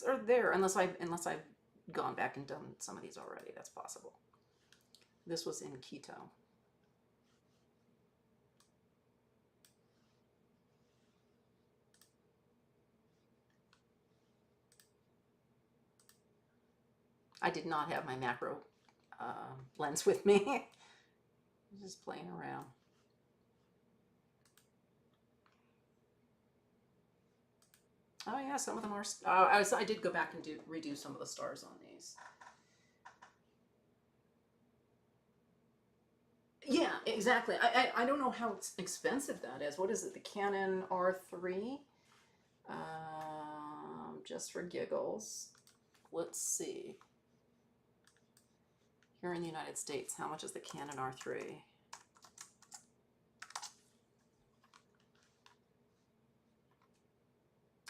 A: are there, unless I've gone back and done some of these already. That's possible. This was in Quito. I did not have my macro lens with me. Just playing around. Oh yeah, some of them are. I did go back and redo some of the stars on these. Yeah, exactly. I don't know how expensive that is. What is it? The Canon R3? Just for giggles. Let's see. Here in the United States, how much is the Canon R3?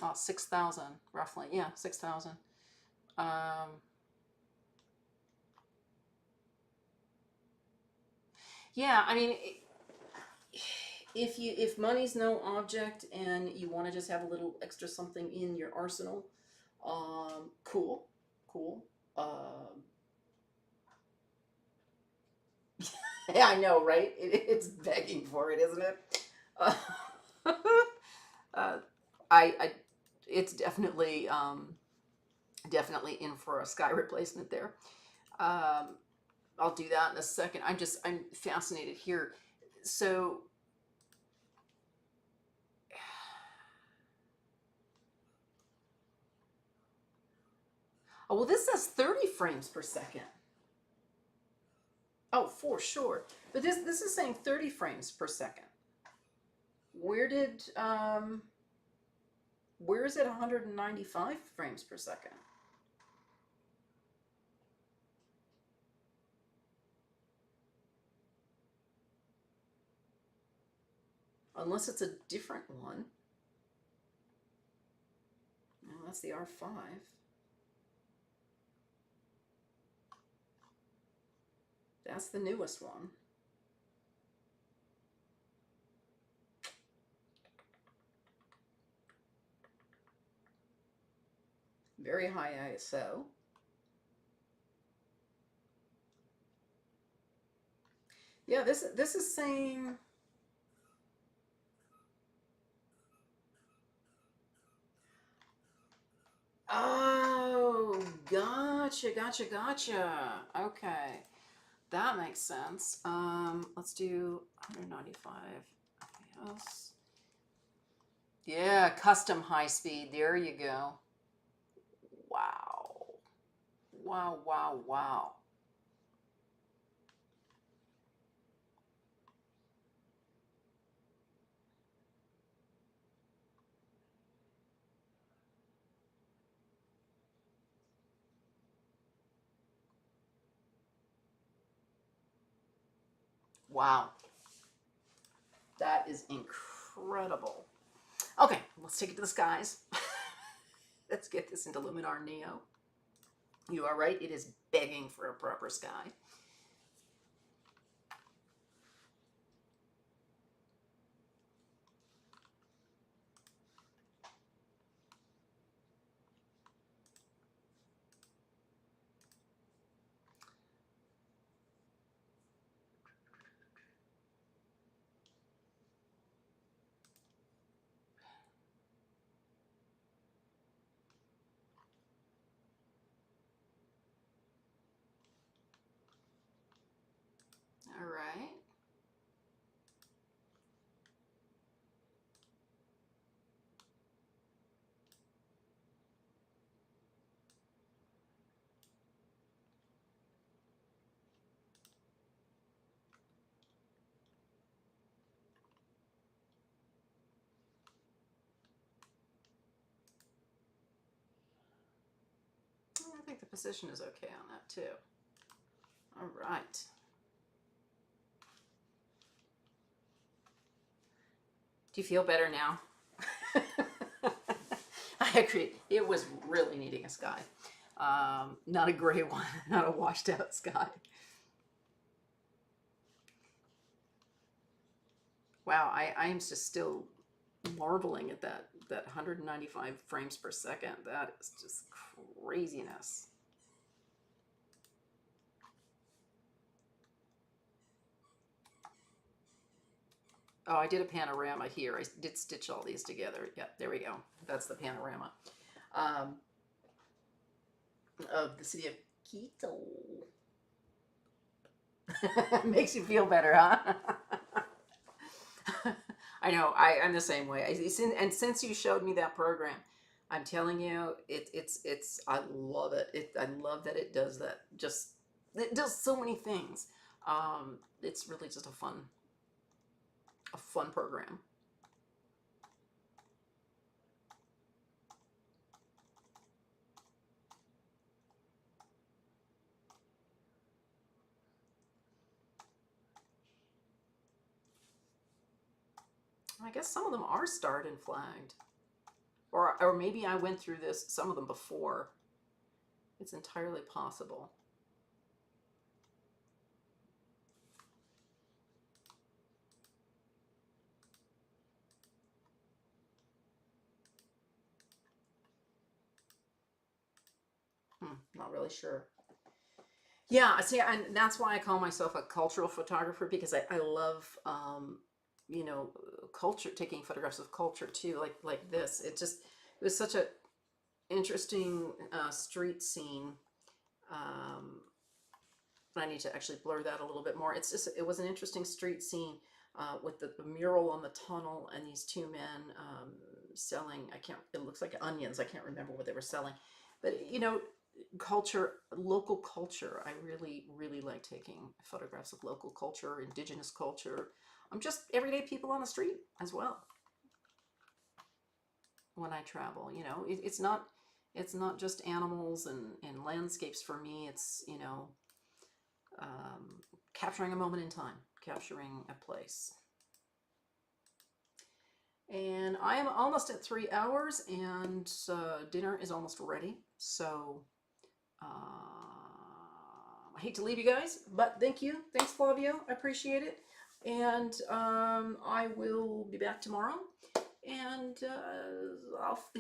A: Oh, 6,000 roughly. Yeah, 6,000. Yeah, I mean, if money's no object and you want to just have a little extra something in your arsenal, cool, cool. Yeah, I know, right? It's begging for it, isn't it? Uh, uh, I, it's definitely definitely in for a sky replacement there. I'll do that in a second. I'm fascinated here. So, oh, well, this says 30 frames per second. Oh, for sure. But this is saying 30 frames per second. Where did where is it 195 frames per second? Unless it's a different one. No, that's the R5. That's the newest one. Very high ISO. Yeah, this is saying. Oh, gotcha. Okay, that makes sense. Let's do 195. Yes. Yeah, custom high speed. There you go. Wow. Wow. Wow. That is incredible. Okay, let's take it to the skies. Let's get this into Luminar Neo. You are right, it is begging for a proper sky. All right. I think the position is okay on that too. All right. Do you feel better now? I agree. It was really needing a sky. Not a gray one, not a washed out sky. Wow, I am just still marveling at that 195 frames per second. That is just craziness. Oh, I did a panorama here. I did stitch all these together. Yeah, there we go. That's the panorama of the city of Keto. Makes you feel better, huh? I know. I'm the same way. And since you showed me that program, I'm telling you, it's. I love it. I love that it does that. Just it does so many things. It's really just a fun program. I guess some of them are starred and flagged, or maybe I went through some of them before. It's entirely possible. Not really sure. Yeah, see, and that's why I call myself a cultural photographer because I love, you know, culture, taking photographs of culture too, like this. It was such a interesting street scene. Um, I need to actually blur that a little bit more. It was an interesting street scene with the mural on the tunnel and these two men selling, it looks like onions. I can't remember what they were selling. But, culture, local culture. I really, really like taking photographs of local culture, indigenous culture. I'm just everyday people on the street as well when I travel. It's not just animals and landscapes for me. It's, capturing a moment in time, capturing a place. And I am almost at 3 hours, and dinner is almost ready. So I hate to leave you guys, but thank you. Thanks, Flavio. I appreciate it. And I will be back tomorrow. And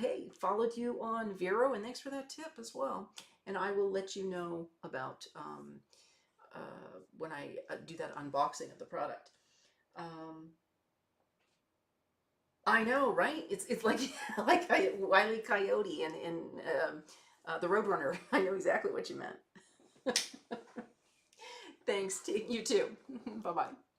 A: hey, followed you on Vero, and thanks for that tip as well. And I will let you know about when I do that unboxing of the product. Um, I know, right? It's like like Wile E. Coyote and the Roadrunner. I know exactly what you meant. Thanks to you too. Bye bye.